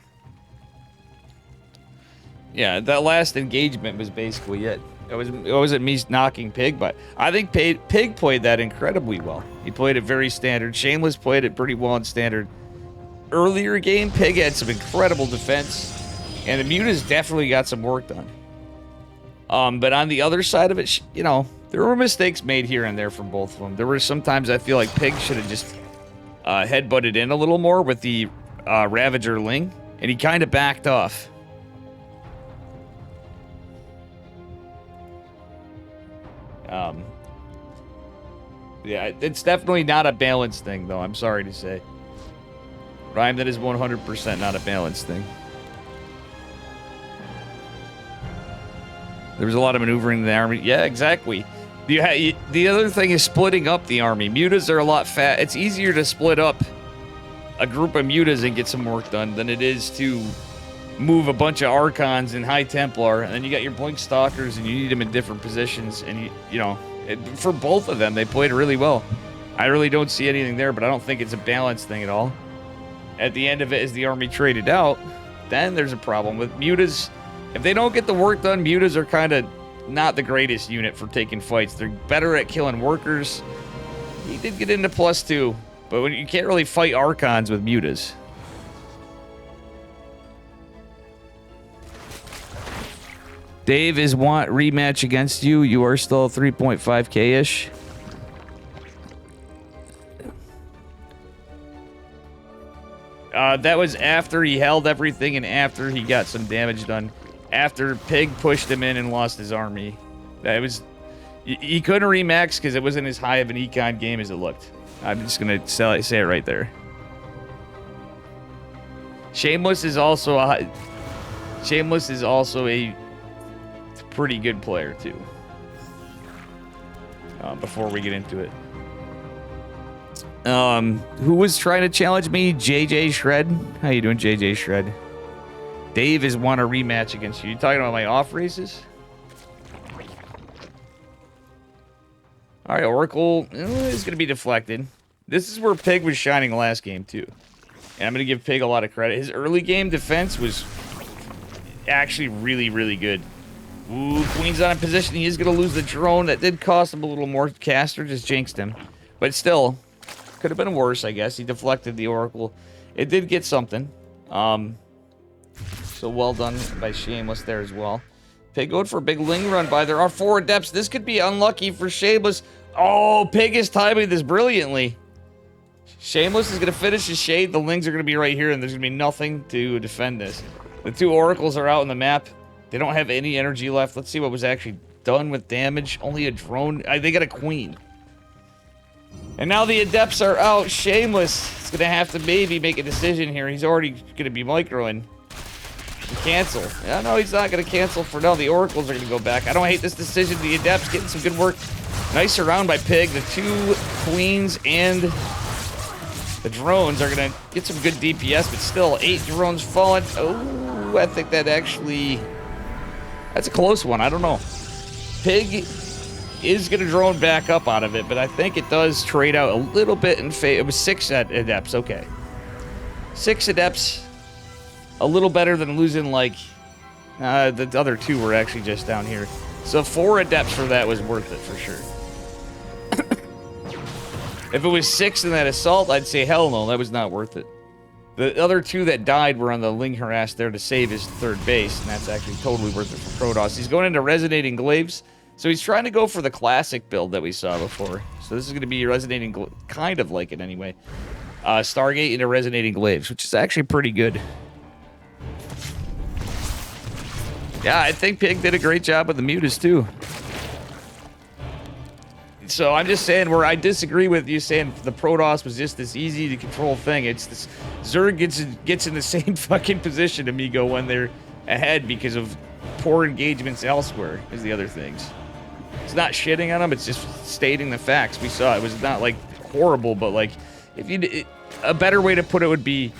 Yeah, that last engagement was basically it. It wasn't me knocking Pig, but I think Pig played that incredibly well. He played it very standard. Shameless played it pretty well in standard. Earlier game, Pig had some incredible defense, and the Mutas definitely got some work done. But on the other side of it, you know, there were mistakes made here and there from both of them. There were sometimes I feel like Pig should have just headbutted in a little more with the Ravager Ling, and he kind of backed off. Yeah, it's definitely not a balanced thing, though. I'm sorry to say. Rhyme, that is 100% not a balanced thing. There was a lot of maneuvering in the army. Yeah, exactly. The other thing is splitting up the army. Mutas are a lot fat. It's easier to split up a group of Mutas and get some work done than it is to move a bunch of Archons and High Templar, and then you got your Blink Stalkers, and you need them in different positions, and you know, for both of them, they played really well. I really don't see anything there, but I don't think it's a balanced thing at all. At the end of it, as the army traded out, then there's a problem with Mutas. If they don't get the work done, Mutas are kind of not the greatest unit for taking fights. They're better at killing workers. He did get into +2, but you can't really fight Archons with Mutas. Dave is want rematch against you. You are still 3.5k-ish. That was after he held everything and after he got some damage done. After Pig pushed him in and lost his army. That was... He couldn't remax because it wasn't as high of an econ game as it looked. I'm just going to say it right there. Shameless is also a pretty good player too. Before we get into it, who was trying to challenge me? JJ Shred. How you doing, JJ Shred? Dave is want a rematch against you. You talking about my off races? All right, Oracle is going to be deflected. This is where Pig was shining last game, too. And I'm going to give Pig a lot of credit. His early game defense was actually really, really good. Ooh, Queen's not in position. He is going to lose the drone. That did cost him a little more. Caster just jinxed him. But still, could have been worse, I guess. He deflected the Oracle. It did get something. So well done by Shameless there as well. Pig going for a big Ling run by. There are 4 Adepts. This could be unlucky for Shameless. Oh, Pig is timing this brilliantly. Shameless is going to finish his shade. The Lings are going to be right here, and there's going to be nothing to defend this. The 2 Oracles are out on the map. They don't have any energy left. Let's see what was actually done with damage. Only a drone. They got a Queen. And now the Adepts are out. Shameless is going to have to maybe make a decision here. He's already going to be microing. Cancel. Yeah, no, he's not going to cancel for now. The Oracles are going to go back. I don't hate this decision. The Adepts getting some good work. Nice round by Pig. The 2 Queens and the drones are going to get some good DPS, but still, 8 drones falling. Oh, I think that actually... That's a close one. I don't know. Pig is going to drone back up out of it, but I think it does trade out a little bit in favor. It was 6 Adepts. Okay. 6 Adepts. A little better than losing, like, the other 2 were actually just down here. So 4 Adepts for that was worth it, for sure. If it was 6 in that assault, I'd say hell no, that was not worth it. The other 2 that died were on the Ling harass there to save his 3rd base, and that's actually totally worth it for Protoss. He's going into Resonating Glaives, so he's trying to go for the classic build that we saw before. So this is going to be Resonating, kind of like it anyway. Stargate into Resonating Glaives, which is actually pretty good. Yeah, I think Pig did a great job with the Mutas, too. So I'm just saying, where I disagree with you saying the Protoss was just this easy to control thing. It's this Zerg gets in the same fucking position, Amigo, when they're ahead because of poor engagements elsewhere, is the other things. It's not shitting on them, it's just stating the facts. We saw it was not, like, horrible, but, like, if you... a better way to put it would be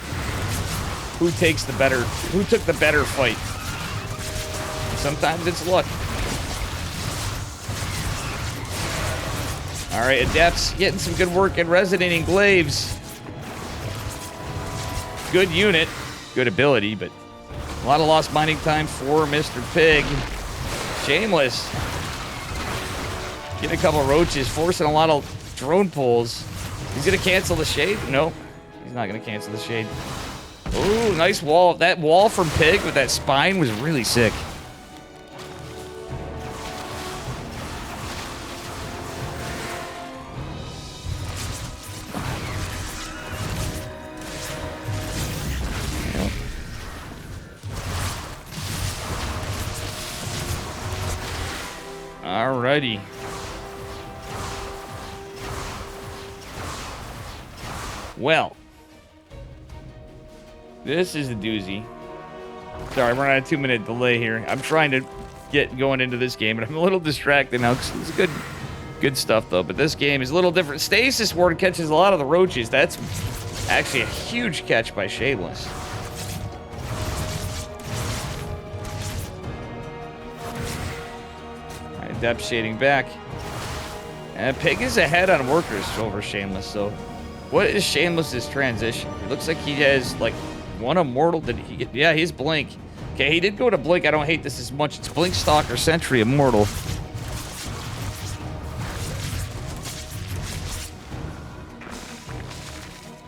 who took the better fight. Sometimes it's luck. All right, Adepts getting some good work in Resonating Glaives. Good unit, good ability, but a lot of lost mining time for Mr. Pig. Shameless. Getting a couple roaches, forcing a lot of drone pulls. He's gonna cancel the shade? No, he's not gonna cancel the shade. Ooh, nice wall. That wall from Pig with that spine was really sick. Alrighty. Well, this is a doozy. Sorry, we're on a 2-minute delay here. I'm trying to get going into this game, and I'm a little distracted now. It's good stuff, though. But this game is a little different. Stasis Ward catches a lot of the roaches. That's actually a huge catch by Shameless. Depth shading back. And Pig is ahead on workers over Shameless, so what is Shameless's transition? It looks like he has like one immortal. Did he get? Yeah, he's Blink. Okay, he did go to Blink. I don't hate this as much. It's Blink, Stalker, Sentry, Immortal.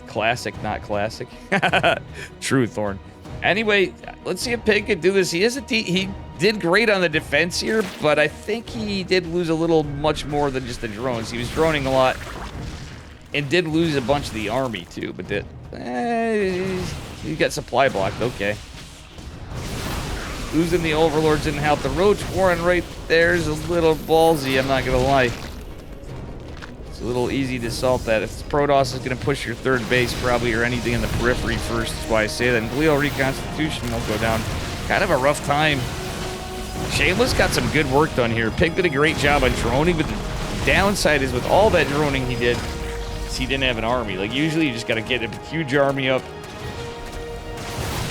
Classic, not classic. True, Thorn. Anyway, let's see if Pig can do this. He did great on the defense here, but I think he did lose a little much more than just the drones. He was droning a lot and did lose a bunch of the army too, but he got supply blocked. Okay. Losing the Overlords didn't help. The Roach Warren right there is a little ballsy, I'm not gonna lie. It's a little easy to assault that. If Protoss is gonna push your 3rd base probably, or anything in the periphery first, that's why I say that. And Glial Reconstitution will go down. Kind of a rough time. Shameless got some good work done here. Pig did a great job on droning, but the downside is with all that droning he did, he didn't have an army. Like, usually you just gotta get a huge army up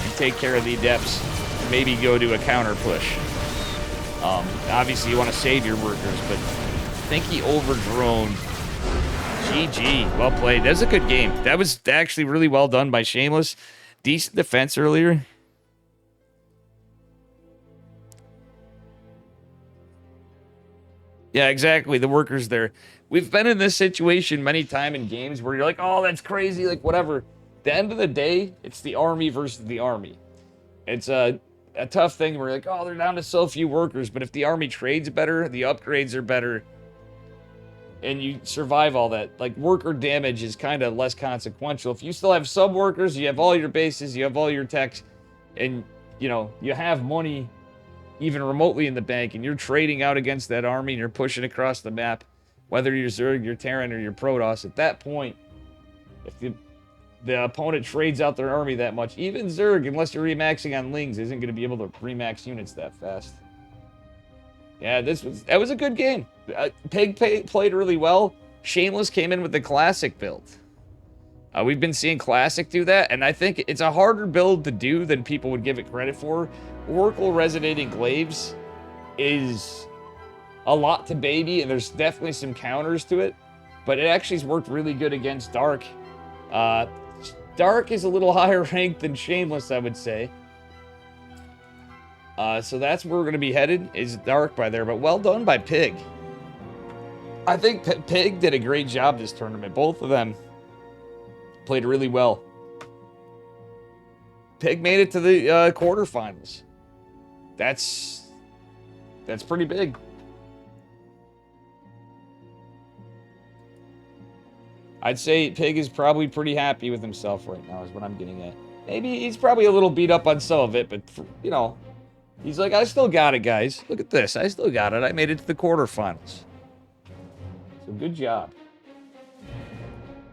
and take care of the Adepts. maybe go to a counter push. Obviously, you want to save your workers, but I think he overdroned. GG. Well played. That was a good game. That was actually really well done by Shameless. Decent defense earlier. Yeah, exactly. The workers there. We've been in this situation many times in games where you're like, oh, that's crazy, like whatever. At the end of the day, it's the army versus the army. It's a tough thing where you're like, oh, they're down to so few workers, but if the army trades better, the upgrades are better, and you survive all that, like worker damage is kind of less consequential. If you still have some workers, you have all your bases, you have all your techs, and you know, you have money even remotely in the bank, and you're trading out against that army and you're pushing across the map, whether you're Zerg, you're Terran, or you're Protoss, at that point, if the opponent trades out their army that much, even Zerg, unless you're remaxing on Lings, isn't going to be able to remax units that fast. Yeah, that was a good game. Pig played really well. Shameless came in with the Classic build. We've been seeing Classic do that, and I think it's a harder build to do than people would give it credit for. Oracle Resonating Glaives is a lot to baby, and there's definitely some counters to it, but it actually has worked really good against Dark. Dark is a little higher ranked than Shameless, I would say. So that's where we're going to be headed, is Dark by there, but well done by Pig. I think Pig did a great job this tournament. Both of them played really well. Pig made it to the quarterfinals. That's pretty big. I'd say Pig is probably pretty happy with himself right now, is what I'm getting at. Maybe he's probably a little beat up on some of it, but, you know, he's like, I still got it, guys. Look at this. I still got it. I made it to the quarterfinals. So good job.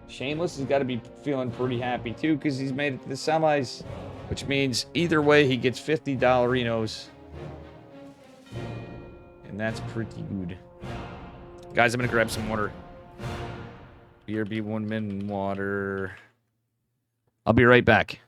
Shameless has got to be feeling pretty happy, too, because he's made it to the semis, which means either way, he gets $50 Enos. And that's pretty good. Guys, I'm going to grab some water. BRB 1 min water. I'll be right back.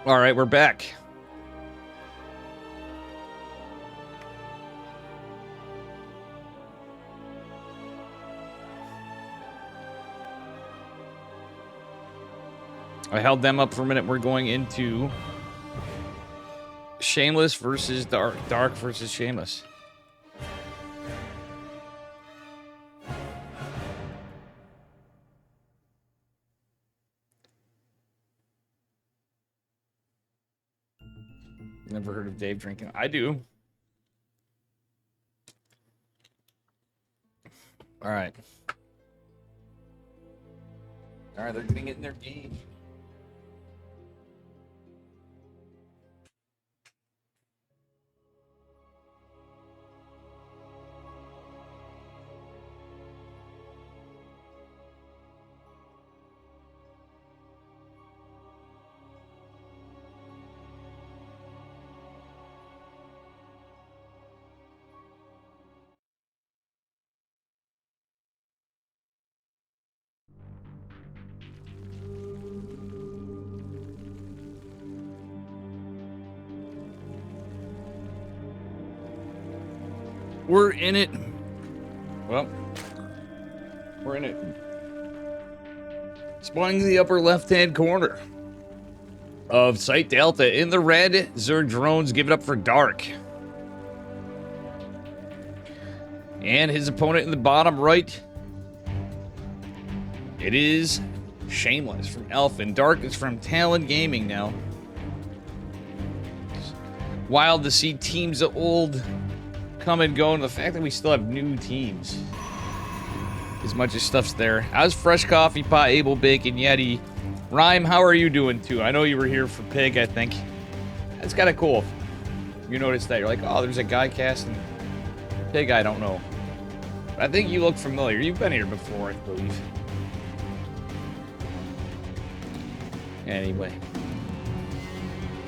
All right, we're back. I held them up for a minute. We're going into Shameless versus Dark. Dark versus Shameless. Never heard of Dave drinking. I do. All right. All right, they're getting it in their game. We're in it. Well, we're in it. Spawning the upper left-hand corner of Site Delta in the red. Zerg drones give it up for Dark. And his opponent in the bottom right. It is Shameless from Elfin. Dark is from Talon Gaming now. It's wild to see teams of old come and go, and the fact that we still have new teams. As much as stuff's there. How's Fresh Coffee Pot, Able Bacon, Yeti? Rhyme, how are you doing too? I know you were here for Pig, I think. That's kind of cool. You noticed that. You're like, oh, there's a guy casting Pig, I don't know. But I think you look familiar. You've been here before, I believe. Anyway.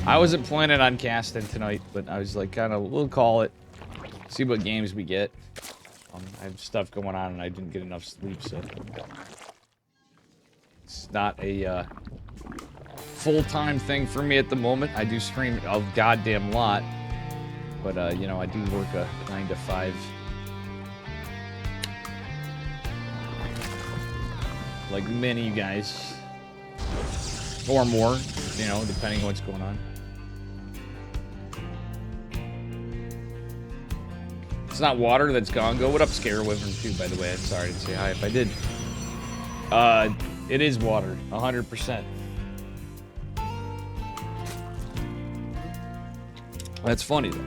I wasn't planning on casting tonight, but I was like, we'll call it. See what games we get. I have stuff going on and I didn't get enough sleep, so it's not a full-time thing for me at the moment. I do stream a goddamn lot, but you know, I do work a 9 to 5. Like many of you guys, or more, you know, depending on what's going on. It's not water that's gone. Go. What up, Scare Wyvern too, by the way. I'm sorry to say hi if I did. It is water, 100%. That's funny though.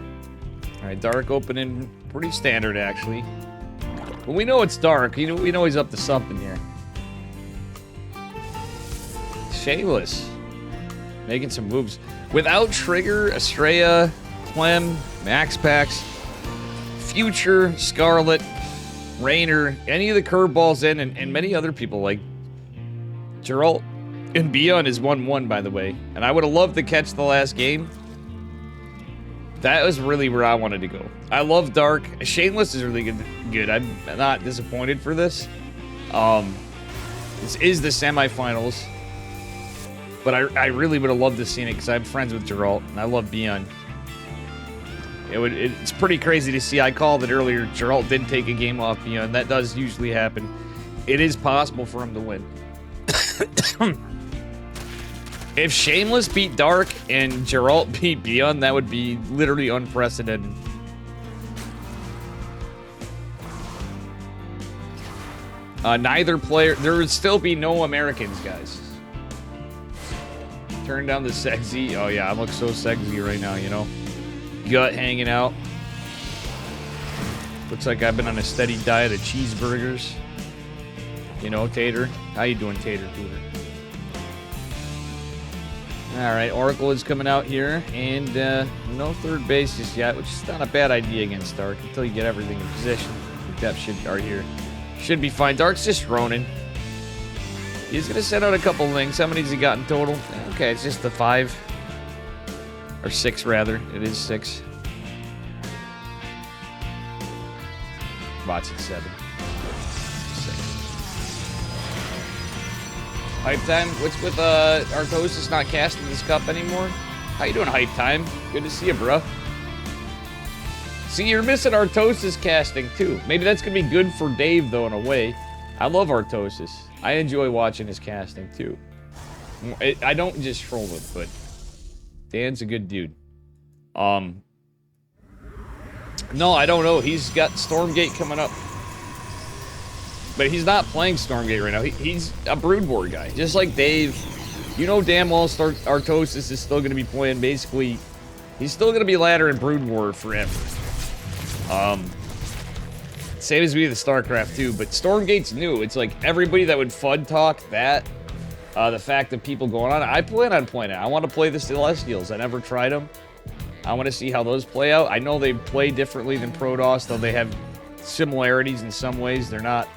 All right, Dark opening, pretty standard actually. But we know it's Dark. You know, we know he's up to something here. Shameless, making some moves without Trigger, Estrella, Clem, Max Pax. Future, Scarlet, Rainer, any of the curveballs in, and many other people like Geralt and Beyond is 1-1, by the way. And I would have loved to catch the last game. That was really where I wanted to go. I love Dark. Shameless is really good. I'm not disappointed for this. This is the semifinals. But I really would have loved to see it because I'm friends with Geralt and I love Beyond. It's pretty crazy to see. I called it earlier. Geralt did take a game off Beyond. That does usually happen. It is possible for him to win. If Shameless beat Dark and Geralt beat Beyond, that would be literally unprecedented. Neither player... There would still be no Americans, guys. Turn down the sexy. Oh, yeah. I look so sexy right now, you know? Gut hanging out. Looks like I've been on a steady diet of cheeseburgers. You know, Tater? How you doing, Tater? Alright, Oracle is coming out here. And no third base just yet, which is not a bad idea against Dark until you get everything in position. The depth are here. Should be fine. Dark's just droning. He's going to send out a couple links. How many has he got in total? Okay, it's just the 5. Or 6, rather. It is 6. Bots at 7. 6. Hype time? What's with Artosis not casting this cup anymore? How you doing, Hype time? Good to see you, bro. See, you're missing Artosis casting, too. Maybe that's going to be good for Dave, though, in a way. I love Artosis. I enjoy watching his casting, too. I don't just troll it, but... Dan's a good dude. No, I don't know. He's got Stormgate coming up. But he's not playing Stormgate right now. He's a Brood War guy. Just like Dave. You know damn well Artosis is still going to be playing basically... He's still going to be ladder in Brood War forever. Same as we the StarCraft too, but Stormgate's new. It's like everybody that would FUD talk that... the fact that people going on, I plan on playing it. I want to play the Celestials. I never tried them. I want to see how those play out. I know they play differently than Protoss, though they have similarities in some ways. They're not...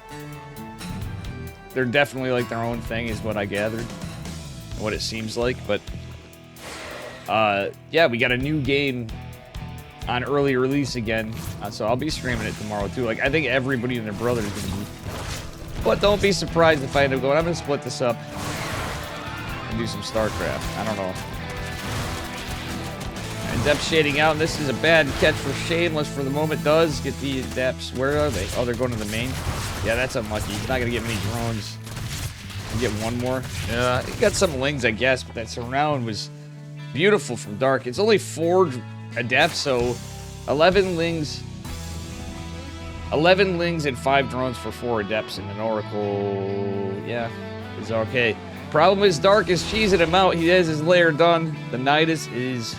They're definitely like their own thing, is what I gathered. And what it seems like, but... yeah, we got a new game on early release again. So I'll be streaming it tomorrow, too. Like, I think everybody and their brother is going to be... But don't be surprised if I end up going, I'm going to split this up and do some StarCraft. I don't know. And Depths shading out, and this is a bad catch for Shameless for the moment. Does get the Depths. Where are they? Oh, they're going to the main. Yeah, that's unlucky. He's not going to get many drones. Get one more. He got some lings, I guess, but that surround was beautiful from Dark. It's only 4 Adepts, so 11 lings. 11 lings and 5 drones for 4 Adepts and an Oracle. Yeah, is okay. Problem is, Dark is cheesing him out. He has his lair done. The Nidus is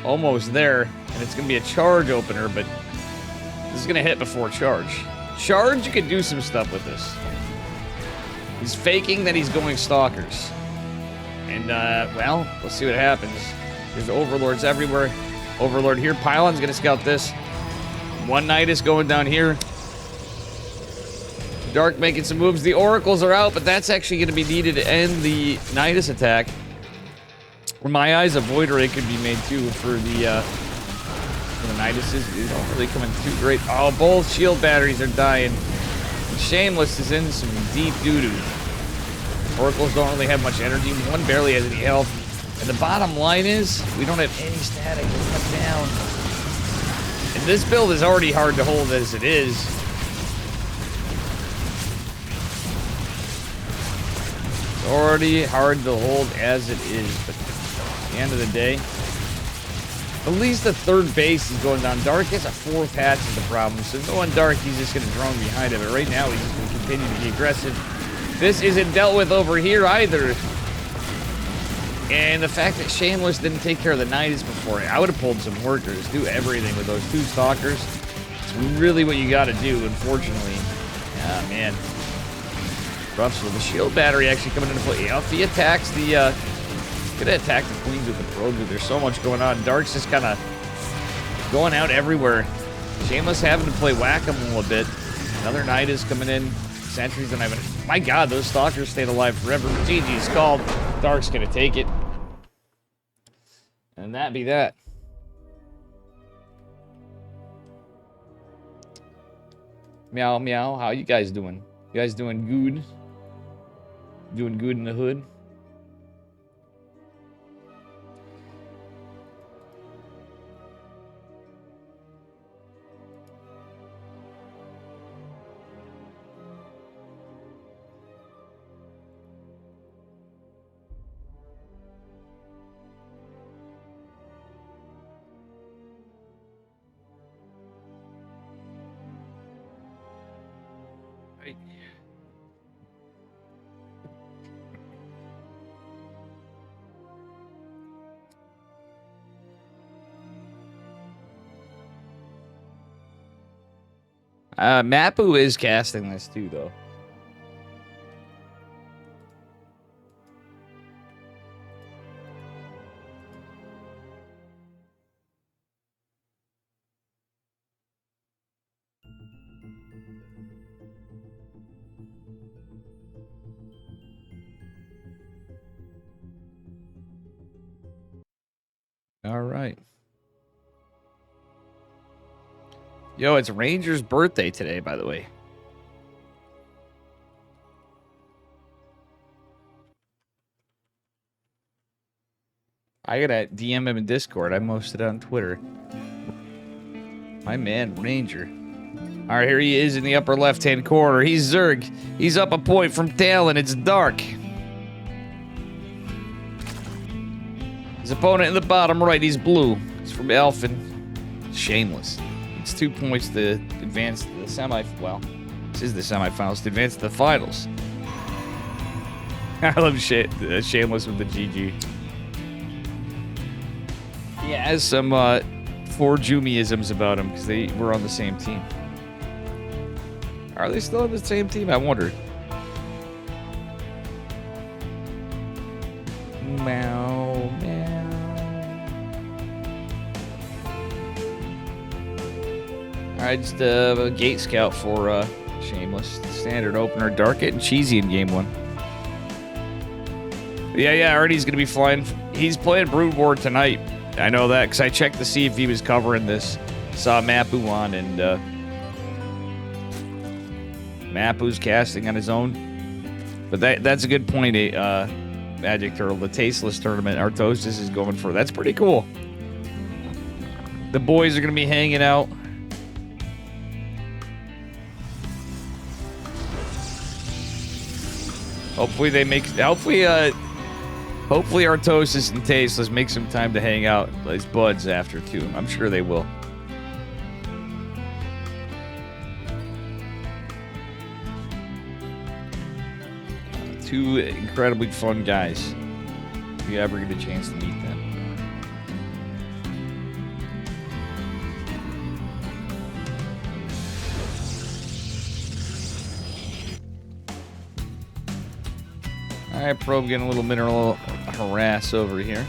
almost there, and it's going to be a charge opener, but this is going to hit before charge. Charge, you can do some stuff with this. He's faking that he's going Stalkers. And, well, we'll see what happens. There's Overlords everywhere. Overlord here. Pylon's going to scout this. One Nidus going down here. Dark making some moves. The Oracles are out, but that's actually going to be needed to end the Nidus attack. For my eyes, a Void Ray could be made, too, for the Niduses. They don't really come in too great. Oh, both shield batteries are dying. Shameless is in some deep doo-doo. Oracles don't really have much energy. One barely has any health. And the bottom line is, we don't have any static to cut down. And this build is already hard to hold as it is. It's already hard to hold as it is. But at the end of the day, at least the third base is going down. Dark has a 4th hatch is the problem. So going Dark, he's just going to drone behind it. But right now, he's just going to continue to be aggressive. This isn't dealt with over here either. And the fact that Shameless didn't take care of the Nidus before, I would have pulled some workers. Do everything with those 2 Stalkers. It's really what you got to do, unfortunately. Ah, man. Rough. So the shield battery actually coming into play. Yeah, if he attacks the... Gonna attack the Queens with the probe, dude. There's so much going on. Dark's just kind of going out everywhere. Shameless having to play whack-a-mole a bit. Another Nidus coming in. Sentries don't have it. My God, those Stalkers stayed alive forever. GG's called. Dark's gonna take it. And that be that. Meow, meow. How you guys doing? You guys doing good? Doing good in the hood? Mapu is casting this too, though. All right. Yo, it's Ranger's birthday today, by the way. I gotta DM him in Discord. I posted it on Twitter. My man, Ranger. All right, here he is in the upper left-hand corner. He's Zerg. He's up a point from Talon. It's Dark. His opponent in the bottom right, he's blue. He's from Elfin. Shameless. It's 2 points to advance to the semi. Well, this is the semifinals to advance to the finals. I love Shameless with the GG. He has some 4 Jumiisms about him because they were on the same team. Are they still on the same team? I wonder. Meow, meow. Alright, just a gate scout for Shameless. Standard opener. Dark it and cheesy in game 1. Yeah, Artie's going to be flying. He's playing Brood War tonight. I know that because I checked to see if he was covering this. Saw Mapu on, and Mapu's casting on his own. But that's a good point, Magic Turtle. The Tasteless tournament Artosis is going for. That's pretty cool. The boys are going to be hanging out. Hopefully they make... Hopefully Artosis and Tasteless make some time to hang out as buds after, too. I'm sure they will. Two incredibly fun guys. If you ever get a chance to meet them. Alright, probe getting a little mineral harass over here.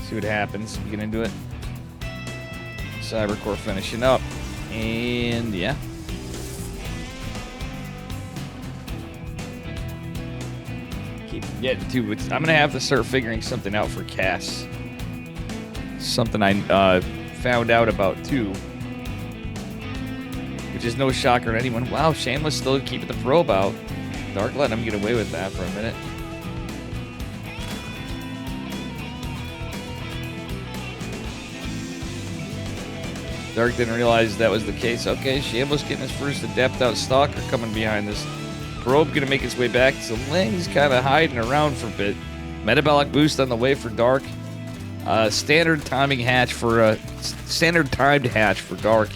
See what happens. Get into it. Cybercore finishing up. And yeah. Keep getting to it. I'm gonna have to start figuring something out for Cass. Something I found out about too. Which is no shocker to anyone. Wow, Shameless still keeping the probe out. Dark letting him get away with that for a minute. Dark didn't realize that was the case. Okay, Shameless getting his first adept out. Stalker coming behind this. Probe gonna make its way back. So Ling's kind of hiding around for a bit. Metabolic boost on the way for Dark. Standard timed hatch for Dark.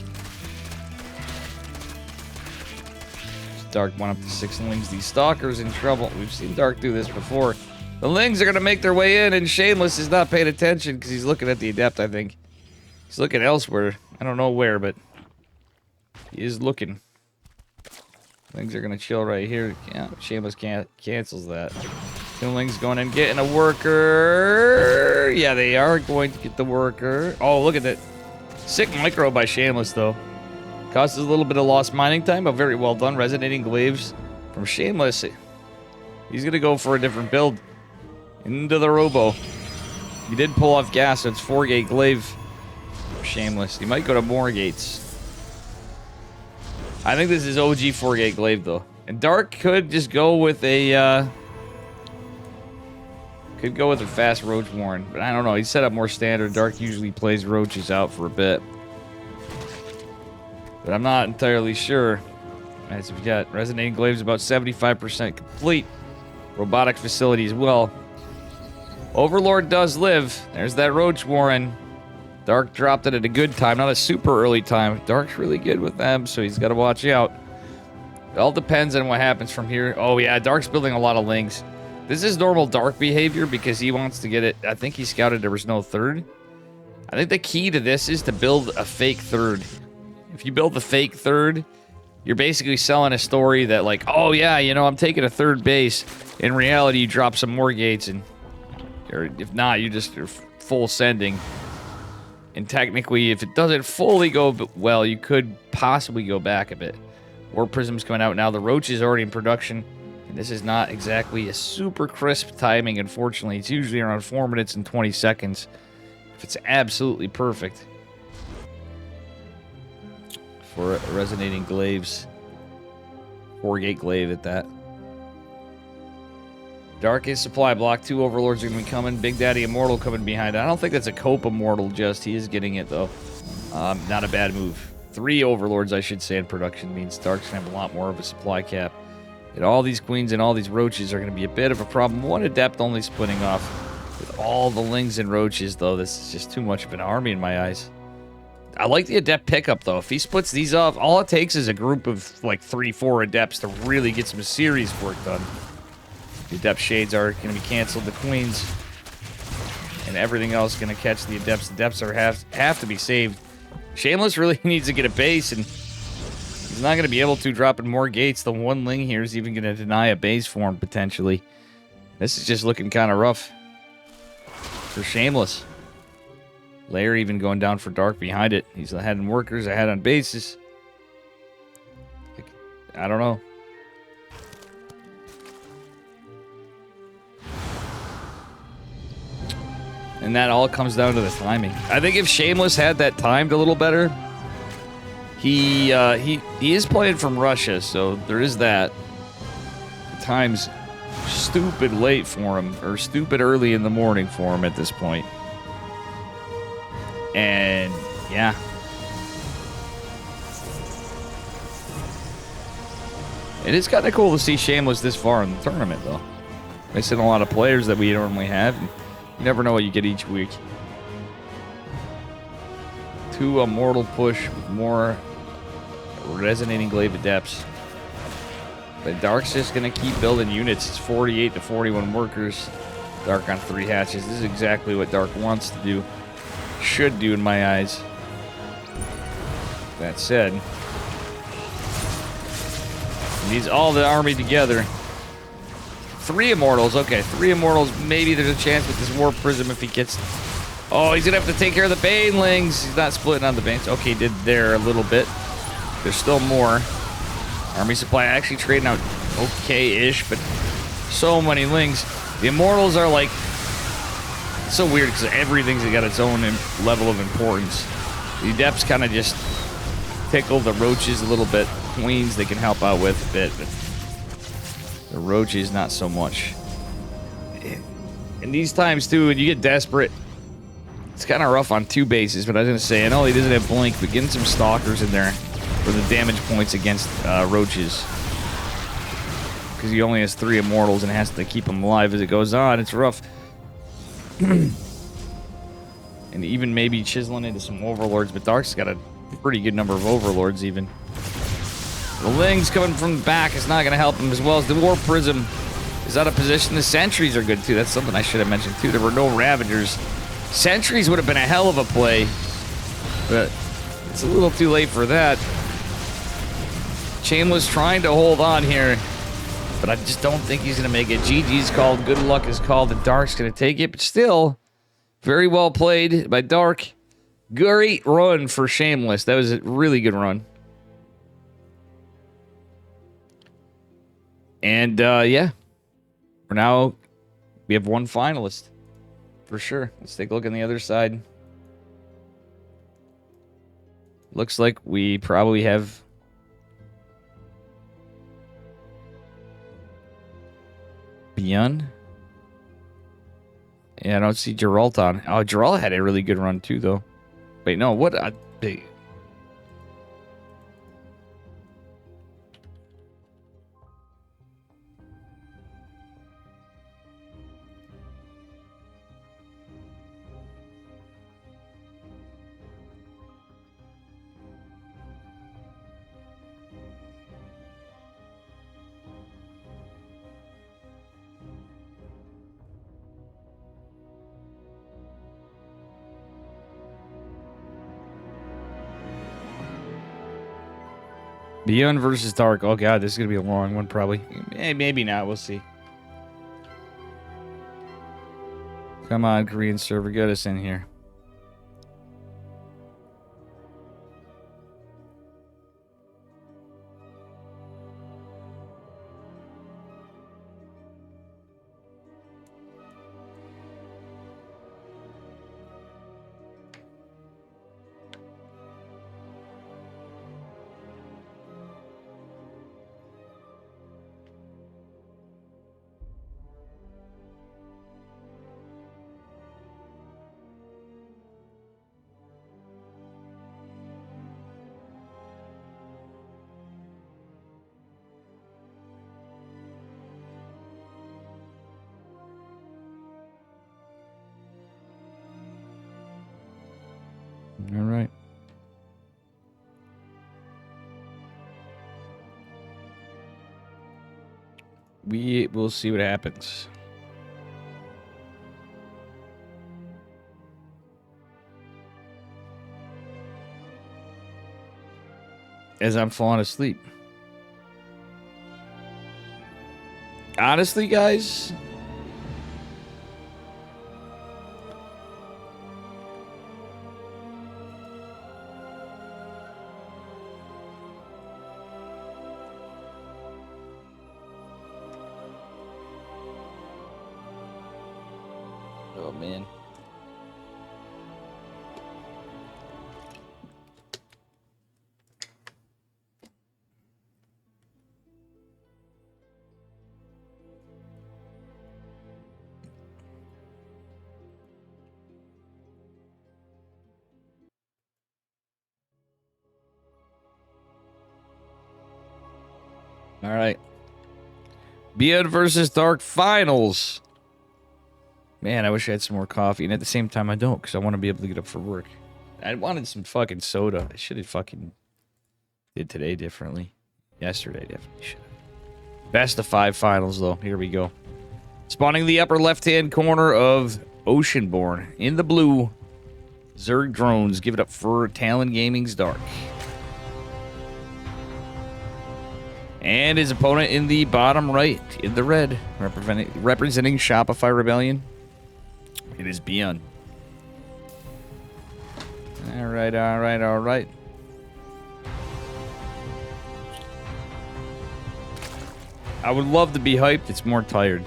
Dark went up to 6 Lings. These Stalkers in trouble. We've seen Dark do this before. The Lings are going to make their way in, and Shameless is not paying attention because he's looking at the Adept, I think. He's looking elsewhere. I don't know where, but he is looking. Lings are going to chill right here. Yeah, Shameless cancels that. 2 Lings going in, getting a worker. Yeah, they are going to get the worker. Oh, look at that. Sick micro by Shameless, though. Causes a little bit of lost mining time, but very well done. Resonating glaives from Shameless. He's going to go for a different build. Into the Robo. He did pull off gas, so it's 4-gate glaive. Shameless. He might go to more gates. I think this is OG 4-gate glaive, though. And Dark could just go with a... could go with a fast Roach Warren. But I don't know. He set up more standard. Dark usually plays Roaches out for a bit. But I'm not entirely sure. As we've got Resonating Glaives about 75% complete. Robotic facility as well. Overlord does live. There's that Roach Warren. Dark dropped it at a good time. Not a super early time. Dark's really good with them, so he's got to watch out. It all depends on what happens from here. Oh, yeah. Dark's building a lot of Lings. This is normal Dark behavior because he wants to get it. I think he scouted there was no third. I think the key to this is to build a fake third. If you build the fake third, you're basically selling a story that like, oh yeah, you know, I'm taking a third base. In reality, you drop some more gates, and or if not, you're full sending. And technically, if it doesn't fully go well, you could possibly go back a bit. War Prism's coming out now. The Roach is already in production. And this is not exactly a super crisp timing, unfortunately. It's usually around 4 minutes and 20 seconds. If it's absolutely perfect. For Resonating Glaives. 4-gate glaive at that. Darkest supply block. 2 Overlords are going to be coming. Big Daddy Immortal coming behind. I don't think that's a Cope Immortal just. He is getting it, though. Not a bad move. 3 Overlords, I should say, in production means Dark's going to have a lot more of a supply cap. And all these Queens and all these Roaches are going to be a bit of a problem. 1 Adept only splitting off. With all the Lings and Roaches, though, this is just too much of an army in my eyes. I like the Adept pickup, though. If he splits these off, all it takes is a group of, like, 3-4 Adepts to really get some serious work done. The Adept Shades are going to be canceled. The Queens and everything else is going to catch the Adepts. The Adepts are have to be saved. Shameless really needs to get a base, and he's not going to be able to dropping more gates. The 1 Ling here is even going to deny a base for him, potentially. This is just looking kind of rough for Shameless. Lair even going down for Dark behind it. He's ahead on workers, ahead on bases. I don't know. And that all comes down to the timing. I think if Shameless had that timed a little better, he is playing from Russia, so there is that. The time's stupid late for him, or stupid early in the morning for him at this point. And yeah. It is kind of cool to see Shameless this far in the tournament, though. Missing a lot of players that we normally have. And you never know what you get each week. 2 Immortal push with more Resonating Glaive Adepts. But Dark's just going to keep building units. It's 48 to 41 workers. Dark on 3 hatches. This is exactly what Dark wants to do. Should do in my eyes. That said, he needs all the army together. 3 Immortals. Okay, 3 Immortals. Maybe there's a chance with this War Prism if he gets... Oh, he's going to have to take care of the Banelings. He's not splitting on the Banes. Okay, did there a little bit. There's still more. Army supply actually trading out okay-ish, but so many Lings. The Immortals are like... It's so weird because everything's got its own level of importance. The Adepts kind of just tickle the Roaches a little bit. Queens they can help out with a bit, but the Roaches not so much. In these times too, when you get desperate, it's kind of rough on 2 bases, but I was going to say, I know he doesn't have Blink, but getting some Stalkers in there for the damage points against Roaches. Because he only has 3 Immortals and has to keep them alive as it goes on. It's rough. And even maybe chiseling into some Overlords, but Dark's got a pretty good number of Overlords even. The Lings coming from the back is not going to help him, as well as the War Prism is out of position. The Sentries are good too. That's something I should have mentioned too. There were no Ravagers. Sentries would have been a hell of a play, but it's a little too late for that. Shameless trying to hold on here, but I just don't think he's going to make it. GG's called. Good luck is called. And Dark's going to take it, but still, very well played by Dark. Great run for Shameless. That was a really good run. And, yeah. For now, we have 1 finalist. For sure. Let's take a look on the other side. Looks like we probably have... Beyond. Yeah, I don't see Geralt on. Oh, Geralt had a really good run too, though. Wait, no, what? Beyond versus Dark. Oh, God, this is going to be a long one, probably. Maybe not. We'll see. Come on, Korean server. Get us in here. All right. We will see what happens. As I'm falling asleep. Honestly, guys, oh man. All right. Beyond versus Dark finals. Man, I wish I had some more coffee. And at the same time, I don't, because I want to be able to get up for work. I wanted some fucking soda. I should have fucking did today differently. Yesterday, definitely should have. Best of 5 finals, though. Here we go. Spawning the upper left-hand corner of Oceanborn. In the blue, Zerg Drones. Give it up for Talon Gaming's Dark. And his opponent in the bottom right, in the red, representing Shopify Rebellion. It is Beyond. All right, all right, all right. I would love to be hyped. It's more tired.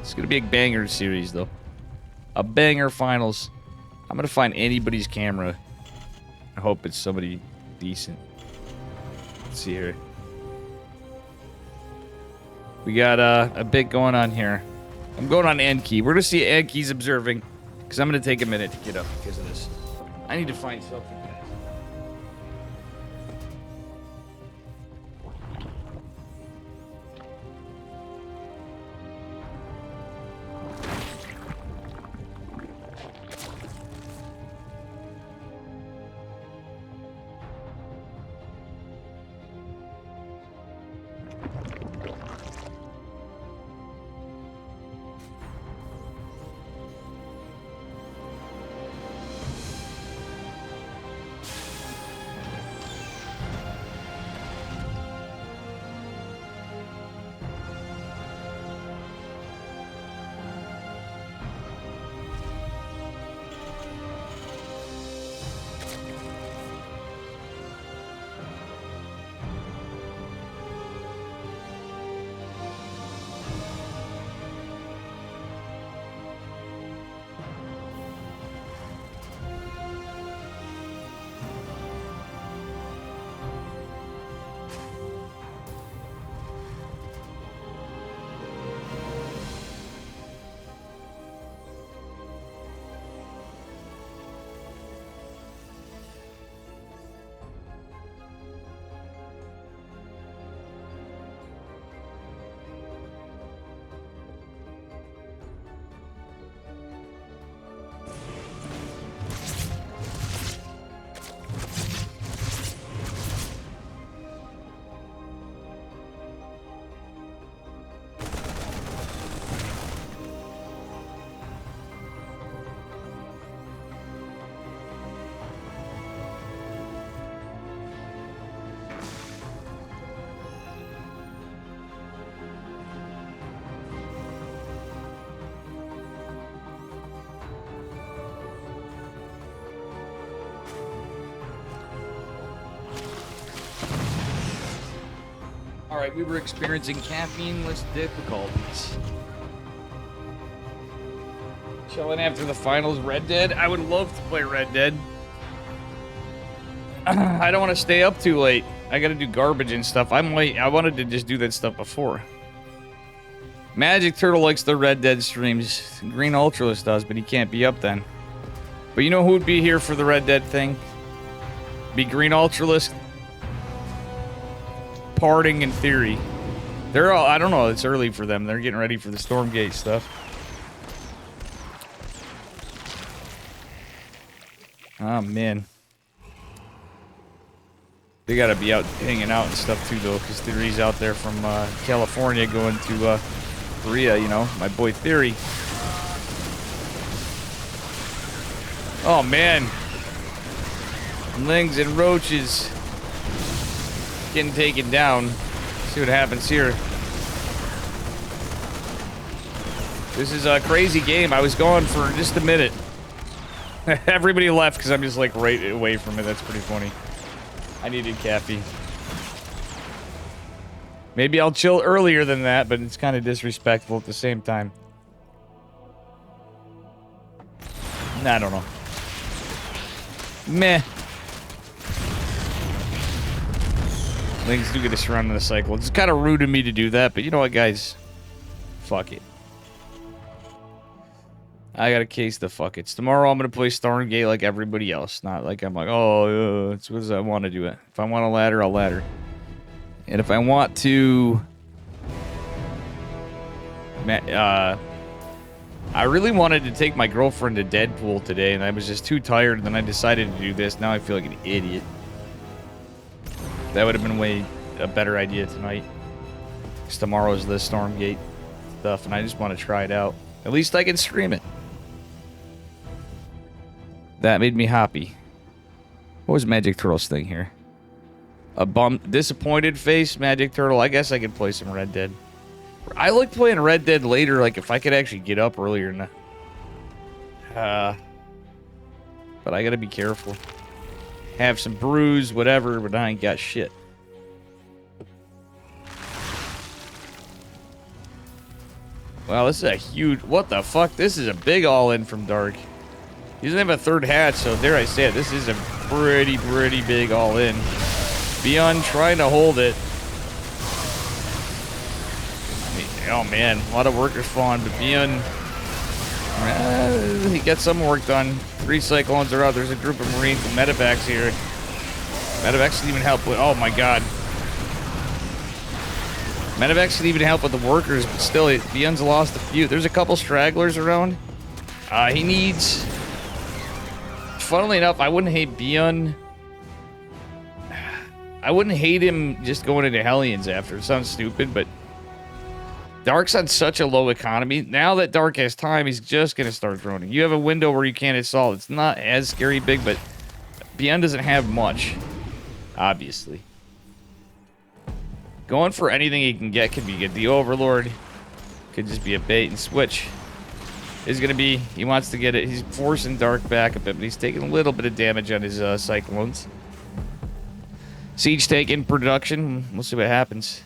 It's going to be a banger series, though. A banger finals. I'm going to find anybody's camera. I hope it's somebody decent. Let's see here. We got a bit going on here. I'm going on Enki. We're going to see Enki's observing, because I'm going to take a minute to get up because of this. I need to find something. Alright, we were experiencing caffeine-less difficulties. Chilling after the finals, Red Dead. I would love to play Red Dead. I don't want to stay up too late. I gotta do garbage and stuff. I wanted to just do that stuff before. Magic Turtle likes the Red Dead streams. Green Ultralist does, but he can't be up then. But you know who would be here for the Red Dead thing? Be Green Ultralist. Parting in theory. They're all, I don't know, it's early for them. They're getting ready for the Stormgate stuff. Oh, man. They gotta be out hanging out and stuff too, though, because Theory's out there from California going to Korea, you know, my boy Theory. Oh, man. Lings and roaches getting taken down. See what happens here. This is a crazy game. I was gone for just a minute. Everybody left because I'm just like right away from it. That's pretty funny. I needed caffeine. Maybe I'll chill earlier than that, but it's kind of disrespectful at the same time. I don't know. Meh. Lings do get a surround in the cycle. It's kind of rude of me to do that, but you know what, guys? Fuck it. I gotta case the fuck it's. Tomorrow I'm gonna play Stormgate like everybody else. Not like I'm like, oh, it's what I want to do it. If I want a ladder, I'll ladder. And if I want to I really wanted to take my girlfriend to Deadpool today, and I was just too tired, and then I decided to do this. Now I feel like an idiot. That would have been way a better idea tonight. Because tomorrow's the Stormgate stuff, and I just want to try it out. At least I can stream it. That made me happy. What was Magic Turtle's thing here? A disappointed face, Magic Turtle. I guess I could play some Red Dead. I like playing Red Dead later, like if I could actually get up earlier. But I gotta be careful. Have some brews, whatever, but I ain't got shit. Wow, this is a huge... What the fuck? This is a big all-in from Dark. He doesn't have a third hatch, so dare I say it, this is a pretty big all-in. Beyond trying to hold it. Oh man, a lot of workers spawned, but Beyond... he got some work done. 3 Cyclones are out. There's a group of Marines and Medevacs here. Medevacs can even help with... Oh my god. Medevacs can even help with the workers, but still, Beyond's lost a few. There's a couple stragglers around. He needs... Funnily enough, I wouldn't hate Beyond. I wouldn't hate him just going into Hellions after. It sounds stupid, but... Dark's on such a low economy. Now that Dark has time, he's just going to start droning. You have a window where you can't assault. It's not as scary big, but Beyond doesn't have much, obviously. Going for anything he can get could be good. The Overlord could just be a bait and switch. Is going to be, he wants to get it. He's forcing Dark back a bit, but he's taking a little bit of damage on his Cyclones. Siege tank in production. We'll see what happens.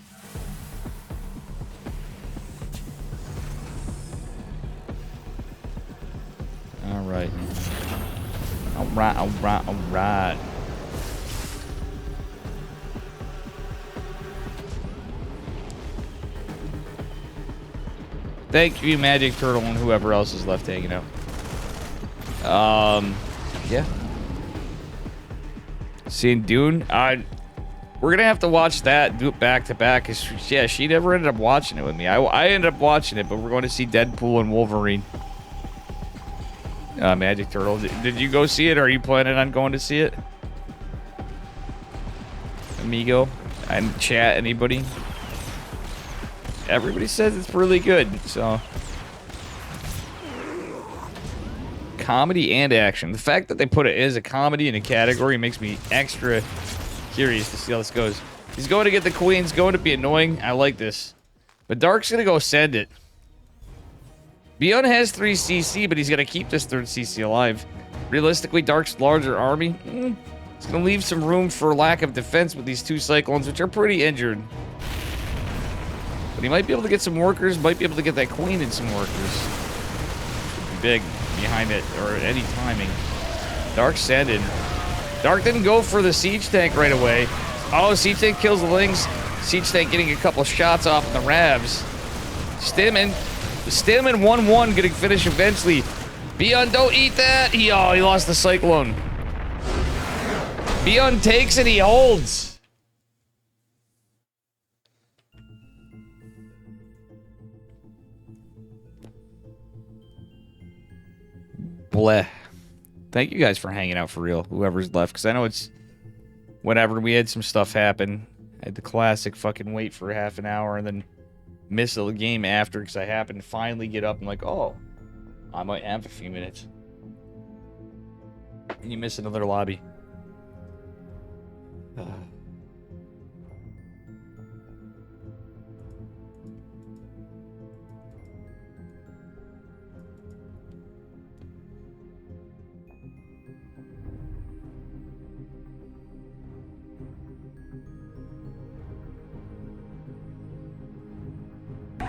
Alright. Alright. Thank you, Magic Turtle, and whoever else is left hanging out. Yeah. Seeing Dune? We're gonna have to watch that, do it back to back, because, yeah, she never ended up watching it with me. I ended up watching it, but we're going to see Deadpool and Wolverine. Magic Turtle. Did you go see it, or are you planning on going to see it? Amigo? And chat, anybody? Everybody says it's really good, so... Comedy and action. The fact that they put it as a comedy in a category makes me extra curious to see how this goes. He's going to get the queen. He's going to be annoying. I like this. But Dark's going to go send it. Beyond has 3 CC, but he's got to keep this 3rd CC alive. Realistically, Dark's larger army, it's going to leave some room for lack of defense with these 2 Cyclones, which are pretty injured. But he might be able to get some workers, might be able to get that queen and some workers. Big behind it, or any timing. Dark sended. Dark didn't go for the siege tank right away. Oh, siege tank kills the Lings. Siege tank getting a couple shots off in the Ravs. Stimmin' 1-1, getting finished eventually. Beyond, don't eat that! He lost the Cyclone. Beyond takes it, he holds. Bleh. Thank you guys for hanging out for real, whoever's left, because I know it's... Whenever we had some stuff happen, I had the classic fucking wait for half an hour and then miss the game after, because I happened to finally get up and like, oh, I might have a few minutes. And you miss another lobby.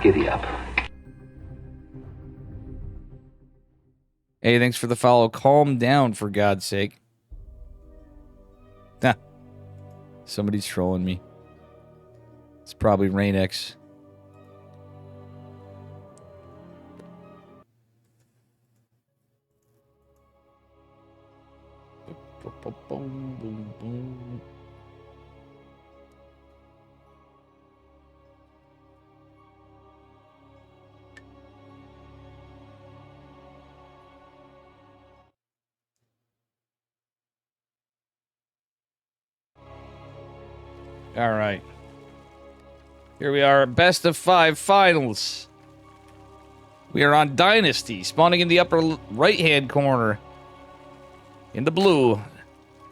Giddy up. Hey, thanks for the follow. Calm down, for God's sake. Nah. Somebody's trolling me. It's probably RainX. All right. Here we are, best of 5 finals. We are on Dynasty, spawning in the upper right-hand corner. In the blue,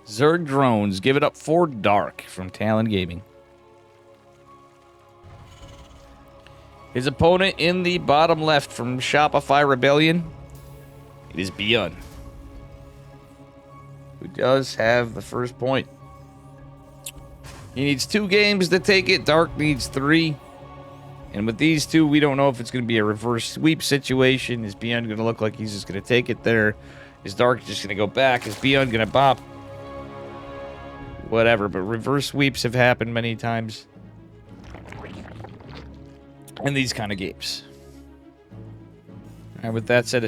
Zerg Drones. Give it up for Dark from Talon Gaming. His opponent in the bottom left from Shopify Rebellion, it is Beyond, who does have the first point. He needs 2 games to take it. Dark needs 3. And with these 2, we don't know if it's going to be a reverse sweep situation. Is Beyond going to look like he's just going to take it there? Is Dark just going to go back? Is Beyond going to bop? Whatever, but reverse sweeps have happened many times in these kind of games. And with that said,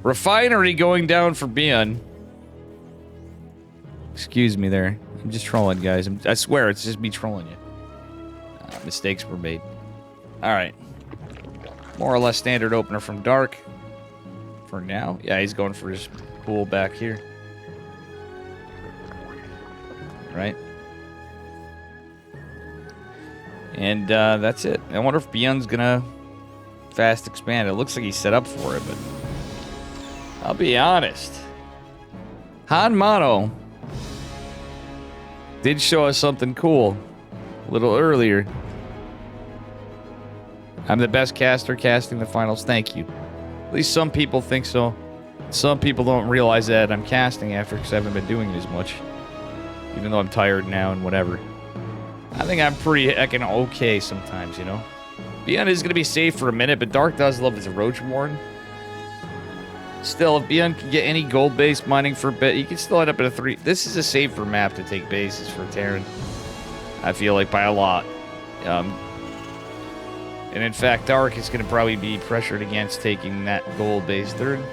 Refinery going down for Beyond. Excuse me there. I'm just trolling, guys. I swear, it's just me trolling you. Mistakes were made. Alright. More or less standard opener from Dark. For now. Yeah, he's going for his pool back here. Right? And that's it. I wonder if Beyond's gonna fast expand. It looks like he's set up for it, but I'll be honest. Han Mono did show us something cool a little earlier. I'm the best caster casting the finals. Thank you. At least some people think so. Some people don't realize that I'm casting after because I haven't been doing it as much. Even though I'm tired now and whatever. I think I'm pretty heckin' okay sometimes, you know? Beyond is going to be safe for a minute, but Dark does love his Roach Warren. Still, if Beyond can get any gold-based mining for a bit, he can still end up at a 3. This is a safer map to take bases for Terran. I feel like by a lot. And in fact, Dark is going to probably be pressured against taking that gold-based 3rd.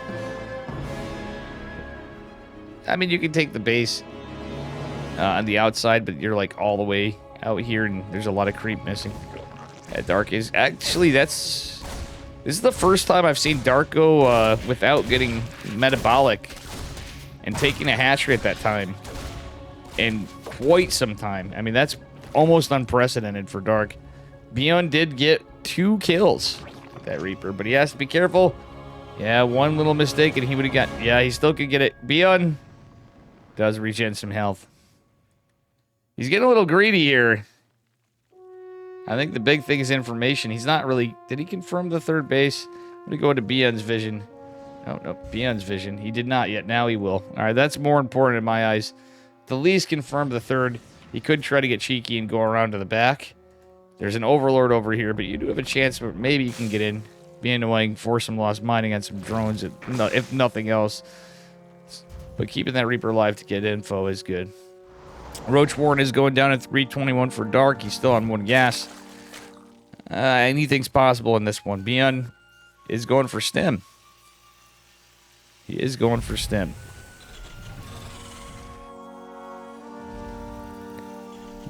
I mean, you can take the base on the outside, but you're like all the way out here, and there's a lot of creep missing. Dark is actually, this is the first time I've seen Dark go without getting metabolic and taking a hatch rate at that time in quite some time. I mean, that's almost unprecedented for Dark. Beyond did get 2 kills with that Reaper, but he has to be careful. Yeah, one little mistake and he would have got... Yeah, he still could get it. Beyond does regen some health. He's getting a little greedy here. I think the big thing is information. He's not really... Did he confirm the 3rd base? I'm going to go into Beyond's vision. Oh, no, Beyond's vision. He did not yet. Now he will. All right, that's more important in my eyes. The least confirmed the 3rd. He could try to get cheeky and go around to the back. There's an Overlord over here, but you do have a chance where maybe you can get in. Be annoying, force some lost mining on some drones, if nothing else. But keeping that Reaper alive to get info is good. Roach Warren is going down at 321 for Dark. He's still on 1 gas. Anything's possible in this one. Beyond is going for stem. He is going for stem.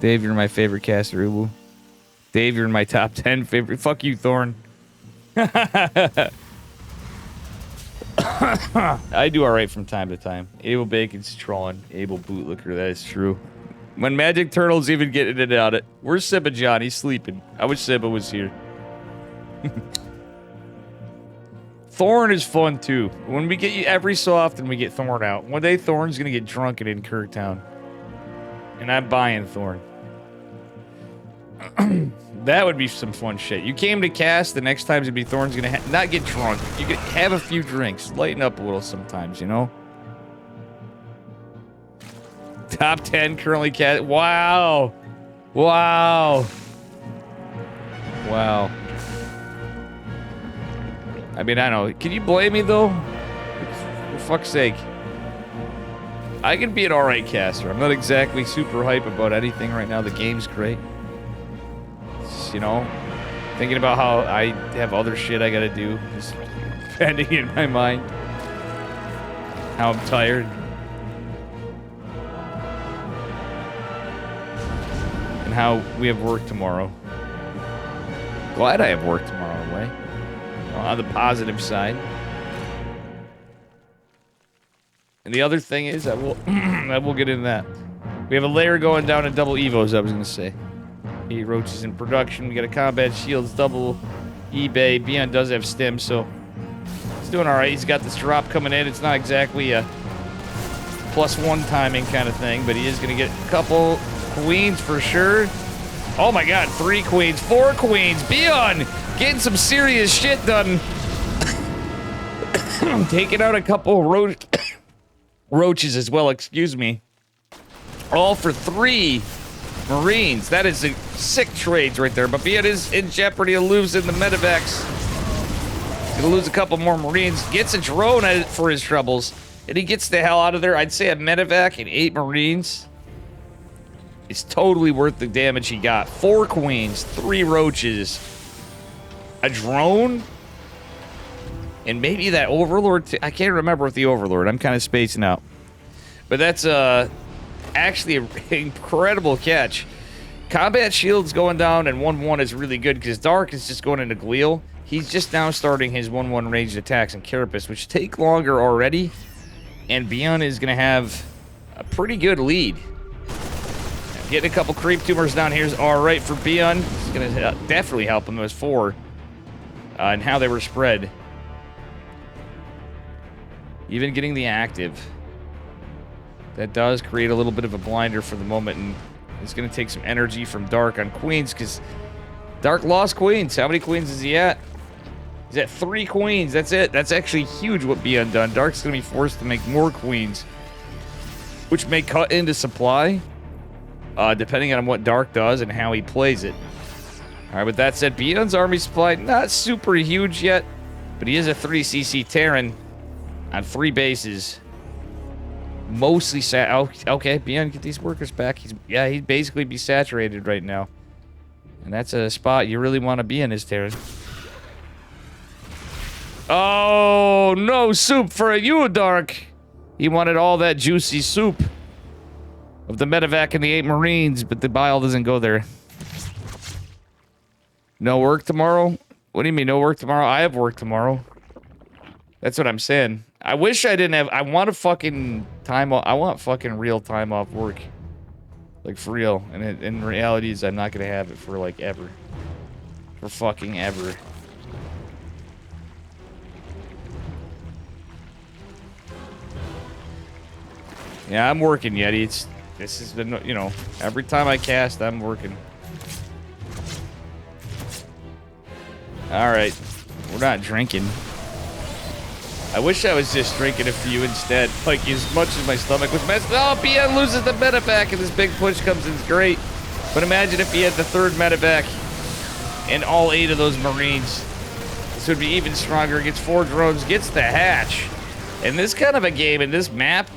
Dave, you're my favorite caster, Ubu. Dave, you're in my top 10 favorite. Fuck you, Thorn. I do alright from time to time. Abel Bacon's trolling. Abel Bootlicker, that is true. When Magic Turtle's even getting it out it. Where's Sibba John? He's sleeping. I wish Sibba was here. Thorn is fun too. When we get you every so often we get Thorn out. One day Thorn's gonna get drunken in Kirktown. And I'm buying Thorn. That would be some fun shit. You came to cast, the next time's gonna be Thorn's gonna not get drunk. You could have a few drinks. Lighten up a little sometimes, you know? Top 10 currently cast. Wow. Wow. Wow. I mean, I know. Can you blame me, though? For fuck's sake. I can be an alright caster. I'm not exactly super hype about anything right now. The game's great. You know, thinking about how I have other shit I gotta do, just pending in my mind. How I'm tired. And how we have work tomorrow. Glad I have work tomorrow, in a way. You know, on the positive side. And the other thing is, I will get into that. We have a layer going down at double Evos, I was going to say. 8 roaches in production. We got a combat shields, double eBay. Beyond does have stim, so he's doing all right. He's got this drop coming in. It's not exactly a +1 timing kind of thing, but he is going to get a couple queens for sure. Oh my god, 3 queens, 4 queens. Beyond getting some serious shit done. Taking out a couple roaches as well, excuse me. All for 3 Marines. That is a sick trades right there. But Beyond is in jeopardy of losing the medevacs. Gonna lose a couple more Marines. Gets a drone for his troubles. And he gets the hell out of there. I'd say a medevac and 8 Marines. It's totally worth the damage he got. 4 queens, 3 roaches, a drone, and maybe that Overlord. I can't remember with the Overlord. I'm kind of spacing out. But that's actually an incredible catch. Combat shields going down and 1-1 is really good because Dark is just going into Gleal. He's just now starting his 1-1 ranged attacks in Carapace, which take longer already. And Beyond is going to have a pretty good lead. Getting a couple creep tumors down here is all right for Beyond. It's going to definitely help him as 4 and how they were spread. Even getting the active. That does create a little bit of a blinder for the moment, and it's going to take some energy from Dark on Queens, because Dark lost Queens. How many Queens is he at? He's at 3 Queens. That's it. That's actually huge what Beyond done. Dark's going to be forced to make more Queens, which may cut into supply, depending on what Dark does and how he plays it. All right, with that said, Beyond's army supply, not super huge yet, but he is a 3cc Terran on 3 bases. Mostly okay, Beyond, get these workers back. He'd basically be saturated right now. And that's a spot you really want to be in, is Terran. Oh, no soup for you, Dark. He wanted all that juicy soup of the medevac and the 8 Marines, but the bile doesn't go there. No work tomorrow? What do you mean, no work tomorrow? I have work tomorrow. That's what I'm saying. I wish I didn't have... I want a fucking time off. I want fucking real time off work. Like, for real. And in reality is I'm not going to have it for, like, ever. For fucking ever. Yeah, I'm working, Yeti. This has been, you know, every time I cast, I'm working. Alright. We're not drinking. I wish I was just drinking it for you instead. Like, as much as my stomach was messed up. Oh, BN loses the medevac and this big push comes in. It's great. But imagine if he had the 3rd medevac and all 8 of those Marines. This would be even stronger. Gets 4 drones, gets the hatch. In this kind of a game, in this map,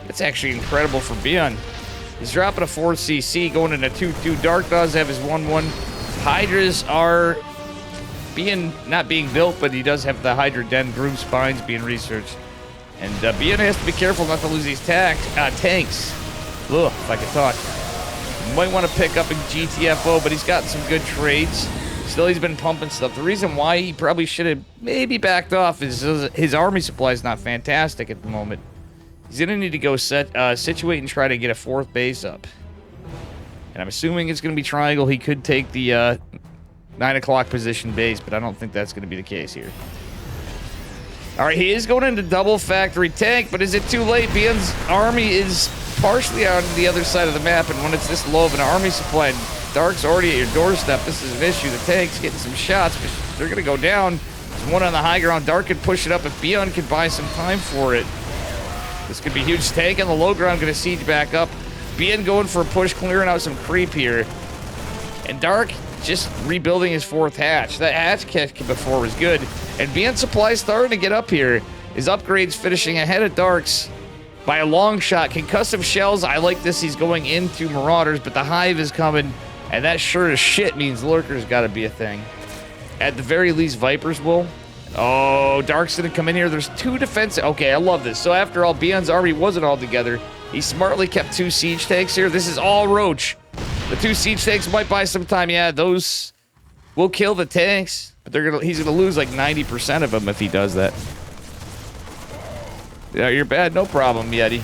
that's actually incredible for Beyond. He's dropping a 4cc, going into 2-2. Dark does have his 1-1. Hydras are not being built, but he does have the Hydra Den groom spines being researched. And Beyond has to be careful not to lose these tanks. Ugh, if I could talk. Might want to pick up a GTFO, but he's gotten some good trades. Still, he's been pumping stuff. The reason why he probably should have maybe backed off is his army supply is not fantastic at the moment. He's going to need to go situate and try to get a 4th base up. And I'm assuming it's going to be triangle. He could take the 9 o'clock position base, but I don't think that's going to be the case here. All right, he is going into double factory tank, but is it too late? Beyond's army is partially on the other side of the map, and when it's this low of an army supply, Dark's already at your doorstep. This is an issue. The tank's getting some shots, but they're going to go down. There's one on the high ground. Dark could push it up if Beyond could buy some time for it. This could be a huge tank on the low ground, going to siege back up. Beyond going for a push, clearing out some creep here. And Dark just rebuilding his 4th hatch. That hatch catch before was good. And Beyond supply starting to get up here. His upgrades finishing ahead of Dark's by a long shot. Concussive shells, I like this. He's going into Marauders, but the Hive is coming. And that sure as shit means Lurker's got to be a thing. At the very least, Vipers will. Oh, Dark's going to come in here. There's 2 defensive... Okay, I love this. So after all, Beyond's army wasn't all together. He smartly kept 2 siege tanks here. This is all Roach. The 2 siege tanks might buy some time. Yeah, those will kill the tanks, but he's gonna lose like 90% of them if he does that. Yeah, you're bad. No problem, Yeti.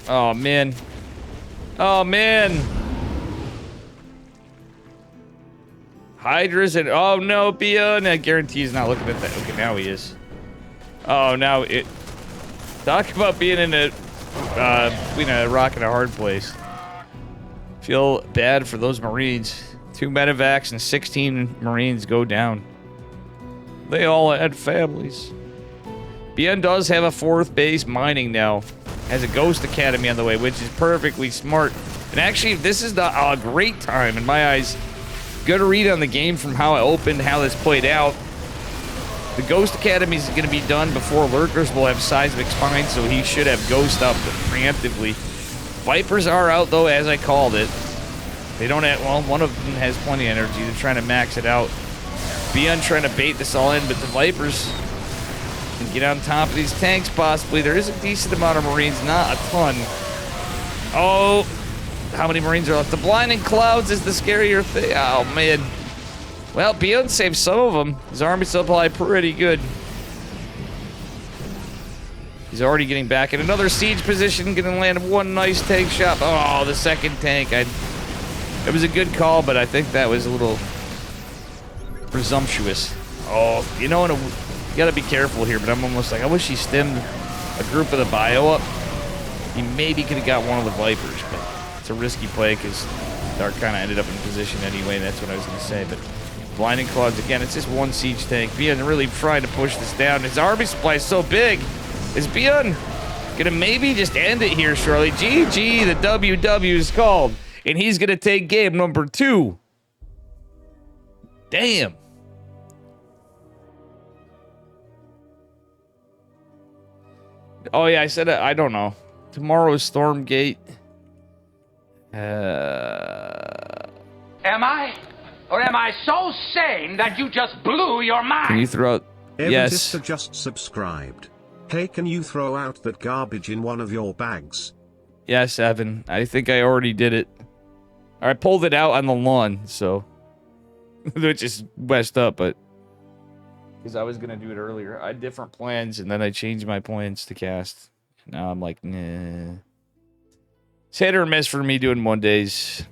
Oh, man. Oh, man. Hydra's and... Oh, no, Beyond. I guarantee he's not looking at that. Okay, now he is. Oh, now it... Talk about being in a... between a rock and a hard place. Feel bad for those Marines. 2 medevacs and 16 Marines go down. They all had families. BN does have a 4th base mining now. Has a Ghost Academy on the way, which is perfectly smart. And actually, this is a great time in my eyes. Good read on the game from how it opened, how this played out. The Ghost Academy is going to be done before Lurkers will have seismic spines, so he should have Ghost up preemptively. Vipers are out, though, as I called it. They don't have... Well, one of them has plenty of energy. They're trying to max it out. Beyond trying to bait this all in, but the Vipers can get on top of these tanks, possibly. There is a decent amount of Marines, not a ton. Oh, how many Marines are left? The Blinding Clouds is the scarier thing. Oh, man. Well, Beyond saved some of them. His army supply pretty good. He's already getting back in another siege position, gonna land one nice tank shot. Oh, the second tank. It was a good call, but I think that was a little presumptuous. Oh, you know, you gotta be careful here, but I'm almost like, I wish he stemmed a group of the bio up. He maybe could have got one of the Vipers, but it's a risky play because Dark kind of ended up in position anyway. That's what I was gonna say, but Blinding Clouds, again, it's just one siege tank. Beyond really trying to push this down. His army supply is so big. Is Beyond gonna maybe just end it here shortly? GG, the WW is called. And he's gonna take game number 2. Damn. Oh yeah, I said it. I don't know. Tomorrow's Stormgate. Am I? Or am I so sane that you just blew your mind? Can you throw out? Yes. Eventister just subscribed. Hey, can you throw out that garbage in one of your bags? Yes, Evan. I think I already did it. I pulled it out on the lawn, so... which is messed up, but... because I was going to do it earlier. I had different plans, and then I changed my plans to cast. Now I'm like, nah. It's hit or miss for me doing Mondays.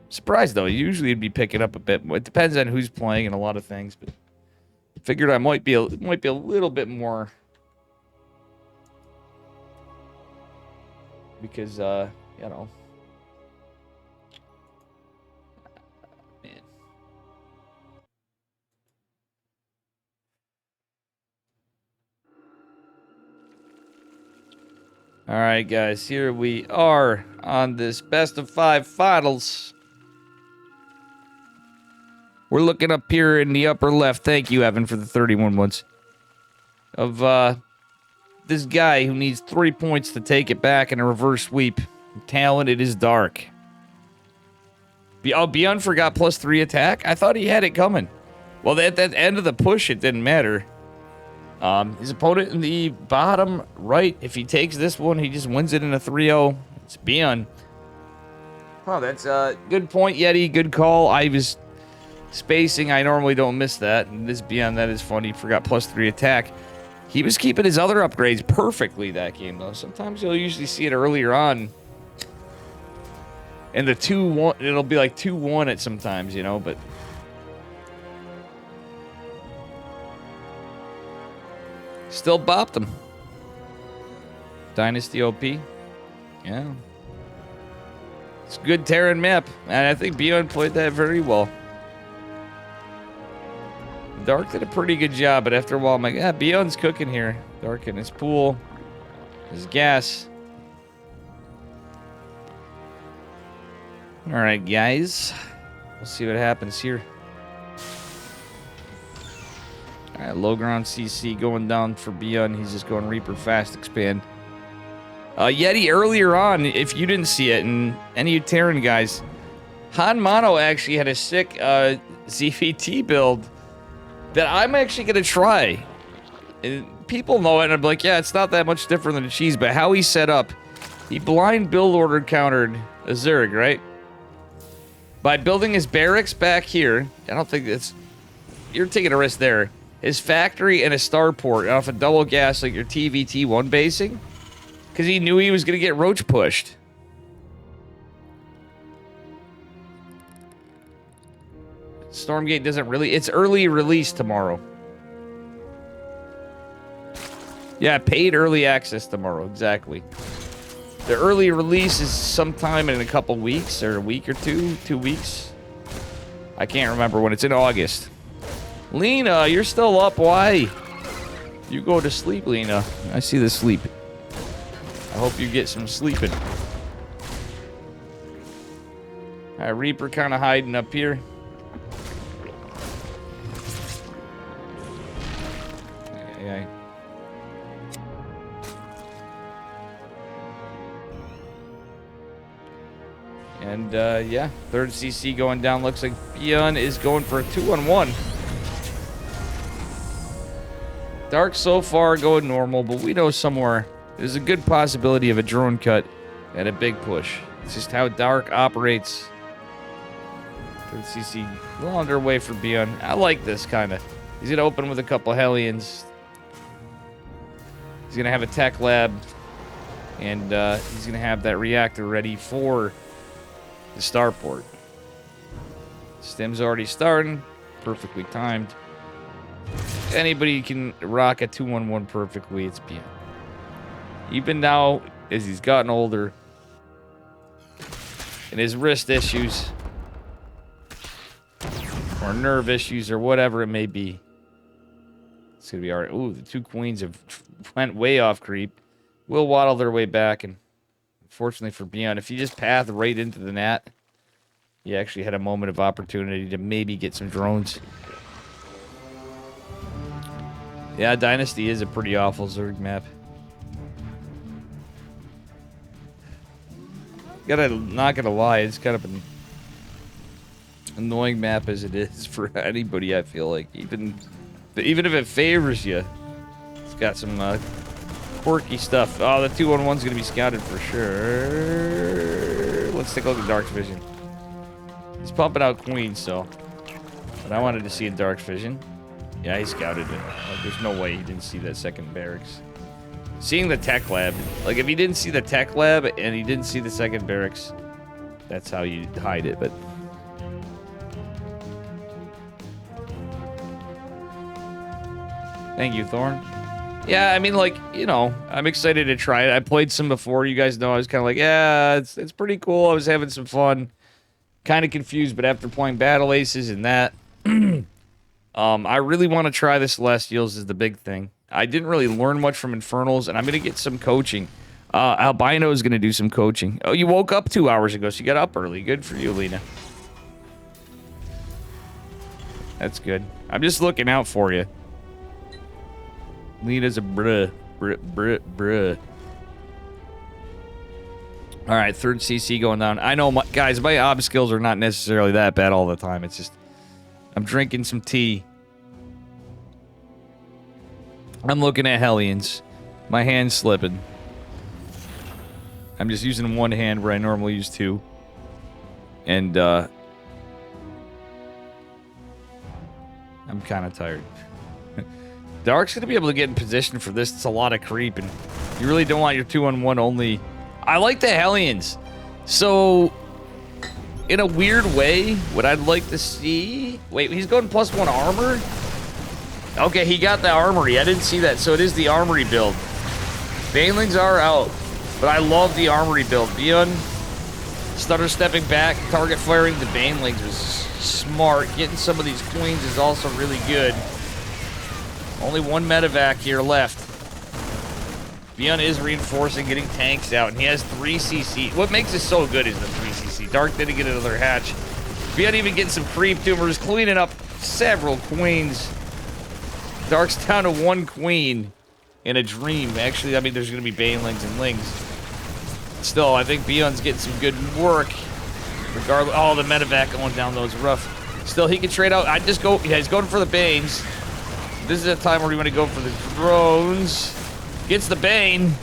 Surprised, though. Usually it'd be picking up a bit more. It depends on who's playing and a lot of things, but... figured I might be a little bit more... because, you know... man. Alright, guys. Here we are on this best of 5 finals. We're looking up here in the upper left. Thank you, Evan, for the 31 ones. Of, this guy who needs 3 points to take it back in a reverse sweep. Talented is Dark. Oh, Beyond forgot +3 attack? I thought he had it coming. Well, at that end of the push, it didn't matter. His opponent in the bottom right, if he takes this one, he just wins it in a 3-0. It's Beyond. Oh, that's a good point, Yeti. Good call. I was spacing. I normally don't miss that. And this Beyond, that is funny. Forgot +3 attack. He was keeping his other upgrades perfectly that game, though. Sometimes you'll usually see it earlier on. And the 2-1, it'll be like 2-1 at sometimes, you know, but... still bopped him. Dynasty OP. Yeah. It's a good Terran map. And I think Beyond played that very well. Dark did a pretty good job, but after a while I'm like, yeah, Beyond's cooking here. Dark in his pool. His gas. Alright, guys. We'll see what happens here. Alright, low ground CC going down for Beyond. He's just going Reaper fast expand. Yeti, earlier on, if you didn't see it, and any of you Terran guys, Han Mono actually had a sick ZVT build that I'm actually going to try. And people know it, and I'm like, yeah, it's not that much different than a cheese, but how he set up, he blind build order countered a Zerg, right? By building his barracks back here, I don't think that's... you're taking a risk there. His factory and a starport off a double gas like your TVT1 basing. Because he knew he was going to get roach pushed. Stormgate doesn't really... It's early release tomorrow. Yeah, paid early access tomorrow. Exactly. The early release is sometime in a couple weeks, or a week or two. 2 weeks. I can't remember when. It's in August. Lena, you're still up. Why? You go to sleep, Lena. I see the sleep. I hope you get some sleeping. Alright, Reaper kind of hiding up here. Yeah. And, yeah. Third CC going down. Looks like Beyond is going for a 2-on-1. Dark so far going normal, but we know somewhere there's a good possibility of a drone cut and a big push. It's just how Dark operates. Third CC well underway for Beyond. I like this kind of. He's going to open with a couple Hellions. He's going to have a tech lab. And he's going to have that reactor ready for the starport. Stem's already starting. Perfectly timed. Anybody can rock a 2-on-1 perfectly, it's Beyond. Even now, as he's gotten older, and his wrist issues, or nerve issues, or whatever it may be, it's gonna be alright. Ooh, the two queens have went way off creep. Will waddle their way back, and unfortunately for Beyond, if you just path right into the net, you actually had a moment of opportunity to maybe get some drones. Yeah, Dynasty is a pretty awful Zerg map. Not gonna lie, it's kind of an annoying map as it is for anybody, I feel like. Even if it favors you, it's got some quirky stuff. Oh, the 2-on-1's gonna be scouted for sure. Let's take a look at Dark's Vision. He's pumping out Queens, so... But I wanted to see a Dark's Vision. Yeah, he scouted it. Like, there's no way he didn't see that second barracks. Seeing the tech lab. Like, if he didn't see the tech lab and he didn't see the second barracks, that's how you hide it, but... Thank you, Thorn. Yeah, I mean, like, you know, I'm excited to try it. I played some before. You guys know I was kind of like, yeah, it's pretty cool. I was having some fun. Kind of confused, but after playing Battle Aces and that... I really want to try the Celestials is the big thing. I didn't really learn much from Infernals, and I'm going to get some coaching. Albino is going to do some coaching. Oh, you woke up 2 hours ago, so you got up early. Good for you, Lena. That's good. I'm just looking out for you. Lena's a bruh. Alright, third CC going down. I know, guys, my ob skills are not necessarily that bad all the time. It's just... I'm drinking some tea. I'm looking at Hellions. My hand's slipping. I'm just using one hand where I normally use two. And, I'm kind of tired. Dark's going to be able to get in position for this. It's a lot of creep, and you really don't want your 2-on-1 only. I like the Hellions. So... in a weird way, what I'd like to see... Wait, he's going +1 armor? Okay, he got the armory. I didn't see that, so it is the armory build. Banelings are out, but I love the armory build. Beyond stutter stepping back, target firing the Banelings was smart. Getting some of these queens is also really good. Only one medevac here left. Beyond is reinforcing, getting tanks out, and he has 3 CC. What makes this so good is the 3 CC. Dark didn't get another hatch. Beyond even getting some creep to him. We're just cleaning up several queens. Dark's down to 1 queen in a dream. Actually, I mean, there's going to be Banelings and Lings. Still, I think Beyond's getting some good work. Regardless, oh, the medevac going down, though, is rough. Still, he can trade out. I'd just go, yeah, he's going for the Banes. This is a time where you want to go for the drones. Gets the Bane.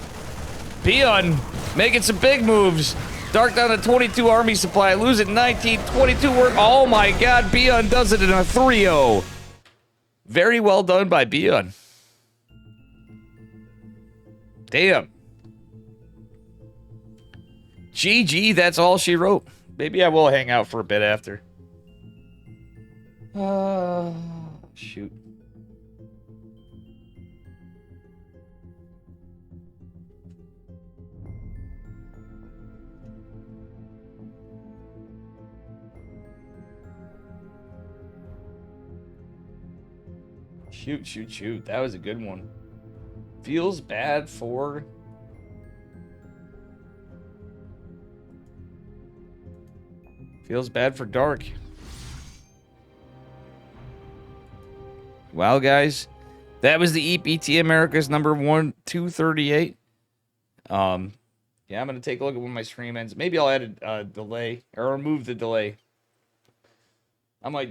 Beyond making some big moves. Dark down to 22 army supply. Losing 19, 22 work. Oh my god, Beyond does it in a 3-0. Very well done by Beyond. Damn. GG, that's all she wrote. Maybe I will hang out for a bit after. Shoot. Shoot. That was a good one. Feels bad for... Feels bad for Dark. Well, guys, that was the EPT America's number 238. Yeah, I'm going to take a look at when my stream ends. Maybe I'll add a delay or remove the delay. I might